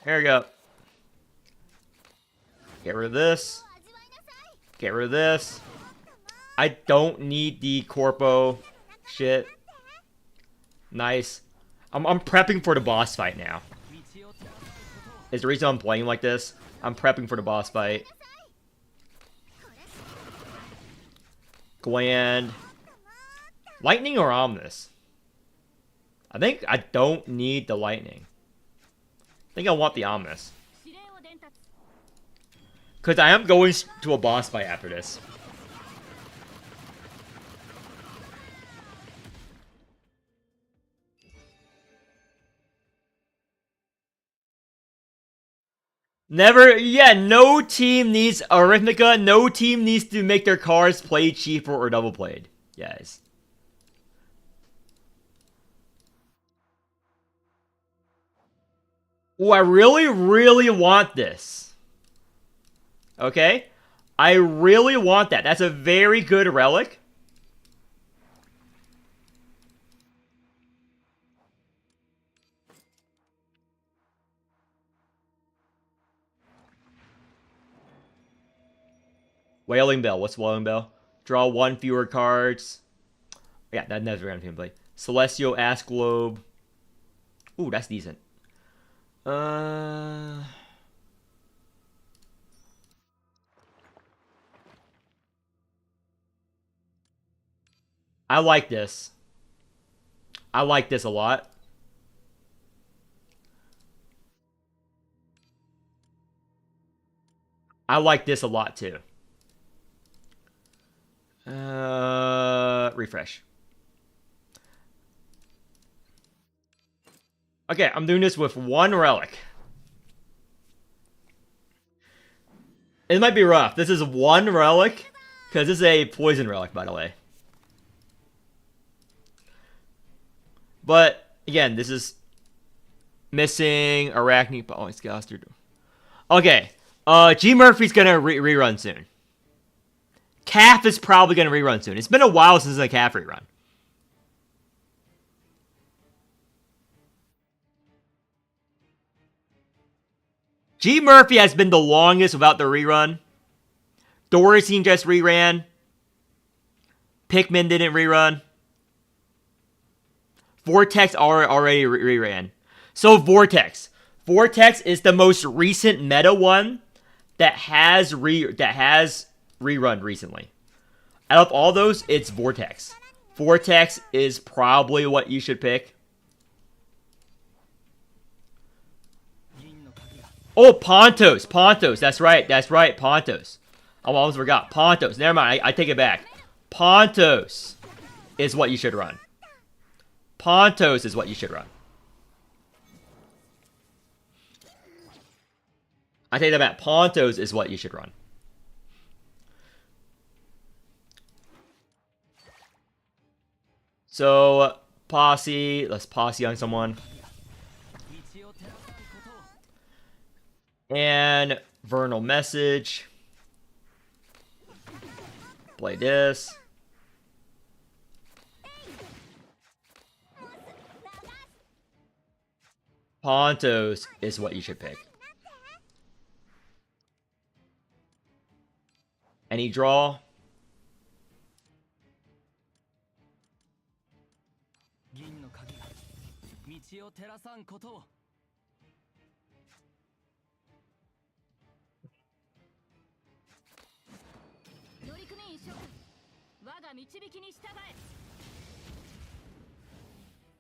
Here we go. Get rid of this. Get rid of this. I don't need the corpo shit. Nice. I'm prepping for the boss fight now. Is the reason I'm playing like this. I'm prepping for the boss fight. Gland. Lightning or Omnis? I think I don't need the lightning. I think I want the Omnis. Because I am going to a boss fight after this. Never, yeah, no team needs Arithmetica. No team needs to make their cards play cheaper or double played. Yes. Oh, I really, really want this. Okay? I really want that. That's a very good relic. Wailing Bell. What's Wailing Bell? Draw one fewer cards. Yeah, that never gonna play. Celestial Ask Globe. Ooh, that's decent. I like this. I like this a lot. I like this a lot too. Refresh. Okay, I'm doing this with one relic. It might be rough. This is one relic, because this is a poison relic, by the way. But, again, this is missing Arachne. Oh, it's Gaster. Okay, G Murphy's gonna rerun soon. Calf is probably gonna rerun soon. It's been a while since a Calf rerun. G Murphy has been the longest without the rerun. Dorothy just reran. Pikmin didn't rerun. Vortex already reran. So Vortex. Vortex is the most recent meta one that has rerun recently. Out of all those, it's Vortex. Vortex is probably what you should pick. Oh, Pontos. Pontos. That's right. That's right. Pontos. I almost forgot. Pontos. Never mind. I take it back. Pontos is what you should run. Pontos is what you should run. I take that back. Pontos is what you should run. So, Posse. Let's Posse on someone. And Vernal Message. Play this. Pontos is what you should pick. Any draw?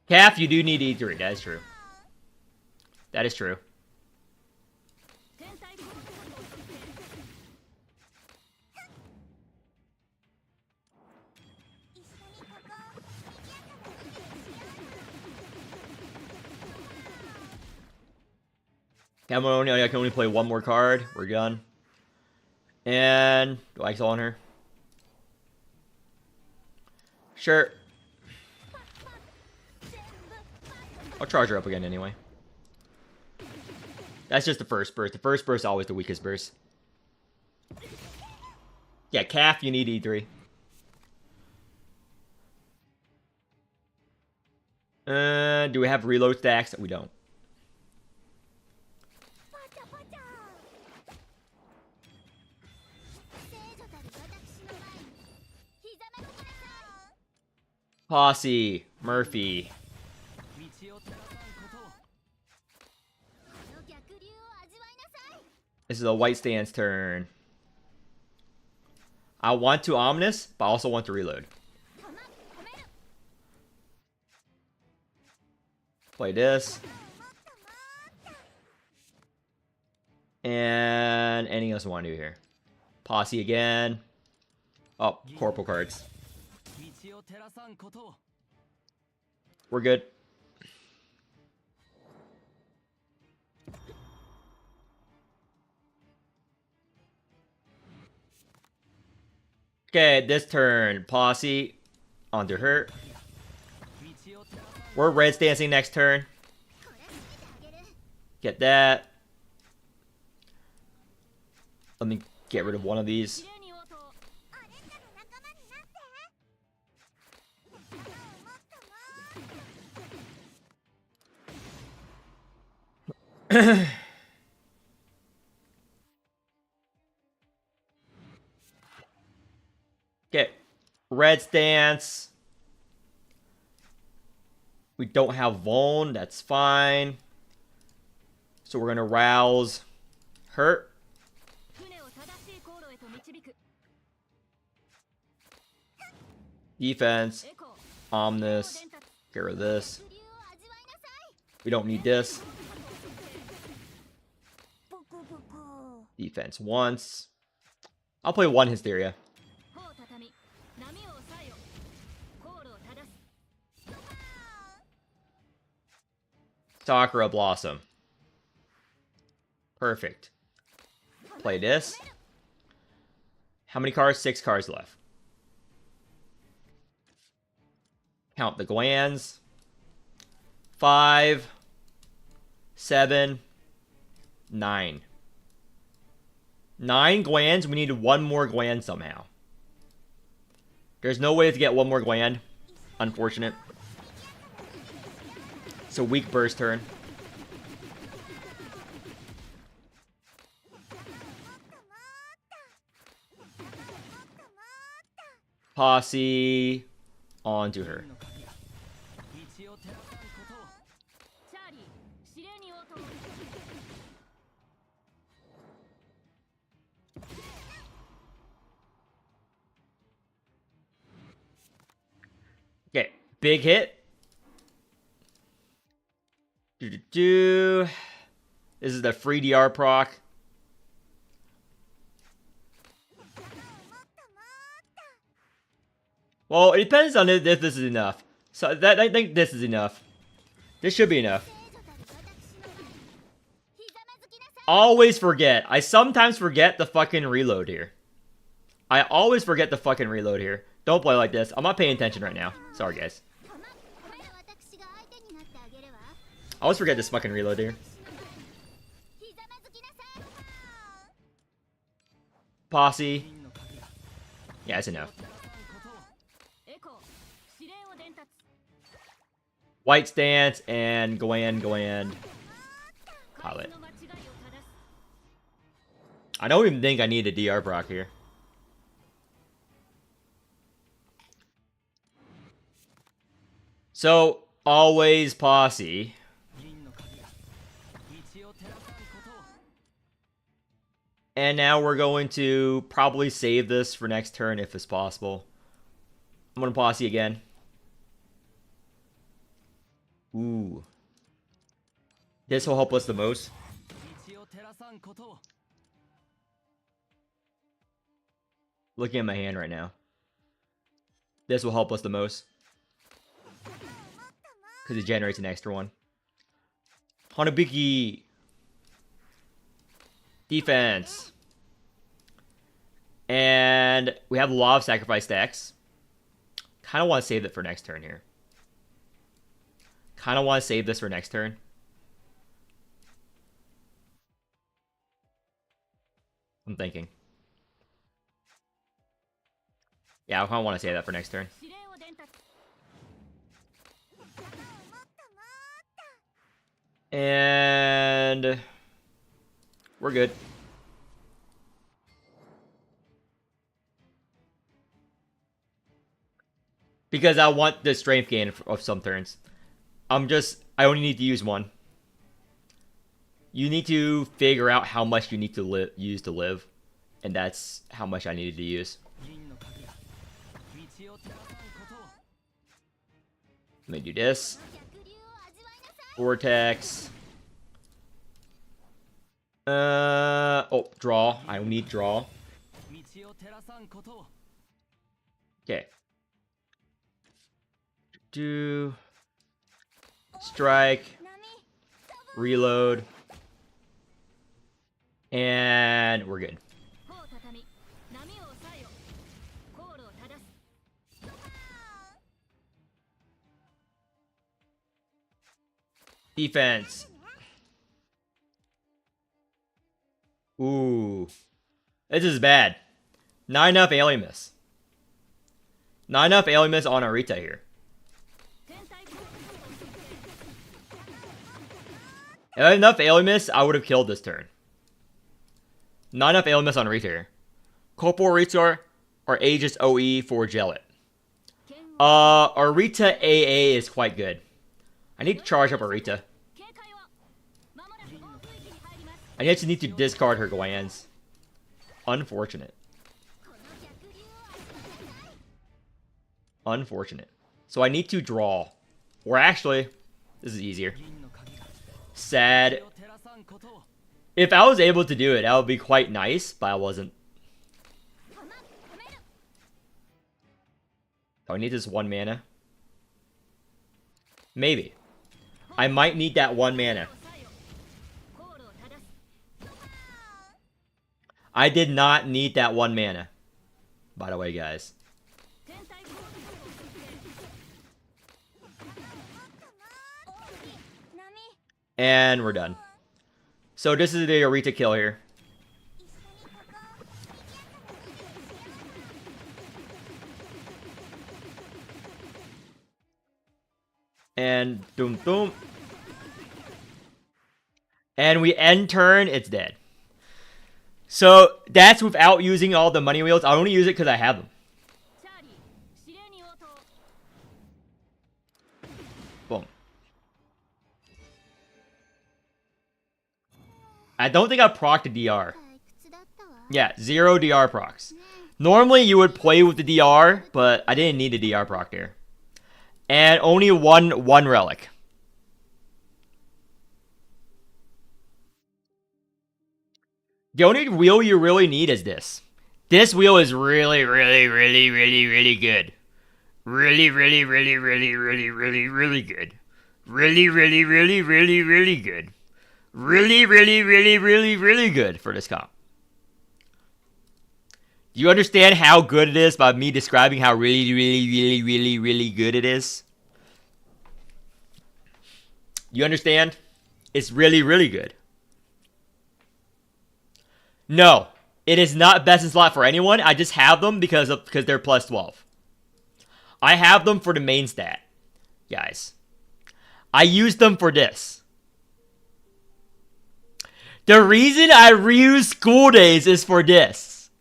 Calf, you do need E3. That is true. That is true. I can only play one more card. We're done. And do I kill on her? Sure. I'll charge her up again anyway. That's just the first burst. The first burst is always the weakest burst. Yeah, Calf, you need E3. Do we have reload stacks? We don't. Posse, Murphy. This is a white stance turn. I want to ominous, but I also want to reload. Play this. And anything else I want to do here? Posse again. Oh, corporal cards. We're good. Okay, this turn. Posse onto her. We're red stancing next turn. Get that. Let me get rid of one of these. Okay. Red stance. We don't have Vaughn. That's fine. So we're going to rouse her. Defense. Omnis. Get rid of this. We don't need this. Defense once. I'll play one Hysteria. Sakura Blossom. Perfect. Play this. How many cards? 6 cards left. Count the glands. 5, 7, 9. 9 glands. We need one more gland somehow. There's no way to get one more gland. Unfortunate. It's a weak burst turn. Posse onto her. Okay, big hit. This is the free DR proc. Well, it depends on if this is enough. So I think this is enough. This should be enough. Always forget. I sometimes forget the fucking reload here. I always forget the fucking reload here. Don't play like this. I'm not paying attention right now. Sorry, guys. I always forget this fucking reload here. Posse. Yeah, that's enough. White stance and gland. Pilot. I don't even think I need a DR proc here. So, always Posse. And now we're going to probably save this for next turn if it's possible. I'm going to Posse again. Ooh. This will help us the most. Looking at my hand right now. This will help us the most. Because it generates an extra one. Hanabiki. Defense. And we have a lot of sacrifice decks. Kind of want to save it for next turn here. Kind of want to save this for next turn. I'm thinking. Yeah, I kind of want to save that for next turn. And we're good. Because I want the strength gain of some turns. I only need to use one. You need to figure out how much you need to use to live. And that's how much I needed to use. Let me do this. Vortex. Oh, draw. I need draw. Okay. Do strike. Reload. And we're good. Defense. Ooh. This is bad. Not enough alien miss. Not enough alien miss on Arita here. If I had enough alien miss, I would have killed this turn. Not enough alien miss on Arita here. Corporal Arita or Aegis OE for Jellet. Arita AA is quite good. I need to charge up Arita. I just need to discard her glands. Unfortunate. Unfortunate. So I need to draw. Or actually, this is easier. Sad. If I was able to do it, that would be quite nice, but I wasn't. Do I need this 1 mana? Maybe. I might need that 1 mana. I did not need that 1 mana. By the way, guys. And we're done. So this is the Arita kill here. And boom, boom. And we end turn, it's dead. So that's without using all the money wheels. I only use it because I have them. Boom. I don't think I procced the DR. Yeah, 0 DR procs. Normally you would play with the DR, but I didn't need a DR proc there. And only one relic. The only wheel you really need is this. This wheel is really good. Really good. Really good. Really good for this comp. Do you understand how good it is by me describing how really good it is? You understand? It's really good. No, it is not best in slot for anyone. I just have them because they're plus 12. I have them for the main stat, guys. I use them for this. The reason I reuse school days is for this.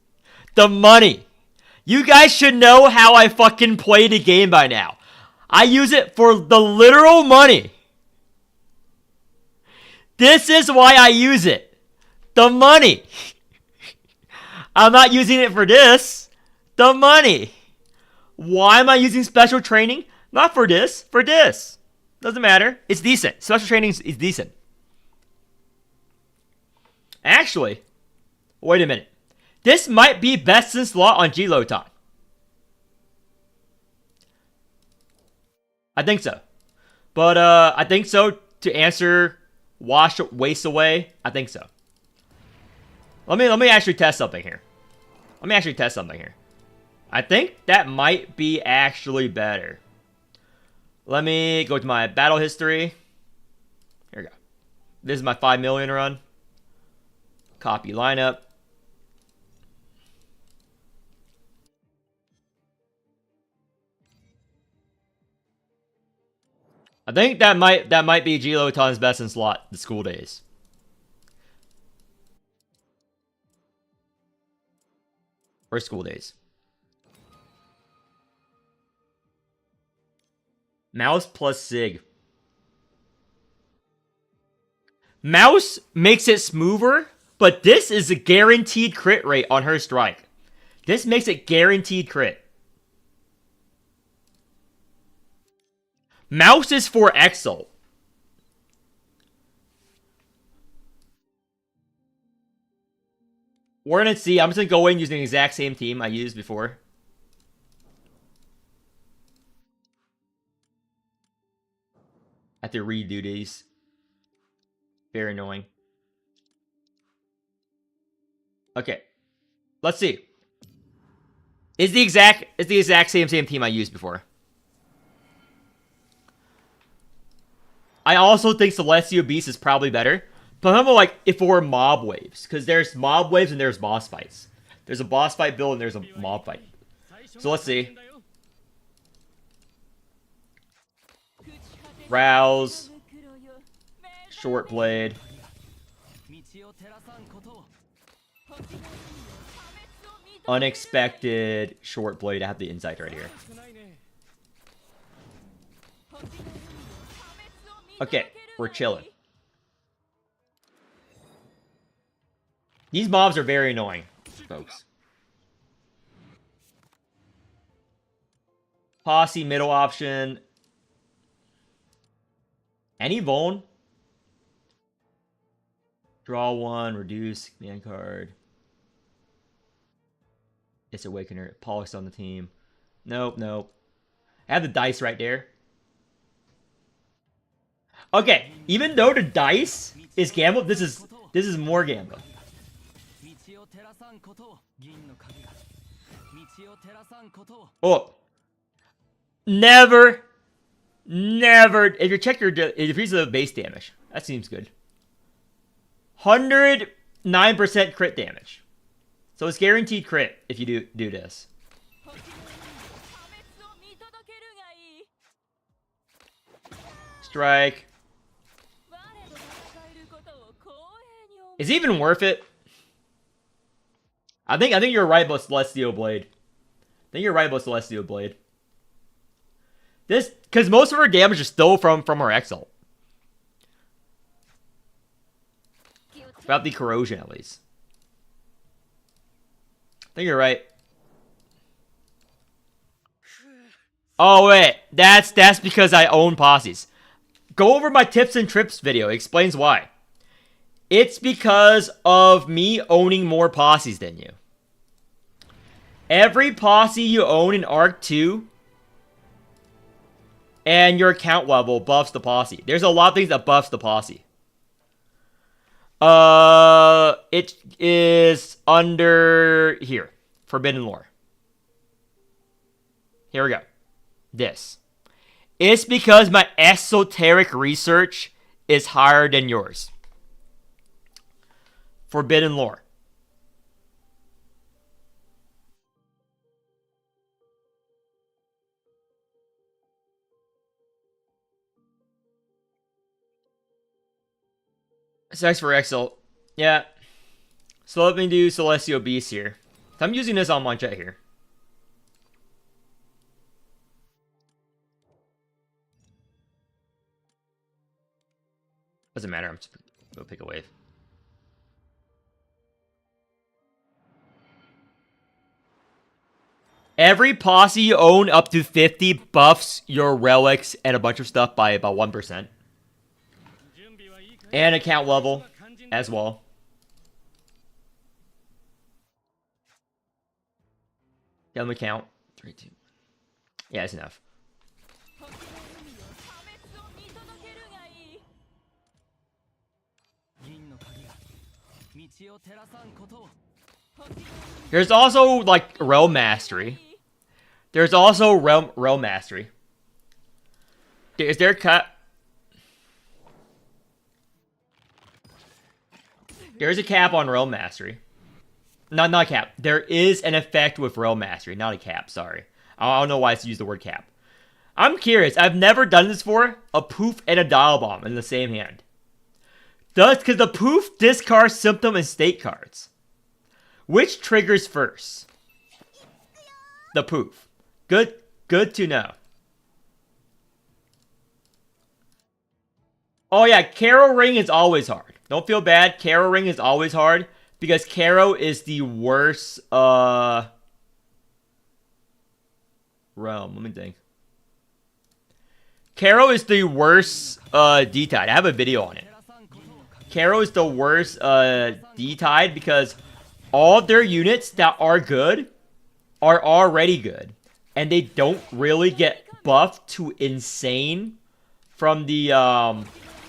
The money. You guys should know how I fucking play the game by now. I use it for the literal money. This is why I use it. The money. I'm not using it for this. The money. Why am I using special training? Not for this. For this. Doesn't matter. It's decent. Special training is decent. Actually, wait a minute. This might be best in slot on G-Lotan. I think so. But I think so to answer waste away. I think so. Let me actually test something here. I think that might be actually better. Let me go to my battle history. Here we go. This is my 5 million run. Copy lineup. I think that might be G-Lotan's best in slot, the school days. Or school days. Mouse plus Sig. Mouse makes it smoother, but this is a guaranteed crit rate on her strike. This makes it guaranteed crit. Mouse is for Exalt. We're gonna see. I'm just gonna go in using the exact same team I used before. I have to redo these. Very annoying. Okay. Let's see. It's the exact same team I used before. I also think Celestial Beast is probably better. But I'm like, if it were mob waves. Because there's mob waves and there's boss fights. There's a boss fight build and there's a mob fight. So let's see. Rouse. Short Blade. Unexpected Short Blade. I have the insight right here. Okay, we're chilling. These mobs are very annoying, folks. Posse, middle option. Any Vuln? Draw one, reduce, command card. It's Awakener. Pollux on the team. Nope, nope. I have the dice right there. Okay, even though the dice is gamble, this is more gamble. Oh, never. If you check if he's the base damage, that seems good. 109% crit damage, so it's guaranteed crit if you do this. Strike. Is it even worth it? I think you're right about Celestial Blade. This, because most of her damage is still from her Exalt. About the corrosion, at least. I think you're right. Oh wait, that's because I own posses. Go over my tips and trips video. It explains why. It's because of me owning more posses than you. Every posse you own in Arc 2 and your account level buffs the posse. There's a lot of things that buffs the posse. It is under here. Forbidden Lore. Here we go. This. It's because my esoteric research is higher than yours. Forbidden Lore. Sex for Exalt. Yeah. So let me do Celestial Beast here. I'm using this on my jet here. Doesn't matter. I'm just gonna pick a wave. Every posse you own up to 50 buffs your relics and a bunch of stuff by about 1%. And account level as well. Tell them count. 3, 2. Yeah, that's enough. There's also like Realm Mastery. There's also Realm Mastery. Is there a cut? There's a cap on Realm Mastery. Not a cap. There is an effect with Realm Mastery, not a cap. Sorry, I don't know why I used the word cap. I'm curious. I've never done this before. A poof and a dial bomb in the same hand. Because the poof discards symptom and state cards. Which triggers first? The poof. Good to know. Oh yeah, Carol Ring is always hard. Don't feel bad. Carol Ring is always hard because Carol is the worst realm. Let me think. Carol is the worst D-Tide. I have a video on it. Carol is the worst D-Tide because all their units that are good are already good. And they don't really get buffed to insane from the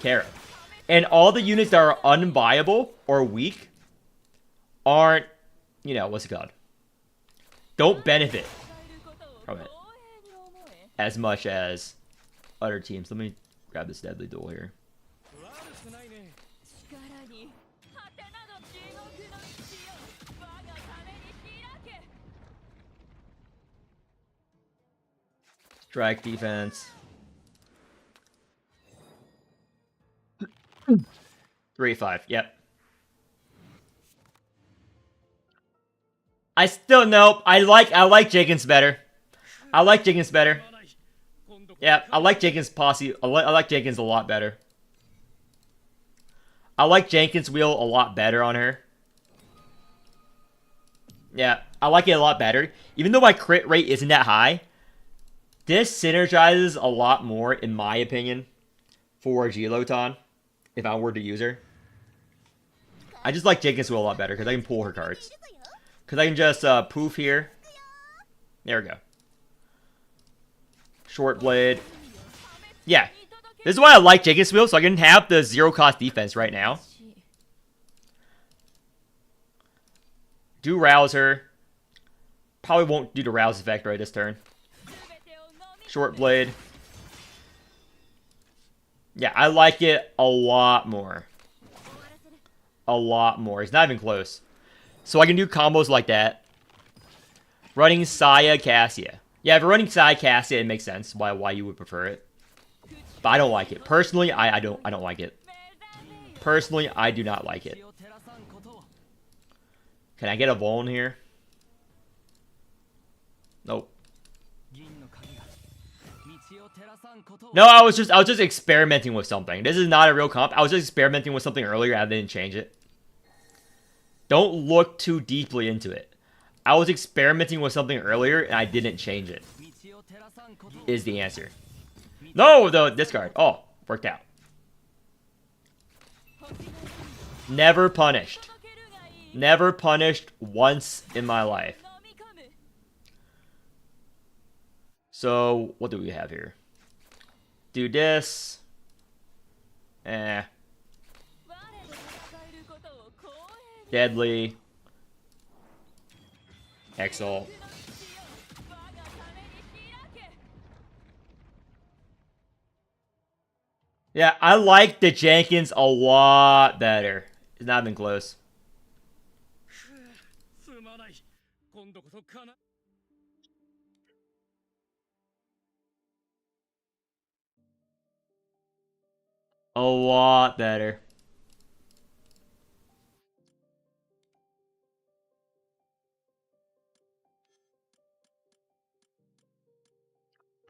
Carol. And all the units that are unviable or weak aren't, you know, what's it called? Don't benefit from it as much as other teams. Let me grab this deadly duel here. Strike defense. 3-5. Yep. I still know. I like Jenkins better. I like Jenkins better. Yeah, I like Jenkins posse. I like Jenkins a lot better. I like Jenkins' wheel a lot better on her. Yeah, I like it a lot better. Even though my crit rate isn't that high, this synergizes a lot more, in my opinion, for Giloton, if I were to use her. I just like Jenkins' wheel a lot better, because I can pull her cards. Because I can just poof here. There we go. Short blade. Yeah. This is why I like Jenkins' wheel, so I can have the zero-cost defense right now. Do rouse her. Probably won't do the rouse effect right this turn. Short blade. Yeah, I like it a lot more. A lot more. It's not even close. So I can do combos like that. Running Saya Cassia. Yeah, if you're running Saya Cassia, it makes sense why you would prefer it. But I don't like it. Personally, I don't like it. Personally, I do not like it. Can I get a Voln here? Nope. No, I was just experimenting with something. This is not a real comp. I was just experimenting with something earlier and I didn't change it. Don't look too deeply into it. I was experimenting with something earlier and I didn't change it. Is the answer. No, the discard. Oh, worked out. Never punished. Never punished once in my life. So, what do we have here? Do this. Deadly. Exalt. Yeah, I like the Jenkins a lot better. It's not been close. A lot better.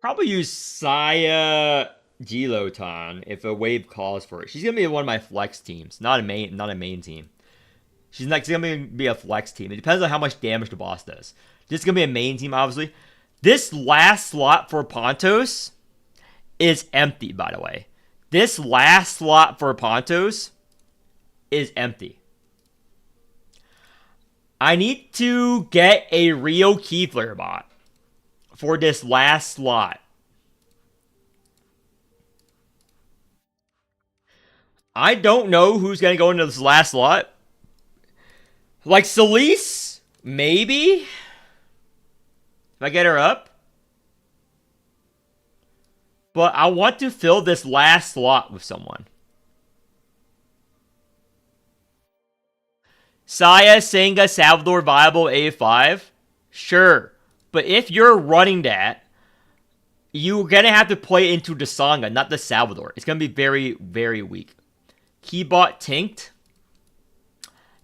Probably use Saya Giloton if a wave calls for it. She's gonna be one of my flex teams, not a main team. She's gonna be a flex team. It depends on how much damage the boss does. This is gonna be a main team, obviously. This last slot for Pontos is empty, by the way. This last slot for Pontos is empty. I need to get a Rio Keyflare bot for this last slot. I don't know who's going to go into this last slot. Like Celise? Maybe? If I get her up. But I want to fill this last slot with someone. Saya, Senga, Salvador, viable A5? Sure. But if you're running that, you're going to have to play into the Sangha, not the Salvador. It's going to be very, very weak. Keybot Tinked?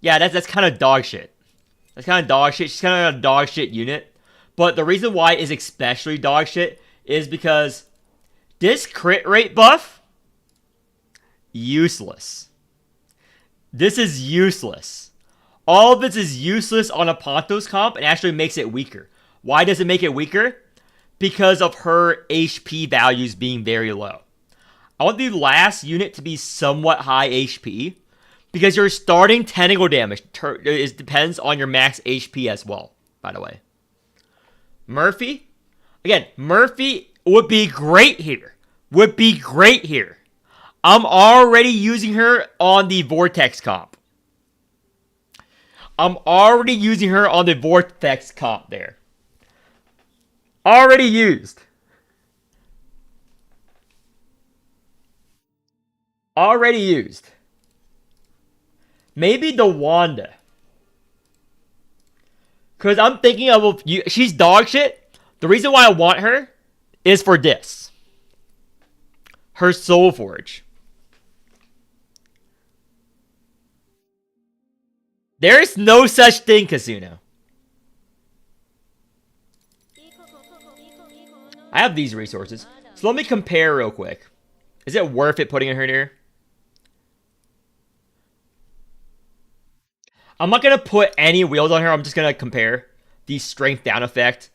Yeah, that's kind of dog shit. That's kind of dog shit. She's kind of a dog shit unit. But the reason why it's especially dog shit is because this crit rate buff useless. This is useless. All of this is useless on a Pontos comp and actually makes it weaker. Why does it make it weaker? Because of her HP values being very low. I want the last unit to be somewhat high HP because your starting tentacle damage depends on your max HP as well, by the way. Murphy? Again, Murphy would be great here. Would be great here. I'm already using her on the Vortex comp. I'm already using her on the Vortex comp there. Already used. Already used. Maybe the Wanda. Because I'm thinking of... She's dog shit. The reason why I want her is for this. Her Soul Forge. There is no such thing, Kazuno. I have these resources. So let me compare real quick. Is it worth it putting her here? I'm not going to put any wheels on her. I'm just going to compare the strength down effect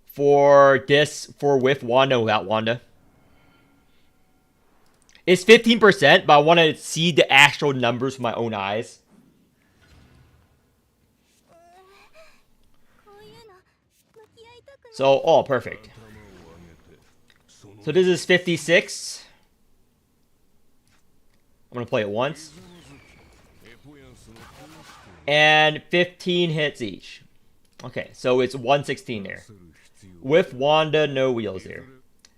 for this, for with Wanda, without Wanda. It's 15%, but I want to see the actual numbers with my own eyes. So, oh, perfect. So this is 56. I'm going to play it once. And 15 hits each. Okay, so it's 116 there. With Wanda, no wheels here.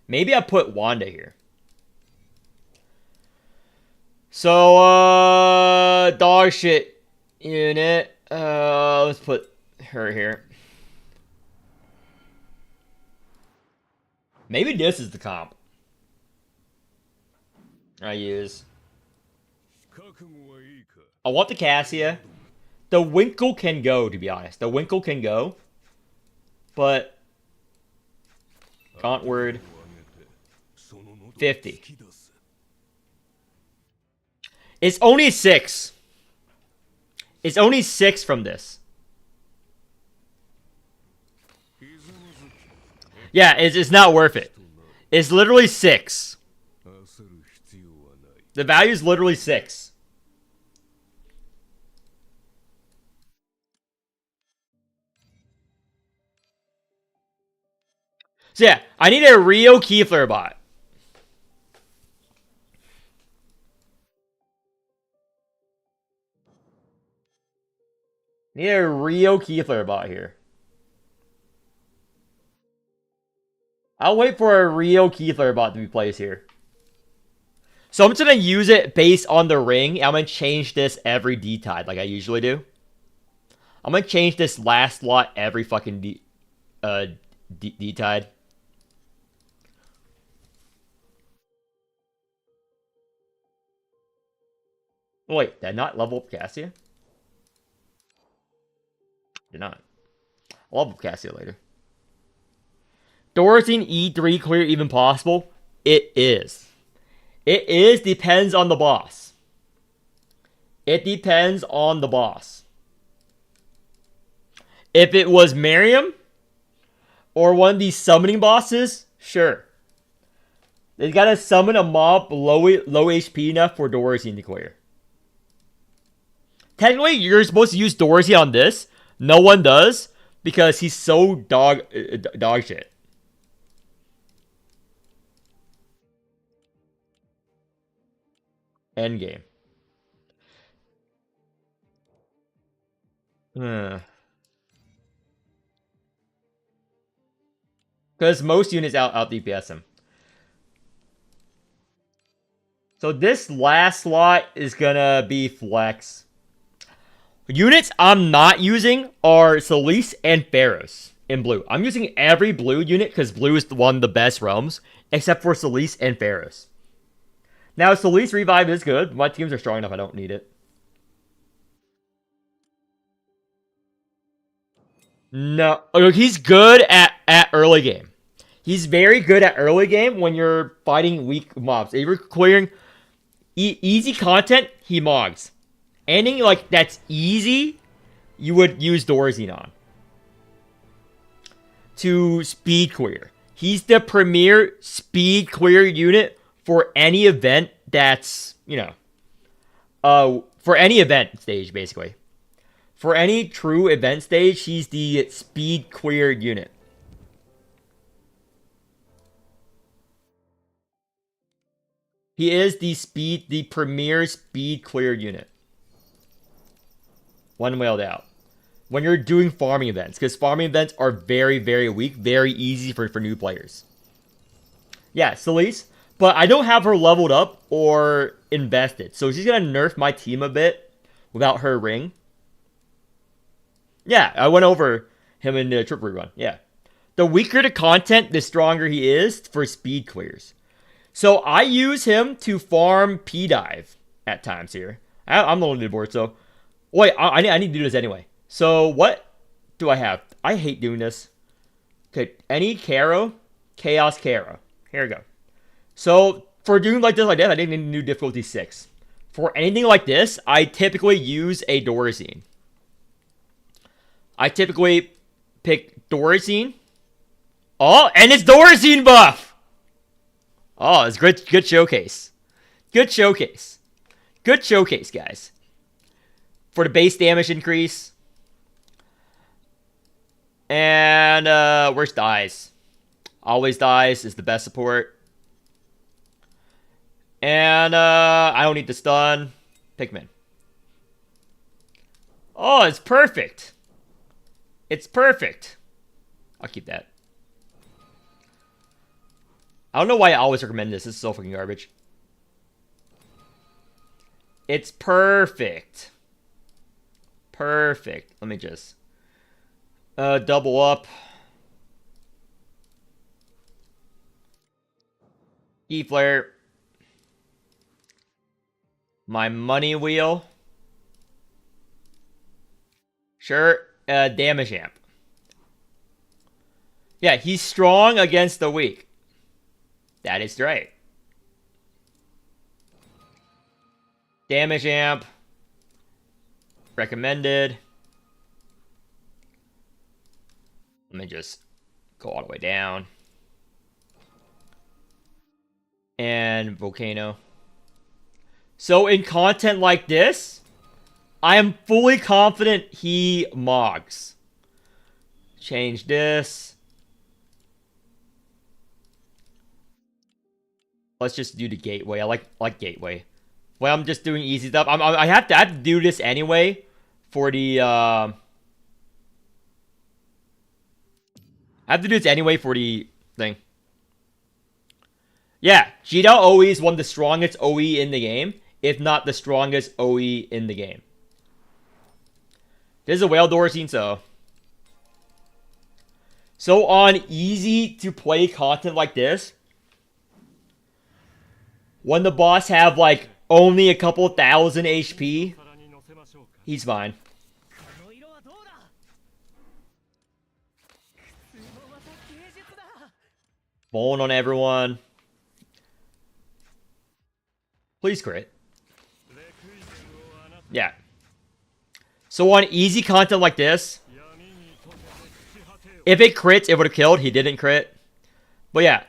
Maybe I put Wanda here. So, dog shit unit. Let's put her here. Maybe this is the comp I use. I want the Cassia. The Winkle can go, to be honest. The Winkle can go. But Gauntward 50. It's only 6. It's only 6 from this. Yeah, it's not worth it. It's literally 6. The value is literally 6. So yeah, I need a Rio Keyflare bot. Need a Rio Keyflare bot here. I'll wait for a Rio Keyflare bot to be placed here. So I'm just going to use it based on the ring. I'm going to change this every D-tide like I usually do. I'm going to change this last slot every fucking D-tide. Oh, wait, did I not level up Cassia? Did not. I'll level up Cassia later. Dorsing E3 clear even possible? It is. It is, depends on the boss. It depends on the boss. If it was Miriam or one of these summoning bosses, sure. They gotta summon a mob low HP enough for Dorsing to clear. Technically, you're supposed to use Dorsey on this. No one does because he's so dog shit. Endgame. Because most units out DPS him. So this last slot is gonna be flex. Units I'm not using are Solis and Pharaohs in blue. I'm using every blue unit because blue is one of the best realms, except for Solis and Pharaohs. Now, Solis Revive is good. My teams are strong enough I don't need it. No. He's good at early game. He's very good at early game when you're fighting weak mobs. If you're clearing easy content, he mogs. Anything like that's easy, you would use Dorazine on. To speed clear. He's the premier speed clear unit for any event that's, for any event stage, basically. For any true event stage, he's the speed clear unit. He is the premier speed clear unit. One whaled out. When you're doing farming events, because farming events are very, very weak, very easy for new players. Yeah, Celise, but I don't have her leveled up or invested, so she's gonna nerf my team a bit without her ring. Yeah, I went over him in the triple run. Yeah, the weaker the content, the stronger he is for speed clears. So I use him to farm P dive at times here. I'm the only board, so wait, I need to do this anyway. So what do I have? I hate doing this. Okay, any Caro, Chaos Caro. Here we go. So for doing like this, I didn't need to do difficulty 6. For anything like this, I typically use a Dorazine. I typically pick Dorazine. Oh, and it's Dorazine buff! Oh, it's good showcase. Good showcase. Good showcase, guys. For the base damage increase. And, where's Dies? Always Dies is the best support. And, I don't need to stun. Pikmin. Oh, it's perfect. It's perfect. I'll keep that. I don't know why I always recommend this. This is so fucking garbage. It's perfect. Perfect. Let me just... double up. E-flare. My money wheel. Sure. Damage amp. Yeah, he's strong against the weak. That is right. Damage amp. Recommended. Let me just go all the way down. And Volcano. So in content like this, I am fully confident he mogs. Change this. Let's just do the gateway. I like gateway. Well, I'm just doing easy stuff. I have to do this anyway for the I have to do this anyway for the thing. Yeah, Jidao OE is one of the strongest OE in the game, if not the strongest OE in the game. This is a whale door scene, so on easy to play content like this, when the boss have like only a couple thousand HP, he's fine. Bone on everyone. Please crit. Yeah. So on easy content like this, if it crits, it would have killed. He didn't crit. But yeah.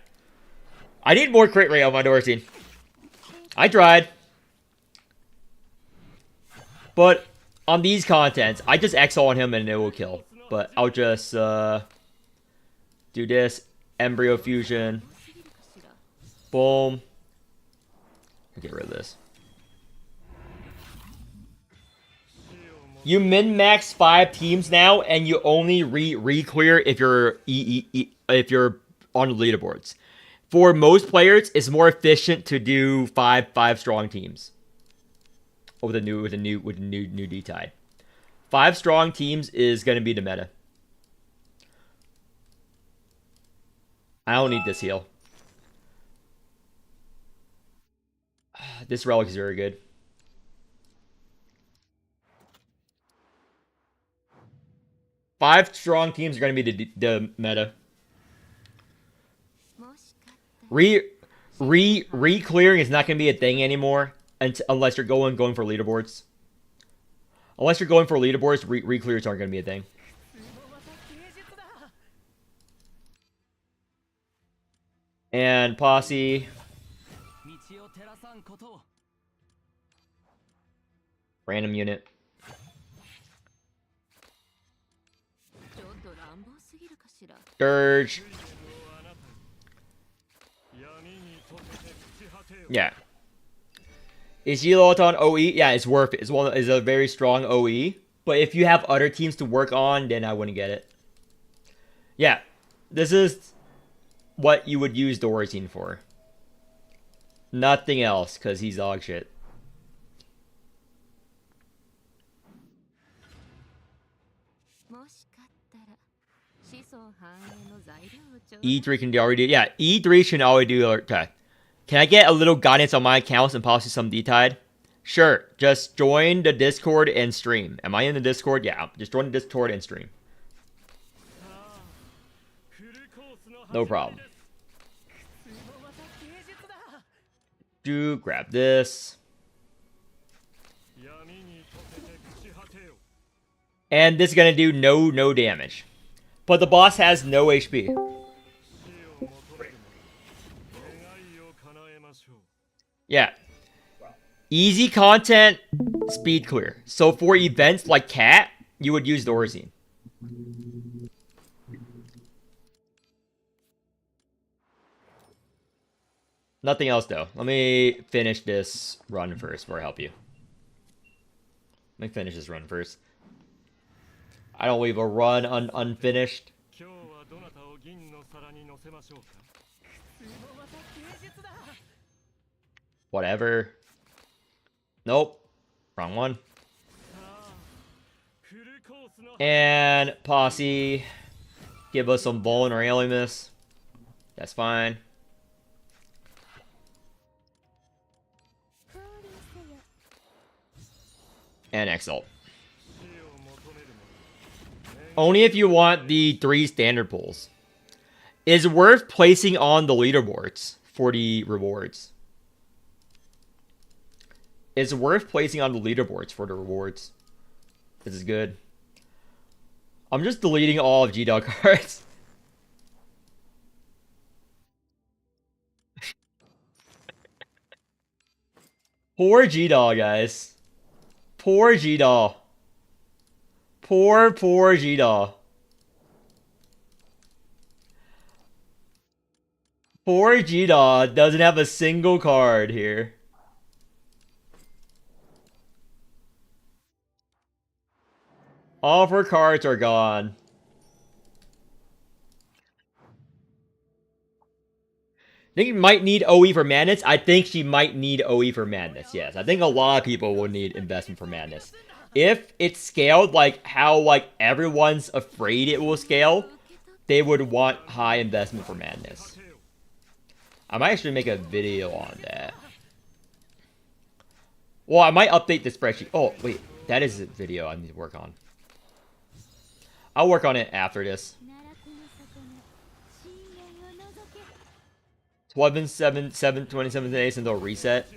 I need more crit rate on my Dorazine. I tried. But on these contents, I just X on him and it will kill. But I'll just do this. Embryo fusion. Boom. Get rid of this. You min-max 5 teams now, and you only re-clear if you're if you're on the leaderboards. For most players, it's more efficient to do five strong teams. With the new D-Tide. 5 strong teams is gonna be the meta. I don't need this heal. This relic is very good. Five strong teams are going to be the meta. Re clearing is not gonna be a thing anymore unless you're going for leaderboards. Unless you're going for leaderboards, re clears aren't gonna be a thing. And posse. Random unit. Dirge. Yeah. Is Yiloton OE? Yeah, it's worth it. It's a very strong OE. But if you have other teams to work on, then I wouldn't get it. Yeah. This is what you would use Dorazine for. Nothing else, because he's dog shit. E3 can already do. Yeah, E3 should already do. Okay. Can I get a little guidance on my accounts and possibly some D-Tide? Sure. Just join the Discord and stream. Am I in the Discord? Yeah. Just join the Discord and stream. No problem. Do grab this. And this is going to do no damage. But the boss has no HP. Yeah. Easy content, speed clear. So for events like Cat, you would use Dorazine. Nothing else though. Let me finish this run first before I help you. Let me finish this run first. I don't leave a run unfinished. Whatever. Nope. Wrong one. And posse. Give us some vulnerable alienness. That's fine. And exalt. Only if you want the 3 standard pulls. Is worth placing on the leaderboards for the rewards. It's worth placing on the leaderboards for the rewards. This is good. I'm just deleting all of G-Dog cards. Poor G-Dog, guys. Poor G-Dog. Poor G-Dog. Poor G-Dog doesn't have a single card here. All of her cards are gone. I think you might need OE for Madness. I think she might need OE for Madness, yes. I think a lot of people will need Investment for Madness. If it's scaled like how like everyone's afraid it will scale, they would want high Investment for Madness. I might actually make a video on that. Well, I might update the spreadsheet. Oh, wait. That is a video I need to work on. I'll work on it after this. 27 days until reset.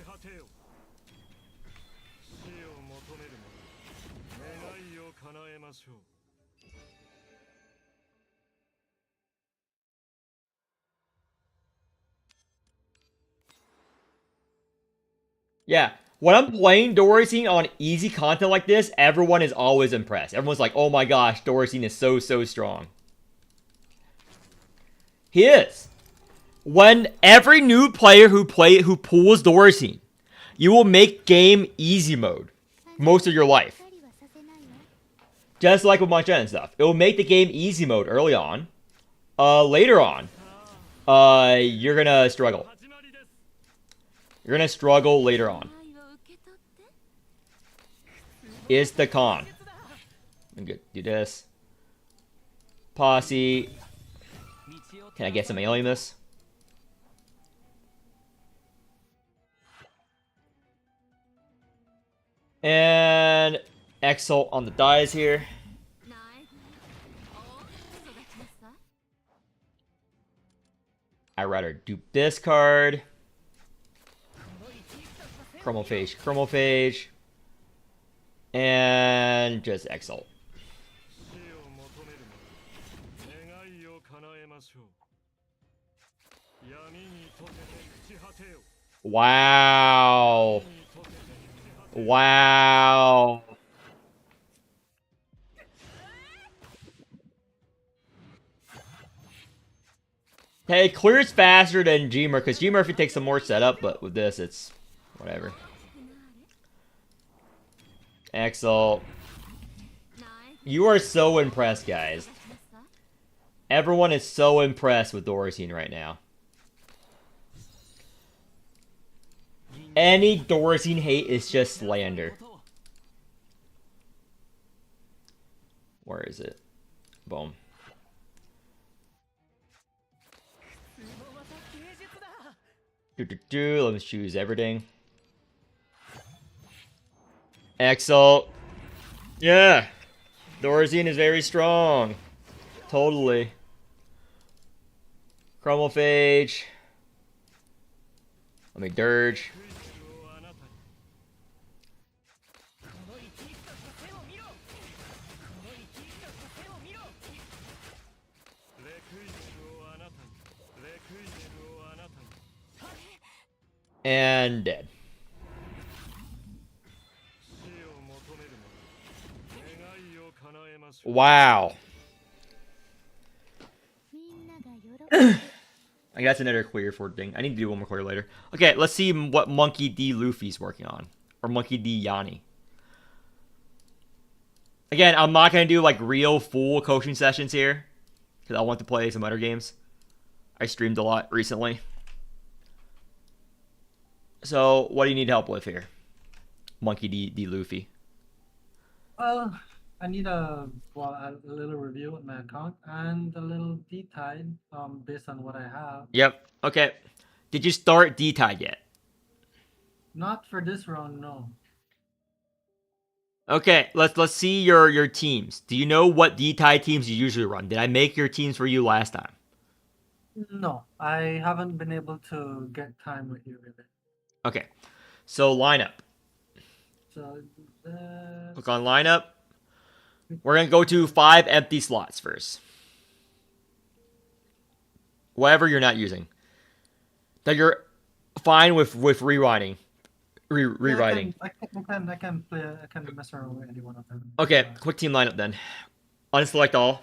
Yeah, when I'm playing Dorazine on easy content like this, everyone is always impressed. Everyone's like, oh my gosh, Dorazine is so strong. He is. When every new player who pulls Dorazine, you will make game easy mode most of your life. Just like with Mancha and stuff. It will make the game easy mode early on. Later on, you're gonna struggle. You're gonna struggle later on. Is the con. I'm gonna do this. Posse. Can I get some alienness? And Exalt on the dies here. I'd rather dupe this card. Chromophage, Chromophage. And just Exalt. Wow. Wow. Hey, it clears faster than G-Murphy, because G-Murphy takes some more setup, but with this, it's whatever. Exalt. You are so impressed, guys. Everyone is so impressed with Dorothy right now. Any Dorothy hate is just slander. Where is it? Boom. Let me choose everything. Exalt. Yeah. Dorzine is very strong. Totally. Chromophage. Let me dirge. And dead. Wow. I guess that's another clear for thing. I need to do one more clear later. Okay, let's see what Monkey D. Luffy's working on. Or Monkey D. Yanni. Again, I'm not going to do like real full coaching sessions here. Because I want to play some other games. I streamed a lot recently. So, what do you need help with here? Monkey D. Luffy. Well, I need a little review on my account and a little detail based on what I have. Yep. Okay. Did you start D-Tide yet? Not for this round, no. Okay, let's see your teams. Do you know what D-Tide teams you usually run? Did I make your teams for you last time? No, I haven't been able to get time with you really. Okay. So lineup. So Click on lineup. We're gonna go to 5 empty slots first. Whatever you're not using. That you're fine with rewriting. Rewriting. I can play. I can mess around with any one of them. Okay, quick team lineup then. Unselect all.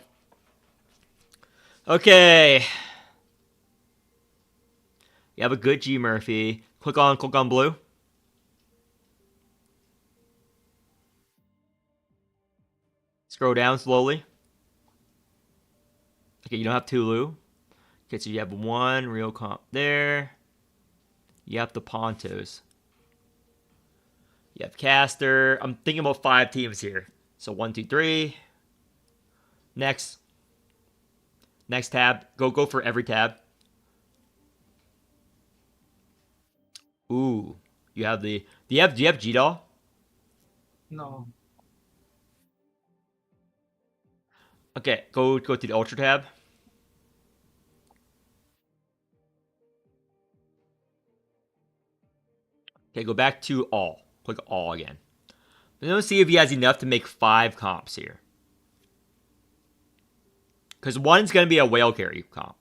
Okay. You have a good G Murphy. Click on blue. Scroll down slowly. Okay, you don't have Tulu. Okay, so you have one real comp there. You have the Pontos. You have Caster. I'm thinking about 5 teams here. So 1, 2, 3. Next. Next tab. Go for every tab. Ooh. You have the. Do you have G-Doll? No. Okay, go to the Ultra tab. Okay, go back to all. Click all again. But let's see if he has enough to make 5 comps here. Because one's going to be a whale carry comp.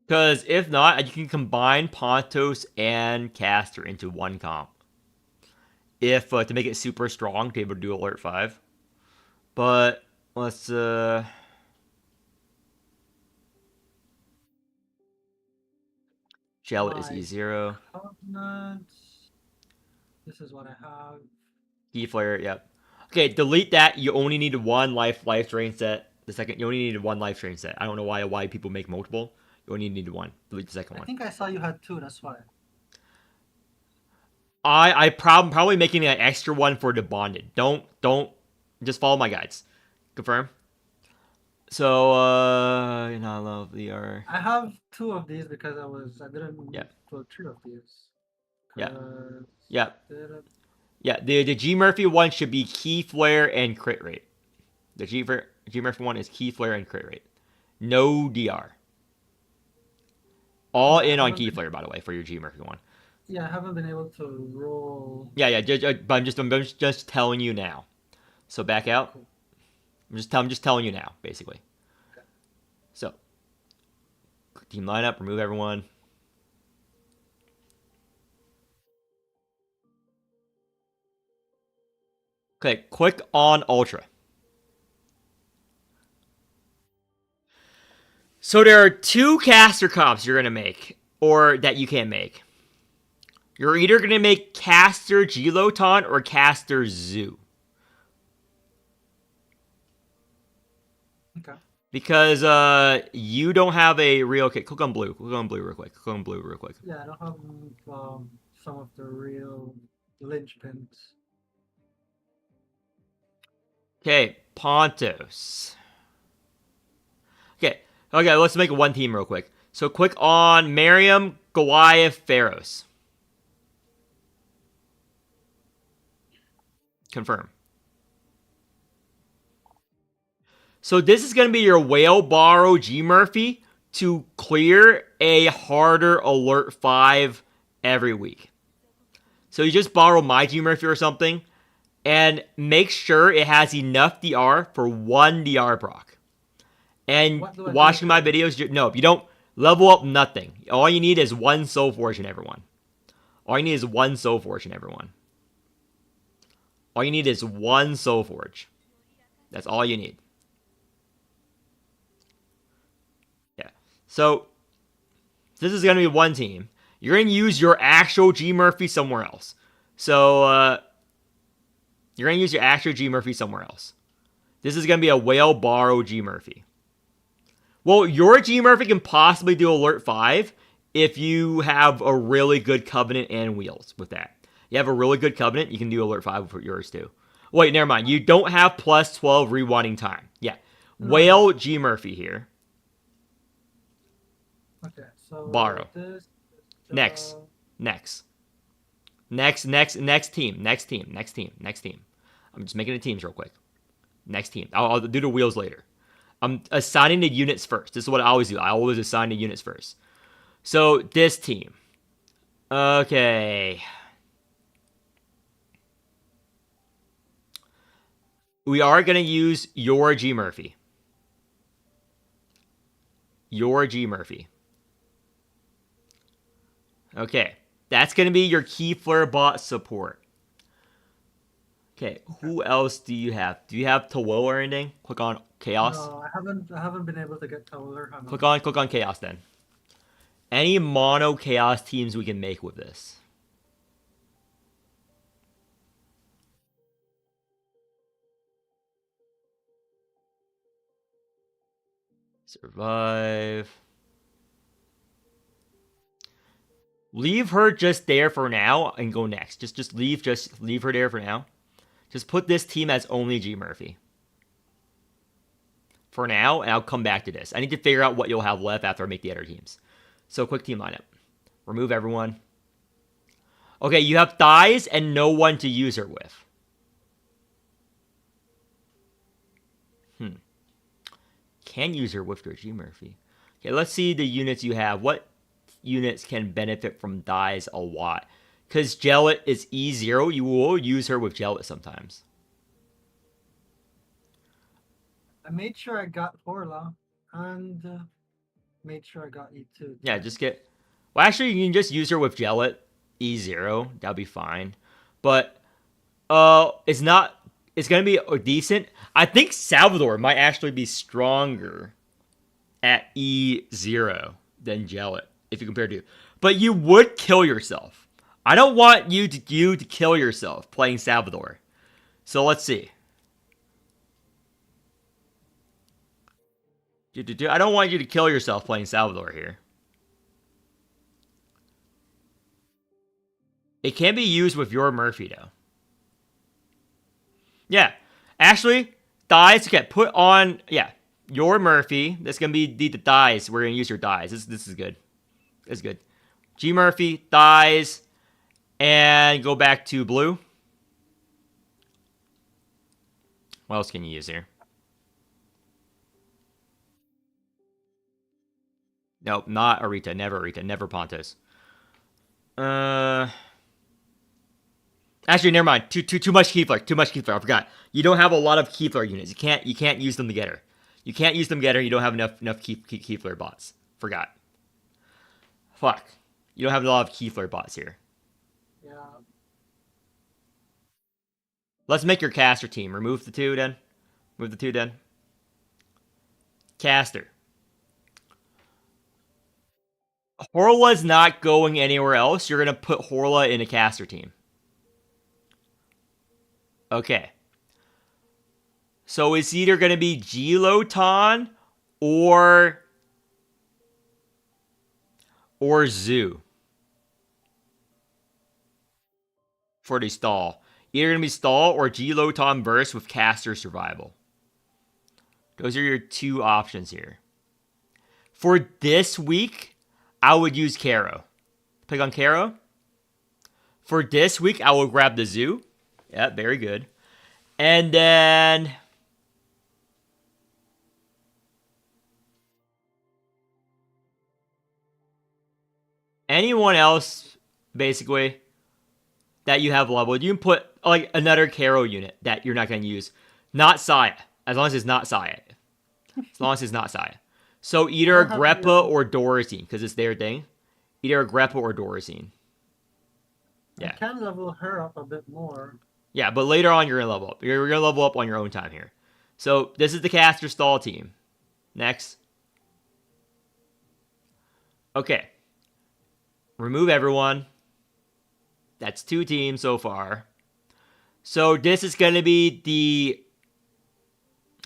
Because if not, you can combine Pontos and Caster into one comp. If to make it super strong to be able to do Alert 5. But let's Shell is E0. Covenants. This is what I have. Key Flare, yep. Okay, delete that. You only need one life drain set. The second, you only needed one life drain set. I don't know why people make multiple. You only need one. Delete the second one. I think I saw you had 2. That's why. I probably making an extra one for the bonded. Don't just follow my guides. Confirm. So you know, I love the I have 2 of these because I didn't yeah. put 3 of these. Yeah. Yeah. Yeah, the G Murphy one should be key flare and crit rate. The G Murphy one is key flare and crit rate. No DR. All Yeah, I in on haven't key been. flare, by the way, for your G Murphy one. Yeah, I haven't been able to roll. Yeah, yeah. But I'm just telling you now. So back out. Cool. I'm just telling you now, basically. Okay. So team lineup, remove everyone. Okay, click on Ultra. So there are two caster comps you're gonna make, or that you can make. You're either gonna make caster Giloton or caster Zoo. Okay. Because you don't have a real. Okay, click on blue. Click on blue real quick. Click on blue real quick. Yeah, I don't have some of the real linchpins. Okay, Pontos. Okay, okay. Let's make one team real quick. So click on Miriam, Goliath, Pharaohs. Confirm. So this is going to be your Whale Borrow G Murphy to clear a harder Alert 5 every week. So you just borrow my G Murphy or something, and make sure it has enough DR for one DR proc. And What do I do watching my for it? videos, no, if you don't level up nothing. All you need is one Soul Fortune, everyone. All you need is one Soul Fortune, everyone. All you need is one Soul Forge. That's all you need. Yeah. So this is going to be one team. You're going to use your actual G Murphy somewhere else. So you're going to use your actual G Murphy somewhere else. This is going to be a Whale Borrow G Murphy. Well, your G Murphy can possibly do Alert 5 if you have a really good Covenant and Wheels with that. You have a really good Covenant, you can do Alert 5 for yours too. Wait, never mind. You don't have plus 12 rewinding time. Yeah. No, I don't. Whale G Murphy here. Okay, so Borrow. this is Next. the Next. Next team. I'm just making the teams real quick. Next team. I'll do the wheels later. I'm assigning the units first. This is what I always do. I always assign the units first. So this team. Okay. We are going to use your G Murphy. Your G Murphy. Okay. That's going to be your Key Flare bot support. Okay. Who else do you have? Do you have Tawil or anything? Click on Chaos. no, I haven't been able to get Tower. Hang on. Click on Chaos then. Any mono Chaos teams we can make with this. Survive. Leave her just there for now and go next. Just leave her there for now. Just put this team as only G Murphy. For now, and I'll come back to this. I need to figure out what you'll have left after I make the other teams. So quick team lineup. Remove everyone. Okay, you have thighs and no one to use her with. Can use her with your G Murphy. Okay, let's see the units you have. What units can benefit from dyes a lot? Because Gellet is E0, you will use her with Gellet sometimes. I made sure I got Orla and made sure I got E2. Yeah, just get. Well, actually, you can just use her with Gellet E0. That'll be fine. But it's not. It's gonna be decent. I think Salvador might actually be stronger at E0 than Gellet if you compare to. But you would kill yourself. I don't want you to kill yourself playing Salvador. So let's see. I don't want you to kill yourself playing Salvador here. It can be used with your Murphy though. Yeah, actually, thighs get put on. Yeah, your Murphy. That's gonna be the thighs. We're gonna use your thighs. This is good. This is good. G Murphy thighs, and go back to blue. What else can you use here? Nope, not Arita. Never Arita. Never Pontus. Actually, never mind. Too much Keyflare. Too much Keyflare. I forgot. You don't have a lot of Keyflare units. You can't use them to get her. You can't use them to get her. You don't have enough Keyflare bots. Forgot. Fuck. You don't have a lot of Keyflare bots here. Yeah. Let's make your caster team. Remove the two then. Move the two then. Caster. Horla's not going anywhere else. You're gonna put Horla in a caster team. Okay. So it's either gonna be Giloton or Zoo for the stall. Either gonna be stall or Giloton burst with caster survival. Those are your two options here. For this week, I would use Caro. Pick on Caro. For this week, I will grab the Zoo. Yeah, very good. And then anyone else, basically, that you have leveled, you can put like another Caro unit that you're not going to use. Not Saya. As long as it's not Saya. As long as it's not Saya. So either Greppa or Dorazine, because it's their thing. Either Greppa or Dorazine. Yeah. I can level her up a bit more. Yeah, but later on you're going to level up. You're going to level up on your own time here. So this is the caster stall team. Next. Okay. Remove everyone. That's 2 teams so far. So this is going to be the...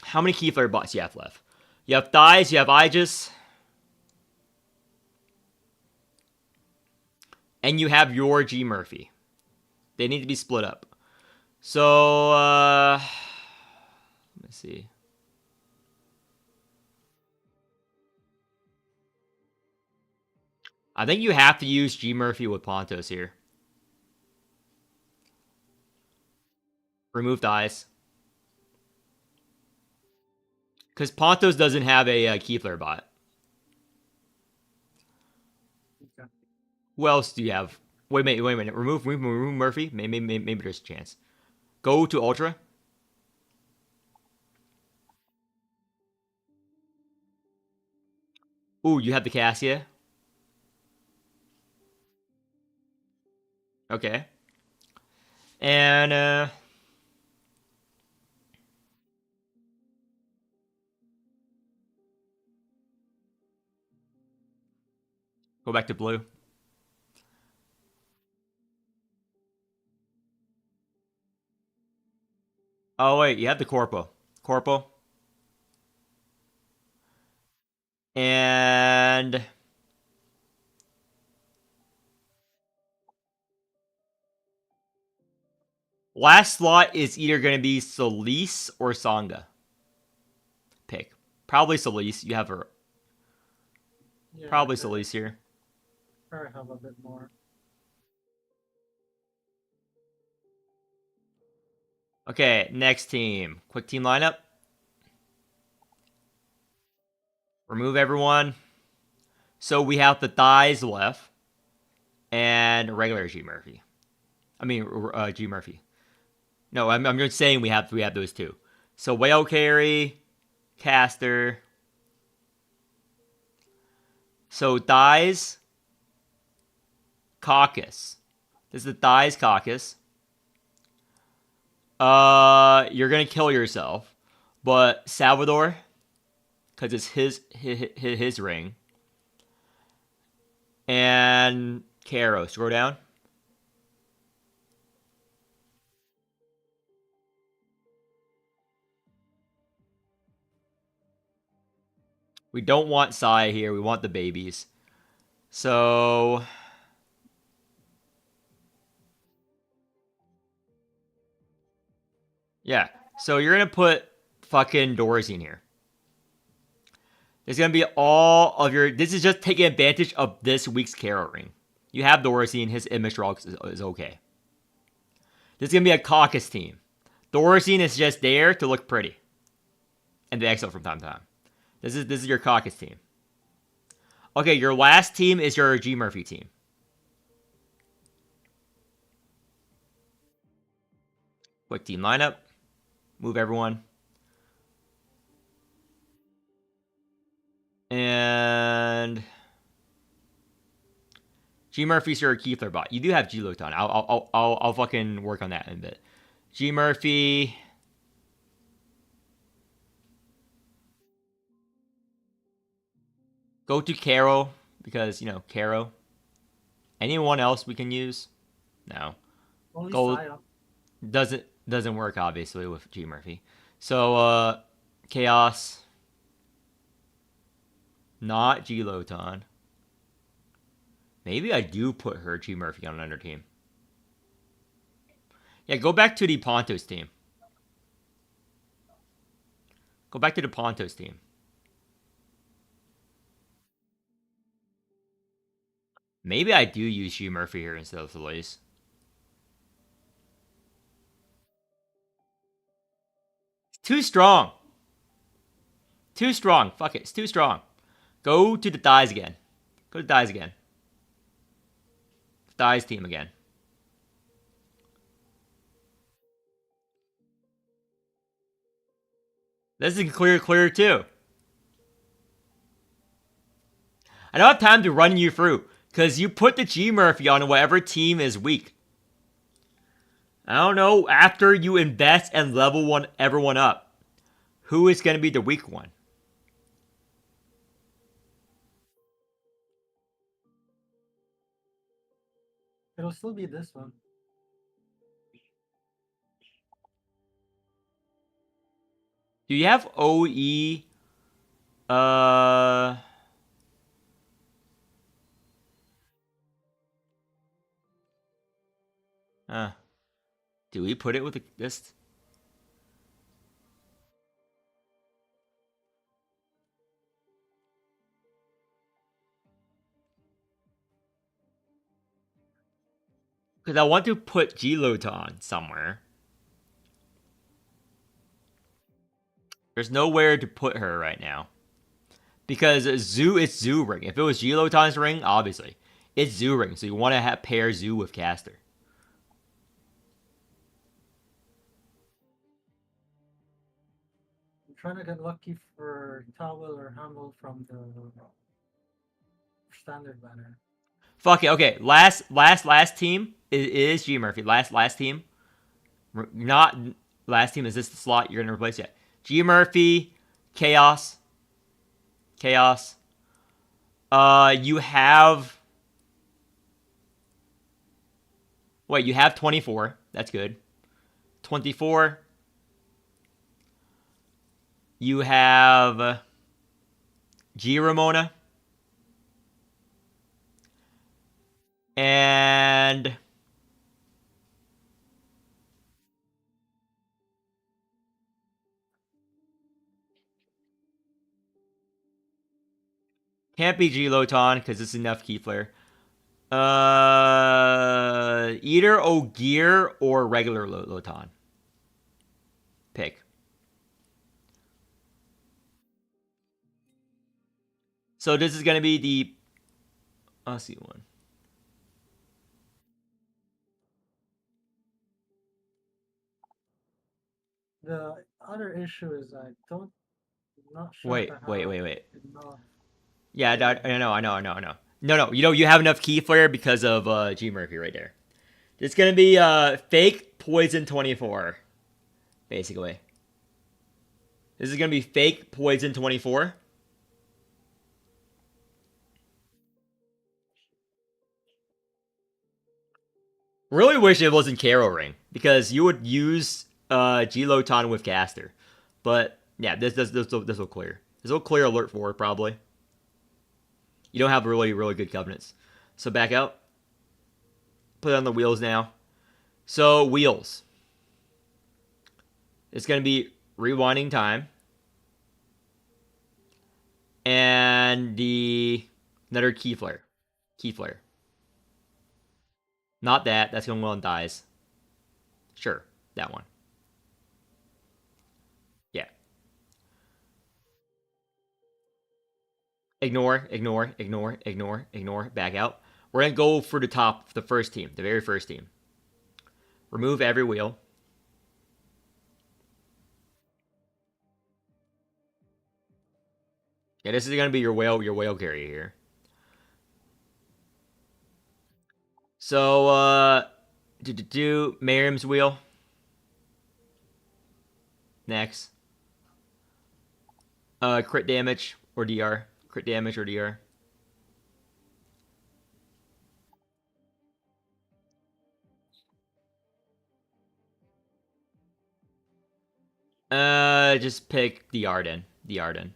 How many Keyflare bots you have left? You have Thighs, you have Aegis. And you have your G Murphy. They need to be split up. So, let me see. I think you have to use G Murphy with Pontos here. Remove Thighs. Because Pontos doesn't have a Keyflare bot. Okay. Who else do you have? Wait a minute. Remove Murphy. Maybe there's a chance. Go to Ultra. Ooh, you have the Cassia. Okay. And go back to blue. Oh wait, you have the Corpo. And last slot is either going to be Solis or Sangha. Pick. Probably Solis. You have her. Yeah, probably Solis here. Probably have a bit more. Okay, next team. Quick team lineup. Remove everyone. So we have the Thighs left. And regular G Murphy. I mean, G Murphy. No, I'm just saying we have those two. So Whale Carry, Caster. So Thighs, Caucus. This is the Thighs Caucus. You're gonna kill yourself, but Salvador, because it's his ring. And Caro, scroll down. We don't want Sai here. We want the babies. So... yeah. So you're going to put fucking Dorazine here. There's going to be all of your... This is just taking advantage of this week's Caro ring. You have Dorazine. His image rock is okay. This is going to be a Caucus team. Thorazine is just there to look pretty and to exile from time to time. This is your caucus team. Okay, your last team is your G Murphy team. Quick team lineup. Move everyone. And G Murphy's your Keithler bot. You do have G Loton. I'll fucking work on that in a bit. G Murphy. Go to Caro because Caro. Anyone else we can use? No. Only Go Saya. doesn't work obviously with G Murphy. So Chaos. Not G Loton. Maybe I do put her G Murphy on another team. Yeah, go back to the Pontos team. Go back to the Pontos team. Maybe I do use G Murphy here instead of Solis. Too strong. Too strong. Fuck it. It's too strong. Go to the Thighs again. Go to Thighs again. Thighs team again. This is clear too. I don't have time to run you through because you put the G Murphy on whatever team is weak. I don't know after you invest and level one everyone up, who is going to be the weak one. It'll still be this one. Do you have OE? Uh. Do we put it with this? Because I want to put G-Loton somewhere. There's nowhere to put her right now. Because Zoo, it's Zoo Ring. If it was G-Loton's ring, obviously. It's Zoo Ring, so you want to pair Zoo with Caster. I'm trying to get lucky for Towel or Hamel from the standard banner. Fuck it. Okay, last team is G Murphy. Last team. Not last team. Is this the slot you're gonna replace yet? G Murphy, Chaos. You have. Wait, you have 24. That's good. 24. You have G Ramona. And can't be G Loton because it's enough key flare. Either Ogier or regular Loton. Pick. So this is gonna be the Aussie one. The other issue is I don't, I'm not sure Wait. if I have enough. Yeah, I know. No. You have enough key flare because of G Murphy right there. It's gonna be fake poison 24, basically. This is gonna be fake poison 24. Really wish it wasn't Caro Ring because you would use G Loton with Caster, but yeah, this will clear. This will clear alert 4 probably. You don't have really good covenants, so back out. Put it on the wheels now. So wheels. It's gonna be rewinding time, and the another key flare. Not that. That's gonna go on dies. Sure, that one. Ignore, ignore, ignore, ignore, ignore. Back out. We're gonna go for the top, the first team, the very first team. Remove every wheel. Yeah, this is gonna be your whale carrier here. So, do Miriam's wheel. Next. Crit damage or DR. Crit damage or DR. Just pick DR then. DR then.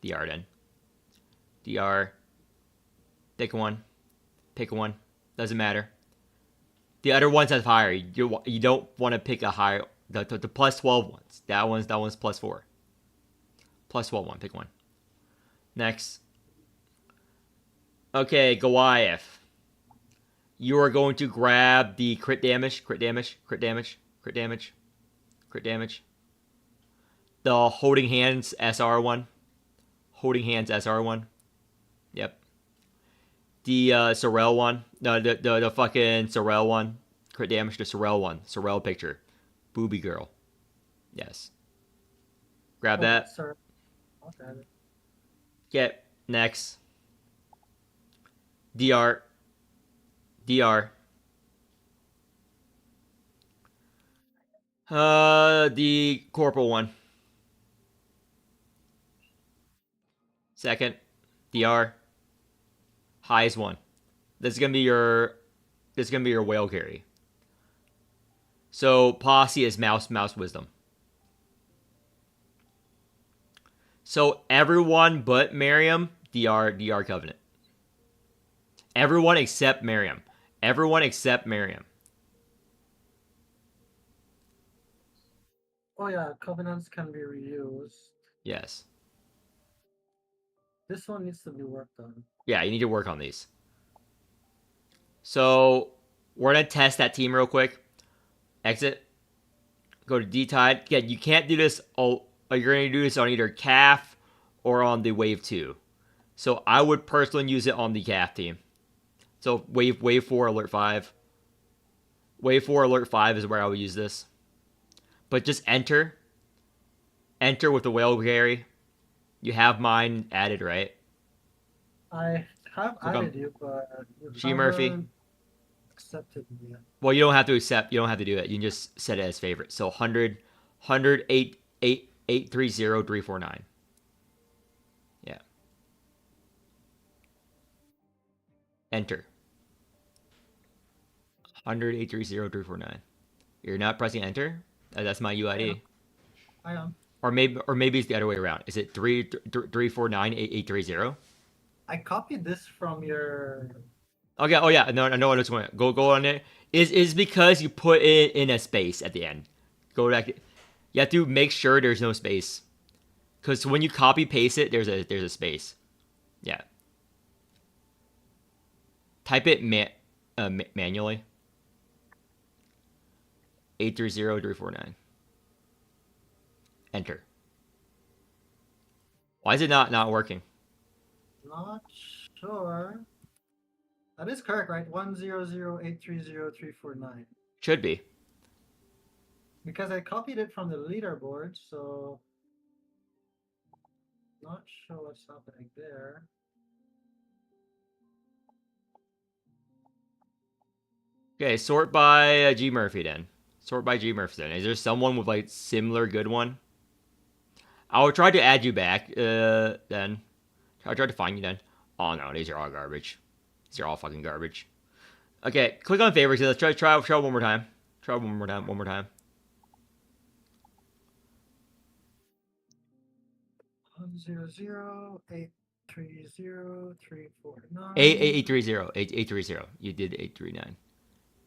DR then. DR. Pick one. Pick one. Doesn't matter. The other ones have higher. You don't want to pick a higher. The plus 12 ones. That one's plus 4. Plus 12 one. Pick one. Next. Okay, Goliath. You are going to grab the crit damage, crit damage, crit damage, crit damage, crit damage. The holding hands SR one. Holding hands SR one. Yep. The Sorrel one. No, the fucking Sorrel one. Crit damage to Sorrel one. Sorrel picture. Booby girl. Yes. Grab that. Sir. Okay. Get next. DR. DR. The corporal one. Second. DR. Highest one. This is gonna be your. This is gonna be your whale carry. So posse is mouse wisdom. So everyone but Miriam, DR Covenant. Everyone except Miriam. Everyone except Miriam. Oh yeah, covenants can be reused. Yes. This one needs to be worked on. Yeah, you need to work on these. So we're gonna test that team real quick. Exit. Go to D-Tide. Again, you can't do this. You're gonna do this on either calf or on the wave 2. So I would personally use it on the calf team. So wave 4 alert 5. Wave 4 alert 5 is where I would use this. But just enter. Enter with the whale carry. You have mine added, right? I have added you, but G Murphy accepted me. Well, you don't have to accept. You don't have to do that. You can just set it as favorite. So 100, 349. Yeah. Enter. 100, You're not pressing enter. That's my UID. I am. Or maybe it's the other way around. Is it 3498830? I copied this from your. Okay. Oh yeah. No. I know what's going. Go on it. Is because you put it in a space at the end. Go back. You have to make sure there's no space, because when you copy paste it, there's a space. Yeah. Type it manually. 830349. Enter. Why is it not working? Not sure. That is correct, right? 100830349. Should be. Because I copied it from the leaderboard, so not sure what's happening there. Okay, sort by G Murphy then. Sort by G Murphy then. Is there someone with like similar good one? I will try to add you back then. I'll try to find you then. Oh no, these are all garbage. These are all fucking garbage. Okay, click on favorites. Let's try one more time. Try one more time. 100830349. 830. You did 839.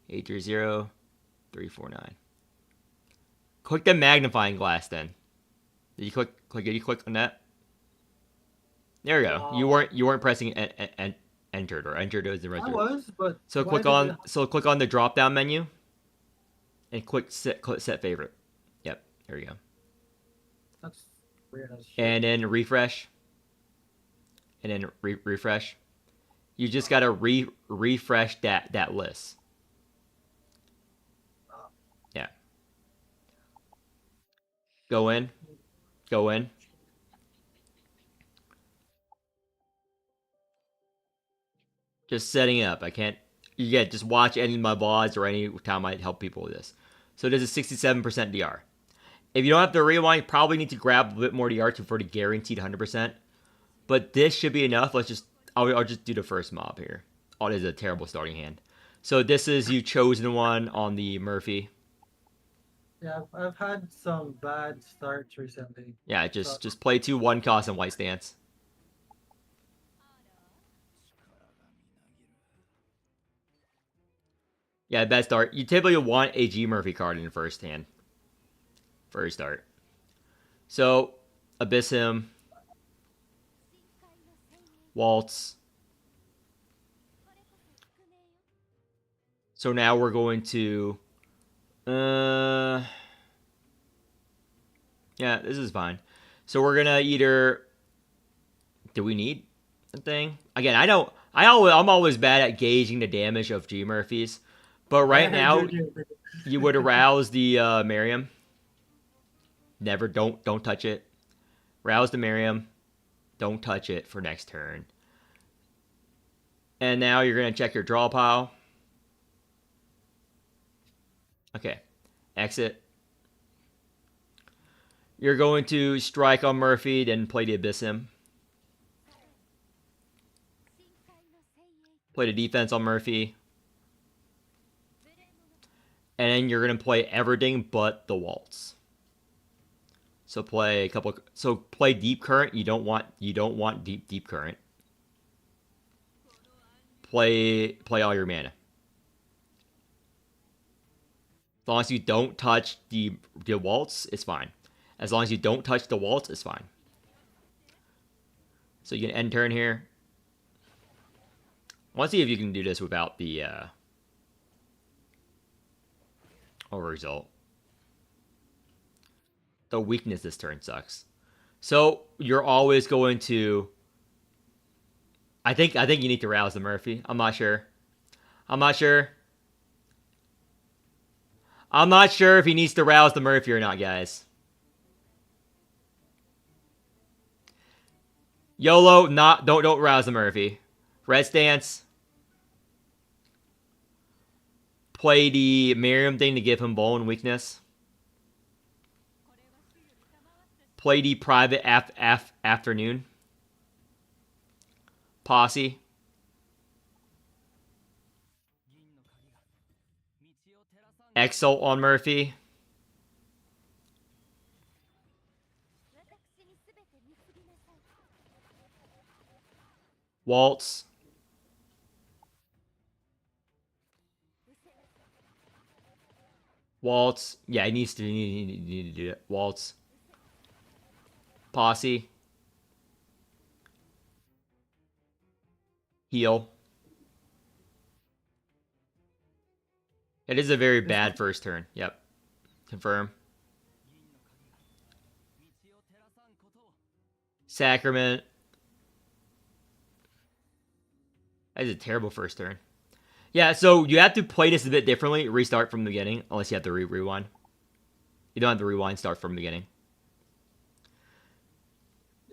830349. Click the magnifying glass then. Did you click on that? There we go. You weren't pressing entered, or entered as the I was, but so click on the drop down menu and click set favorite. Yep, there you go. That's weird as shit. And then refresh. and then refresh. You just gotta refresh that list. Yeah. Go in. Go in. Just setting it up. I can't. You get just watch any of my VODs or any time I help people with this. So this is 67% DR. If you don't have to rewind, you probably need to grab a bit more DR for the guaranteed 100%. But this should be enough. Let's just. I'll just do the first mob here. Oh, this is a terrible starting hand. So this is you chosen one on the Murphy. Yeah, I've had some bad starts recently. Yeah, So just play 2 1 cost and white stance. Yeah, bad start. You typically want a G Murphy card in the first hand. First start. So, Abyss him. Waltz. So now we're going to... yeah, this is fine. So we're going to either... Do we need a thing? Again, I don't... I'm always bad at gauging the damage of G Murphys. But right now, you would arouse the Miriam. Never, don't touch it. Rouse the Miriam. Don't touch it for next turn. And now you're going to check your draw pile. Okay. Exit. You're going to strike on Murphy, then play the Abyssim. Play the defense on Murphy. And then you're going to play everything but the Waltz. So play a couple. So play Deep Current. You don't want deep current. Play all your mana. As long as you don't touch the Waltz, it's fine. As long as you don't touch the Waltz, it's fine. So you can end turn here. I want to see if you can do this without the over result. The weakness this turn sucks. So you're always going to. I think you need to rouse the Murphy. I'm not sure. I'm not sure if he needs to rouse the Murphy or not, guys. YOLO, don't rouse the Murphy. Red stance. Play the Miriam thing to give him bone weakness. Play the private afternoon. Posse. Exalt on Murphy. Waltz. Waltz. Yeah, he needs to do it. Waltz. Posse. Heal. It is a very bad first turn. Yep. Confirm. Sacrament. That is a terrible first turn. Yeah, so you have to play this a bit differently. Restart from the beginning, unless you have to rewind. You don't have to rewind, start from the beginning.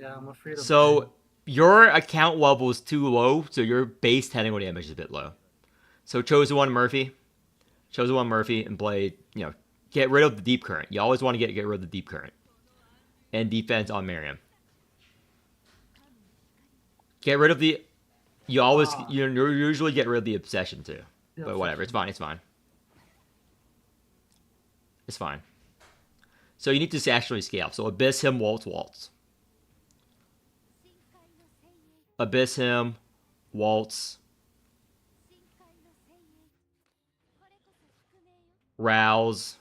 yeah, I'm afraid of So your account level is too low, so your base technical damage is a bit low. So chosen one Murphy. Chosen one Murphy and play, get rid of the deep current. You always want to get rid of the deep current. And defense on Miriam. Get rid of the... You usually get rid of the obsession too. the But whatever, it's fine, it's fine. It's fine. So you need to actually scale. So Abyss him, Waltz. Abyss him, Waltz. Rouse.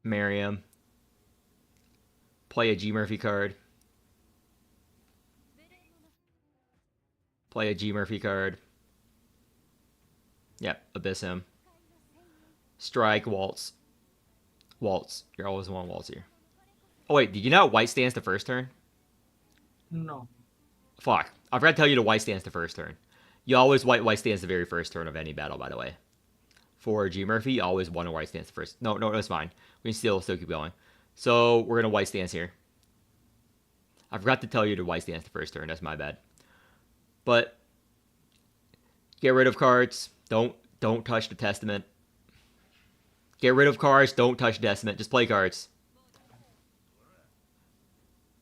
Miriam. Play a G Murphy card. Play a G Murphy card. Yep, Abyss him. Strike, Waltz. Waltz. You're always one Waltz here. Oh wait, did you not white stance the first turn? No. Fuck. I forgot to tell you to white stance the first turn. You always white stance the very first turn of any battle, by the way. For G Murphy, you always want to white stance the first. No, that's fine. We can still keep going. So we're gonna white stance here. I forgot to tell you to white stance the first turn. That's my bad. But get rid of cards. Don't touch the Testament. Get rid of cards. Don't touch the Testament. Just play cards.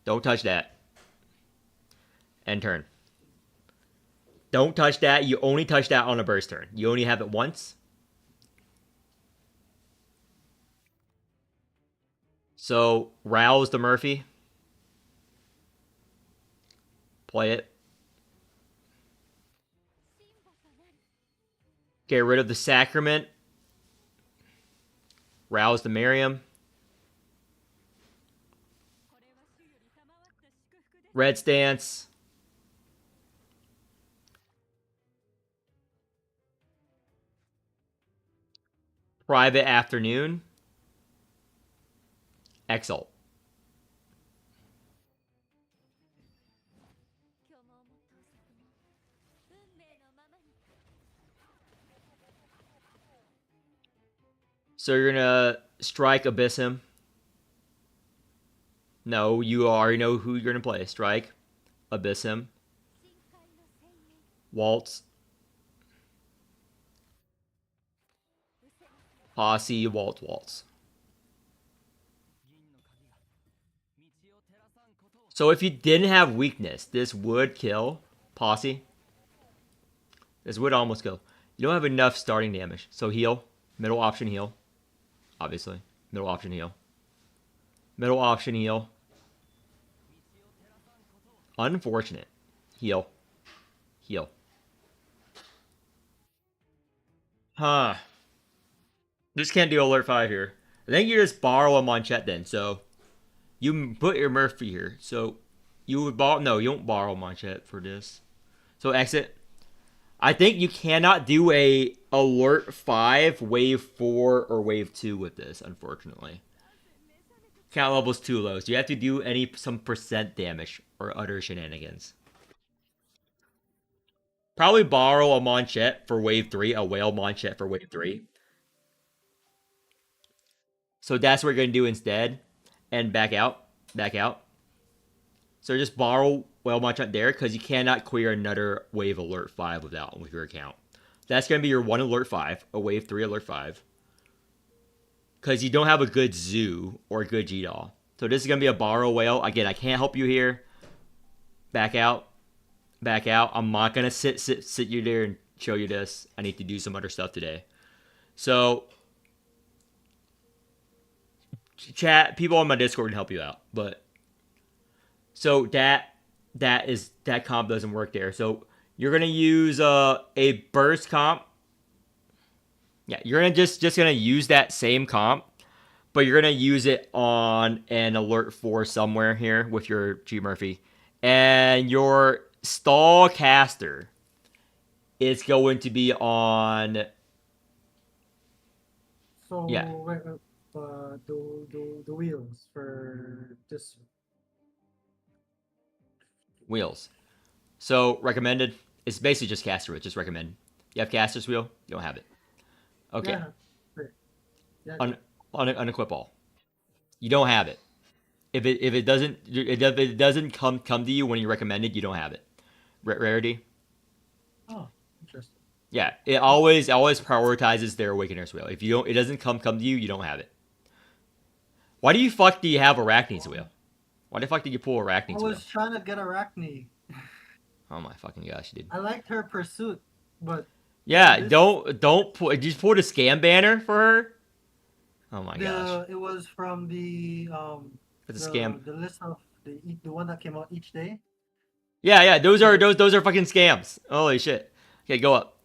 Don't touch that. End turn. Don't touch that. You only touch that on a burst turn. You only have it once. So rouse the Murphy. Play it. Get rid of the Sacrament. Rouse the Miriam. Red stance. Private afternoon. Exalt. So you're gonna strike Abyss him. No, you already know who you're gonna play. Strike, Abyss him. Waltz. Posse, waltz. So if you didn't have weakness, this would kill Posse. This would almost kill. You don't have enough starting damage. So heal. Middle option heal. Obviously. Middle option heal. Middle option heal. Unfortunate. Heal. Heal. Huh. Just can't do alert 5 here. I think you just borrow a Manchette then. So you put your Murphy here. So you would borrow. No, you don't borrow Manchette for this. So exit. I think you cannot do a alert 5, wave 4, or wave 2 with this, unfortunately. Count level's too low, so you have to do some percent damage or utter shenanigans. Probably borrow a Manchette for wave 3, a whale Manchette for wave 3. So that's what we're gonna do instead. And back out. Back out. So just borrow whale Manchette there, because you cannot clear another wave alert 5 with your account. That's gonna be your 1 alert 5, a wave 3 alert 5. Because you don't have a good zoo or a good G-Doll. So this is going to be a borrow whale. Again, I can't help you here. Back out. Back out. I'm not going to sit you there and show you this. I need to do some other stuff today. So, chat, people on my Discord can help you out. But, so that comp doesn't work there. So, you're going to use a burst comp. Yeah, you're going to just going to use that same comp. But you're going to use it on an alert 4 somewhere here with your G Murphy. And your stall caster is going to be on... So Yeah. the wheels for this. Wheels. So, recommended. It's basically just caster wheel. Just recommend. You have caster's wheel? You don't have it. Okay. Yeah. Right. Yeah. Unequip all. You don't have it. If it doesn't come to you when you recommend it, you don't have it. Rarity. Oh, interesting. Yeah, it always prioritizes their Awakener's wheel. If it doesn't come to you, you don't have it. Why do you have Arachne's wheel? Why the fuck did you pull I Arachne's wheel? was trying to get Arachne. Oh my fucking gosh, dude. I liked her pursuit, but Yeah, this- don't pull. Did you pull the scam banner for her? Oh my gosh, it was from the it's a scam. the list of the one that came out each day. Yeah, those are fucking scams. Holy shit. Okay, go up.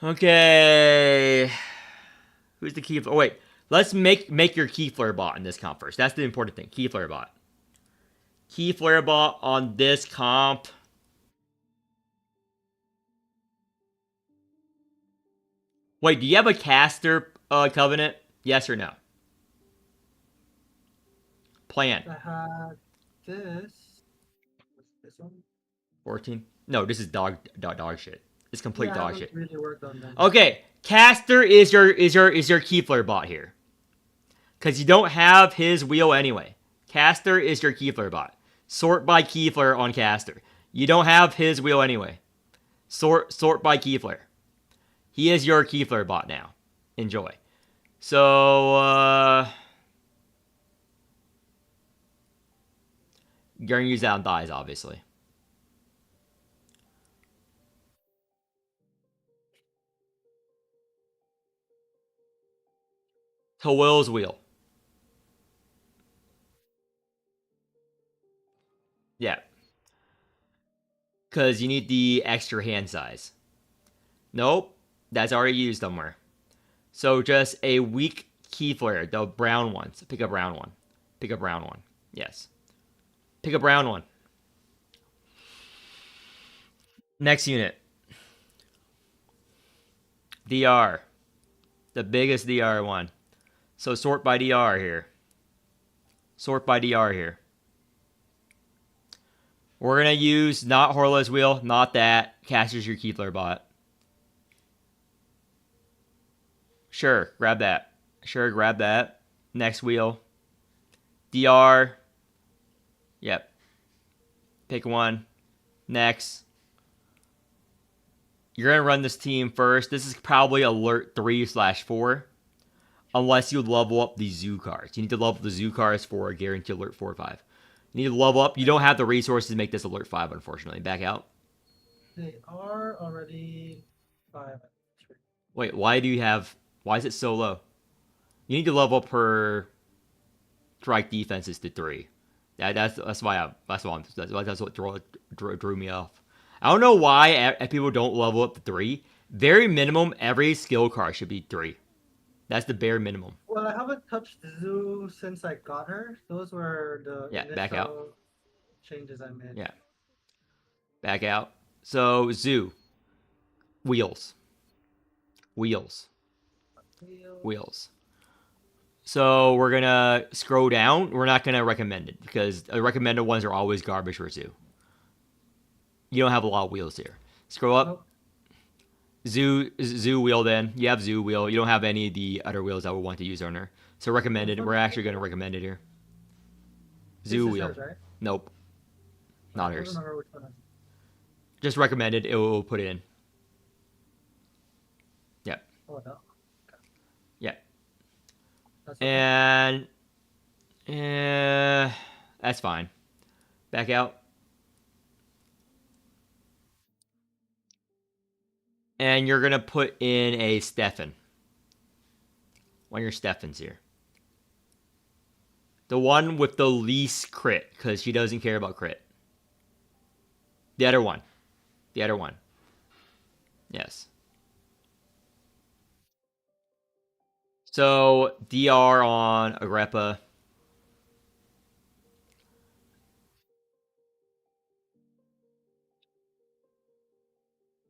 Okay. Who's the key? Oh wait, let's make your Keyflare bot in this comp first. That's the important thing. Keyflare bot. Keyflare bot on this comp. Wait, do you have a caster covenant? Yes or no? Plan. I had this. What's this one? 14. No, this is dog shit. It's complete Yeah, I dog haven't shit. really worked on them yet. Okay, Caster is your Kefler bot here. Because you don't have his wheel anyway. Caster is your Kefler bot. Sort by Kefler on Caster. You don't have his wheel anyway. Sort by Kefler. He is your Kefler bot now. Enjoy. So, you're going to use that on dies, obviously. To Will's wheel. Yeah. Because you need the extra hand size. Nope. That's already used somewhere. So just a weak Kefler, the brown ones. Pick a brown one. Pick a brown one. Yes. Pick a brown one. Next unit. DR. The biggest DR one. So sort by DR here. Sort by DR here. We're going to use not Horla's wheel, not that. Caster's your Kefler bot. Sure, grab that. Sure, grab that. Next wheel. DR. Yep. Pick one. Next. You're going to run this team first. This is probably alert 3/4. Unless you level up the zoo cards. You need to level the zoo cards for a guaranteed alert 4 or 5. You need to level up. You don't have the resources to make this alert 5, unfortunately. Back out. They are already 5 and 3. Wait, why is it so low? You need to level up her strike defenses to 3. That's what drew me off. I don't know why people don't level up to 3. Very minimum, every skill card should be 3. That's the bare minimum. Well, I haven't touched Zoo since I got her. Those were the Back out. initial changes I made. Yeah. Back out. So, Zoo. Wheels. Wheels. Wheels. So, we're going to scroll down. We're not going to recommend it because the recommended ones are always garbage for Zoo. You don't have a lot of wheels here. Scroll up. Nope. Zoo wheel then. You have Zoo wheel. You don't have any of the other wheels I would want to use on her. So recommended. We're actually going to recommend it here. Zoo wheel. Hers, right? Nope. Not I don't hers. remember which one. Just recommended. It will put it in. Yep. Oh, no. Yep. That's okay. And that's fine. Back out. And you're going to put in a Stefan. One of your Stefans here. The one with the least crit, because she doesn't care about crit. The other one. The other one. Yes. So, DR on Agrippa.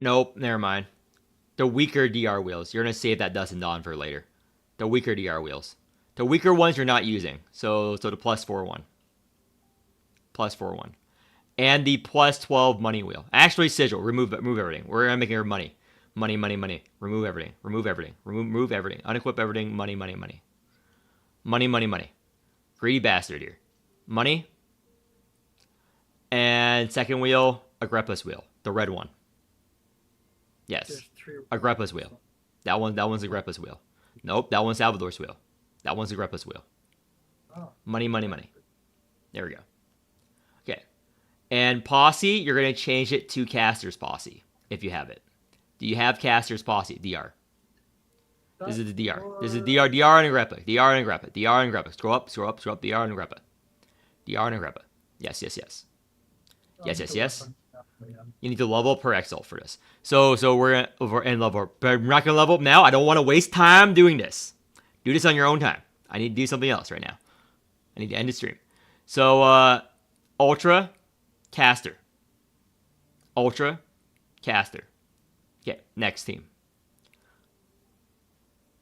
Nope, never mind. The weaker DR wheels. You're going to save that dust and dawn for later. The weaker DR wheels. The weaker ones you're not using. So the +4 one. +4 one. And the +12 money wheel. Actually, Sigil. Remove everything. We're going to make her money. Money, money, money. Remove everything. Remove everything. Remove everything. Unequip everything. Money, money, money. Money, money, money. Greedy bastard here. Money. And second wheel, Agrippa's wheel. The red one. Yes. There's 3. Agrippa's wheel. That one's Agrippa's wheel. Nope, that one's Salvador's wheel. That one's Agrippa's wheel. Oh. Money, money, money. There we go. Okay. And posse, you're going to change it to Caster's posse, if you have it. Do you have Caster's posse? DR. This is the DR. This is DR. DR and Agrippa. DR and Agrippa. DR and Agrippa. Scroll up, scroll up, scroll up. DR and Agrippa. DR and Agrippa. Yes, yes, yes. Yes, yes, yes. You need to level up her exalt for this. So we're gonna level up. But I'm not gonna level up now. I don't want to waste time doing this. Do this on your own time. I need to do something else right now. I need to end the stream. So Ultra, Caster. Ultra, Caster. Okay, next team.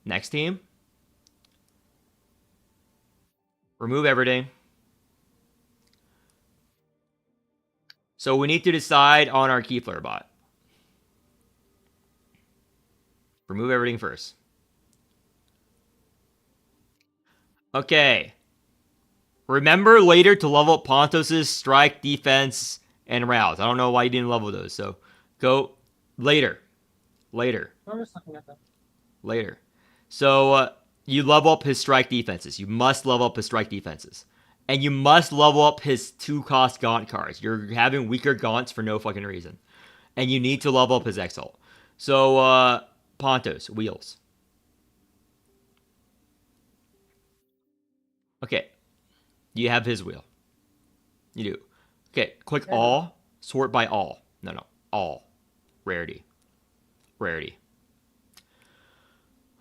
Next team. Remove everything. So we need to decide on our Keyflare bot. Remove everything first. Okay. Remember later to level up Pontos' strike, defense, and rouse. I don't know why you didn't level those. So go later. Later. I was looking at that. Later. So you level up his strike defenses. You must level up his strike defenses. And you must level up his 2-cost Gaunt cards. You're having weaker Gaunts for no fucking reason. And you need to level up his Exalt. So, Pontos, wheels. Okay. You have his wheel. You do. Okay, click Yeah. all. Sort by all. No. All. Rarity. Rarity.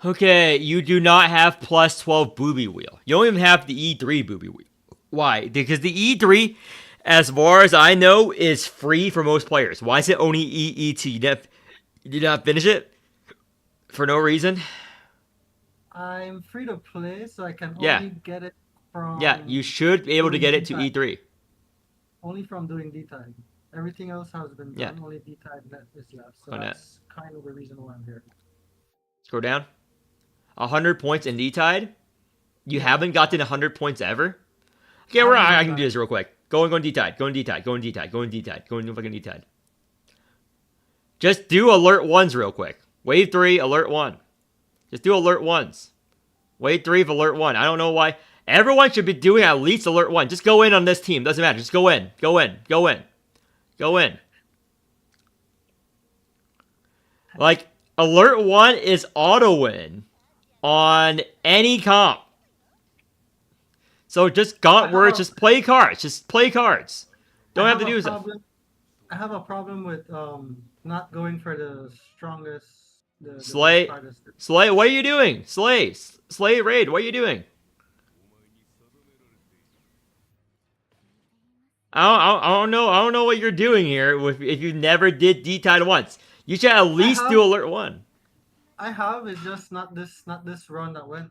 Okay, you do not have plus 12 booby wheel. You don't even have the E3 booby wheel. Why? Because the E3, as far as I know, is free for most players. Why is it only EE2? You did not finish it? For no reason? I'm free to play, so I can Yeah. only get it from. Yeah, you should be able to get it to doing E3. Only from doing D-Tag. Everything else has been Yeah. done. Only D-Tag is left. So On that. that's kind of the reason why I'm here. Scroll down. 100 points in D-Tide? You Yeah. haven't gotten 100 points ever? Okay, I haven't I done can do that. this real quick. Go and D-Tide. Go and D-Tide. Go and D-Tide. Go and D-Tide. Go and fucking D-Tide. Just do alert ones real quick. Wave 3, alert 1. Just do alert ones. Wave 3 of alert 1. I don't know why. Everyone should be doing at least alert 1. Just go in on this team. Doesn't matter. Just go in. Go in. Go in. Go in. Like, alert 1 is auto win on any comp. So just Gaunt words, just play cards. Just play cards. Don't have to do stuff. I have a problem with not going for the strongest. The Slay. Slay, what are you doing? Slay. Slay raid, what are you doing? I don't know. I don't know what you're doing here if you never did D-Tide once. You should at least do alert 1. I have, it's just not this run that went.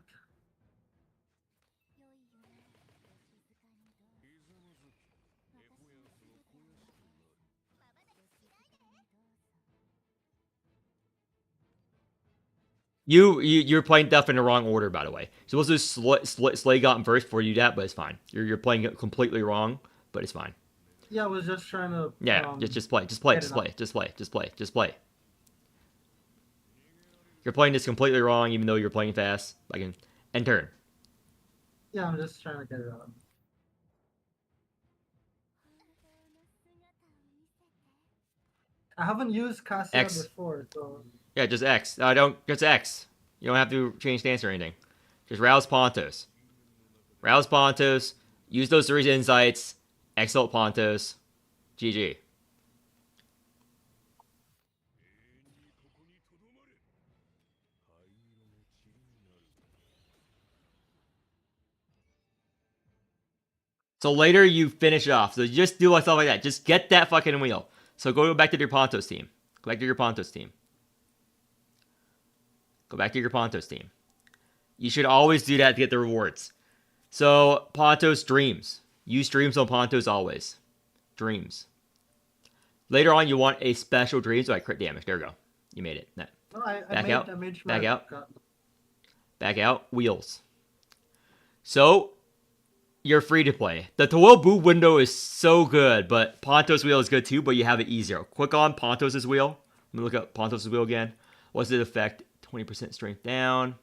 You're playing stuff in the wrong order, by the way. You're supposed to Slay Gotten first before you do that, but it's fine. You're playing it completely wrong, but it's fine. Yeah, I was just trying to. Yeah, just play. You're playing this completely wrong, even though you're playing fast. End turn. Yeah, I'm just trying to get it out. I haven't used Cassia X. before, so. Yeah, just X. Just X. You don't have to change stance or anything. Just rouse Pontos. Rouse Pontos. Use those 3 insights. Exalt Pontos. GG. So later you finish it off. So just do stuff like that. Just get that fucking wheel. So go back to your Pontos team. Go back to your Pontos team. Go back to your Pontos team. You should always do that to get the rewards. So Pontos Dreams. Use Dreams on Pontos always. Dreams. Later on you want a special Dreams. So I crit damage. There we go. You made it. No, I Back made, out. I made sure Back I out. got- Back out. Wheels. So you're free to play. The Toil Boot window is so good, but Pontos wheel is good too, but you have it easier. Click on Pontos' wheel. Let me look up Pontos' wheel again. What's the effect? 20% strength down.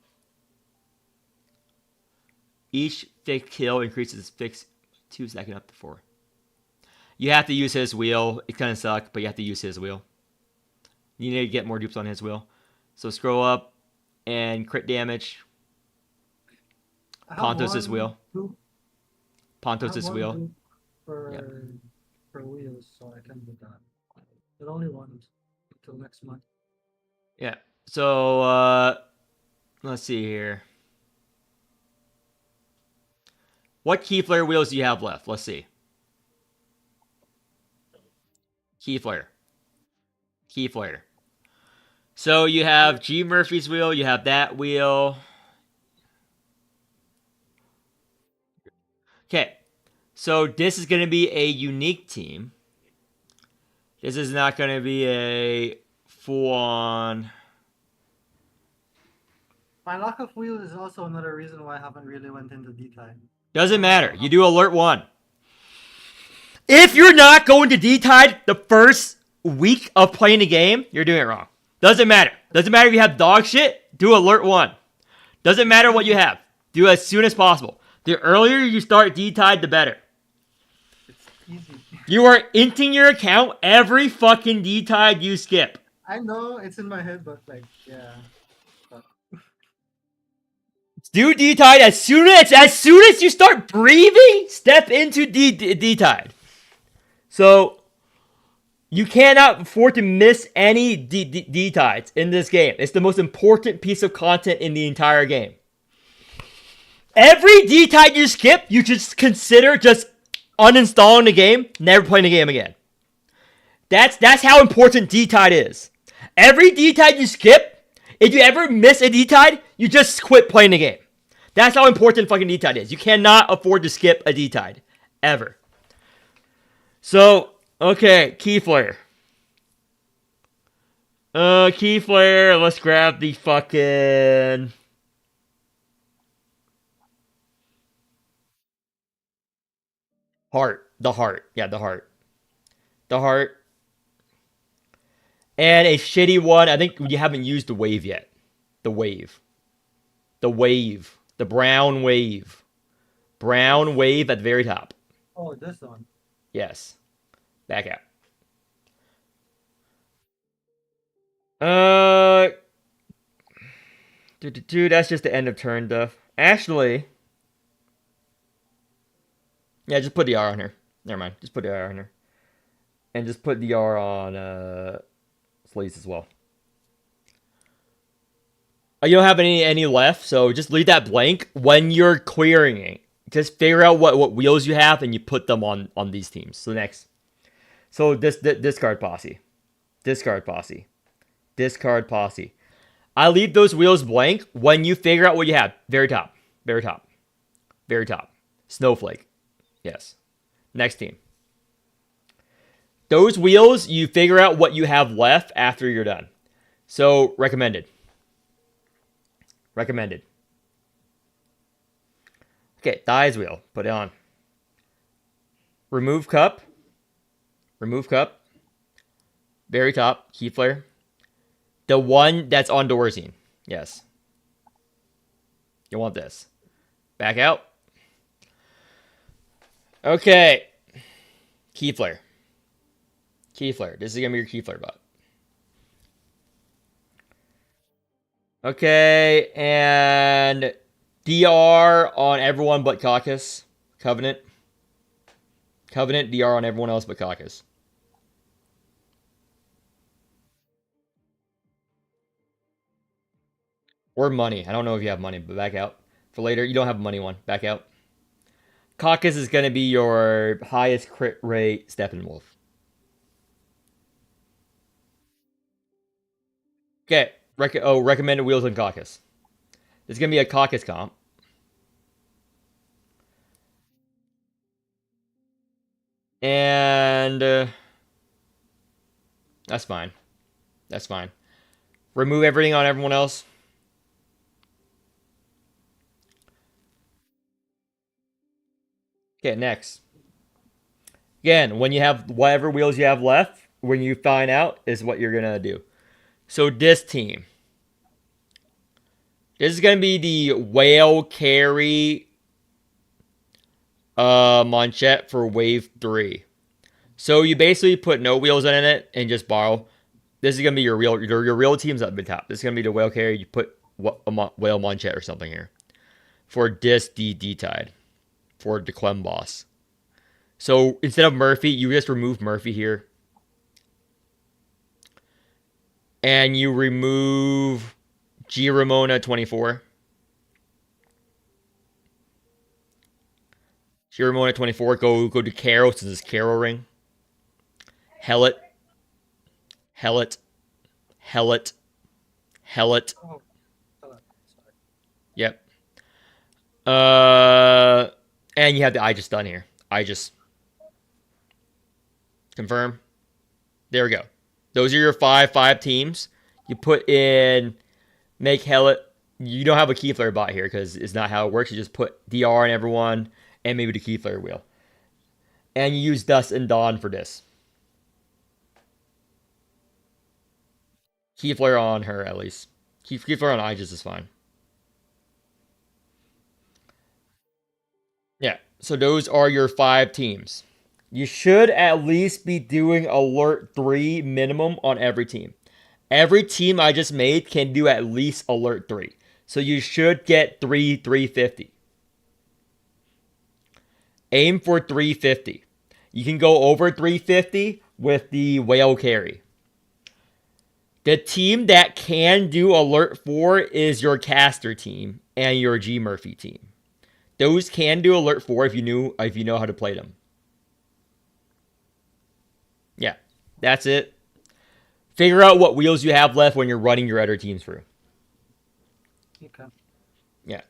Each fixed kill increases fixed 2 seconds up to 4. You have to use his wheel. It kind of sucks, but you have to use his wheel. You need to get more dupes on his wheel. So scroll up and crit damage. I have Pontos' one wheel. loop- I Pontos' have one wheel. loop For, Yeah. for wheels, so I can do that. But only one until next month. Yeah. So let's see here. What Keyflare wheels do you have left? Let's see. Keyflare. Keyflare. So you have G Murphy's wheel, you have that wheel. Okay. So this is going to be a unique team. This is not going to be a full-on. My lack of wheels is also another reason why I haven't really went into D-type. Doesn't matter. You do alert 1. If you're not going to D-Tide the first week of playing the game, you're doing it wrong. Doesn't matter. Doesn't matter if you have dog shit, do alert 1. Doesn't matter what you have. Do it as soon as possible. The earlier you start D-Tide, the better. It's easy. You are inting your account every fucking D-Tide you skip. I know it's in my head, but like, yeah. But Do D-Tide as soon as you start breathing, step into D-Tide. So you cannot afford to miss any D-Tides in this game. It's the most important piece of content in the entire game. Every D-Tide you skip, you just consider just uninstalling the game, never playing the game again. That's how important D-Tide is. Every D-Tide you skip, if you ever miss a D-Tide, you just quit playing the game. That's how important fucking D-Tide is. You cannot afford to skip a D-Tide. Ever. So, okay, key flare. Key flare, let's grab the fucking... heart. The heart. Yeah, the heart. The heart. And a shitty one, I think you haven't used the wave yet. The wave. The wave. The brown wave. Brown wave at the very top. oh, this one. Yes. Back out. That's just the end of turn stuff. Actually, yeah, just put the R on her. Never mind. Just put the R on her. And just put the R on Sleaze as well. You don't have any left, so just leave that blank when you're clearing it. Just figure out what wheels you have and you put them on these teams. So next. So discard posse. Discard posse. Discard posse. I leave those wheels blank when you figure out what you have. Very top. Very top. Very top. Snowflake. Yes. Next team. Those wheels, you figure out what you have left after you're done. So, recommended. Recommended. Okay, thighs wheel. Put it on. Remove cup. Remove cup. Very top. Key flare. The one that's on Dorzine. Yes. You want this. Back out. Okay. Key flare. Key flare. This is going to be your key flare bot. Okay. And DR on everyone but Caucus. Covenant. Covenant, DR on everyone else but Caucus. Or money. I don't know if you have money, but back out. For later, you don't have a money one. Back out. Caucus is going to be your highest crit rate Steppenwolf. Okay. Recommended wheels on Caucus. This is going to be a Caucus comp. And that's fine. That's fine. Remove everything on everyone else. Okay, next. Again, when you have whatever wheels you have left, when you find out, is what you're going to do. So this team. This is going to be the whale carry Manchette for wave 3. So you basically put no wheels in it and just borrow. This is going to be your real teams up the top. This is going to be the whale carry. You put a whale Manchette or something here. For this D-Tide. For the Clem boss. So instead of Murphy, you just remove Murphy here. And you remove G Ramona 24. G Ramona 24. Go to Carol since it's Carol ring. Hellet. Hellet. Hellet. Hellet. Oh, sorry. Yep. And you have the I just done here. I just confirm. There we go. Those are your five teams. You put in make hella. You don't have a Keyflare bot here because it's not how it works. You just put DR on everyone and maybe the Keyflare wheel, and you use Dust and Dawn for this. Keyflare on her at least. Keyflare on Aegis is fine. Yeah. So those are your 5 teams. You should at least be doing alert 3 minimum on every team. Every team I just made can do at least alert 3. So you should get 350. Aim for 350. You can go over 350 with the whale carry. The team that can do alert 4 is your caster team and your G Murphy team. Those can do alert 4 if you know how to play them. Yeah, that's it. Figure out what wheels you have left when you're running your other teams through. Okay. Yeah.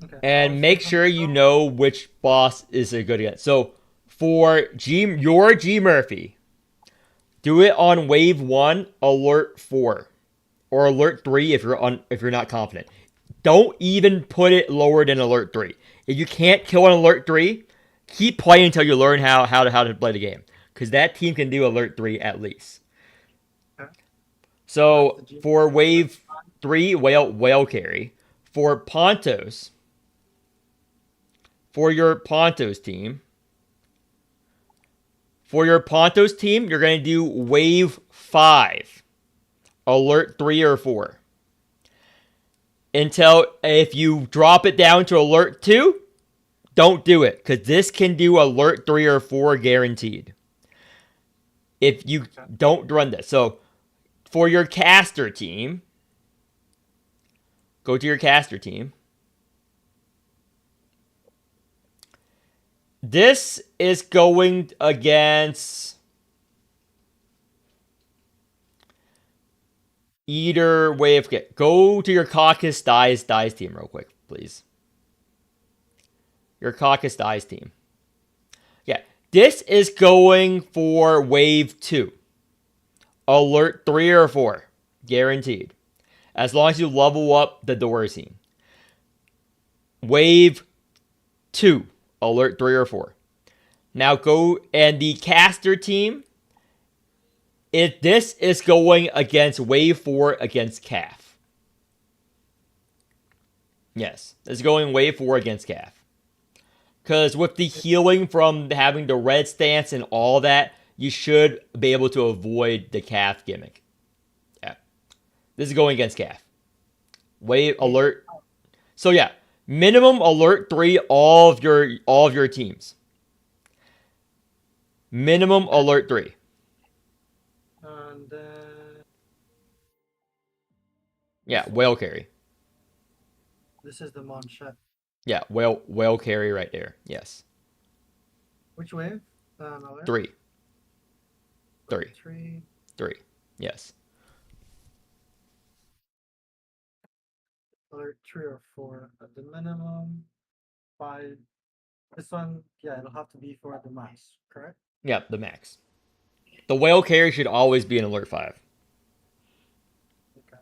Okay. And make sure you know which boss is a good against. So for your G Murphy, do it on wave 1, alert 4, or alert 3 if you're not confident. Don't even put it lower than alert 3. If you can't kill on alert 3, keep playing until you learn how to play the game, because that team can do alert 3 at least. Okay. So for wave 3, whale carry. For Pontos, for your Pontos team, you're going to do wave 5, alert 3 or 4. Until if you drop it down to alert 2, don't do it, because this can do alert 3 or 4 guaranteed. If you don't run this. So for your caster team, go to your caster team. This is going against either way of get. Go to your Caucus Dies team real quick, please. Your Caucus Dies team. Yeah, this is going for wave 2. Alert 3 or 4. Guaranteed. As long as you level up the Dora team. Wave 2. Alert 3 or 4. Now go, and the caster team, this is going against wave 4 against Calf. Yes, it's going wave 4 against Calf. Because with the healing from having the red stance and all that, you should be able to avoid the Calf gimmick. Yeah. This is going against Calf. Wave alert. So yeah, minimum alert 3 all of your teams. Minimum alert 3. And then Yeah, whale carry. this is the Monchet. Yeah, whale carry right there. Yes. Which wave? Alert? 3. 3. Yes. Alert 3 or 4 at the minimum. 5. This one, yeah, it'll have to be for the max, correct? Yeah, the max. The whale carry should always be an alert 5. Okay.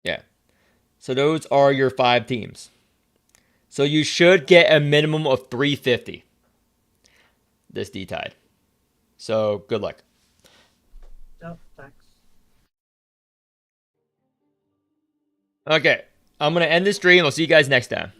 Yeah. So those are your 5 teams. So you should get a minimum of 350 this D-Tide. So good luck. Yep, thanks. Okay. I'm going to end this stream. I'll see you guys next time.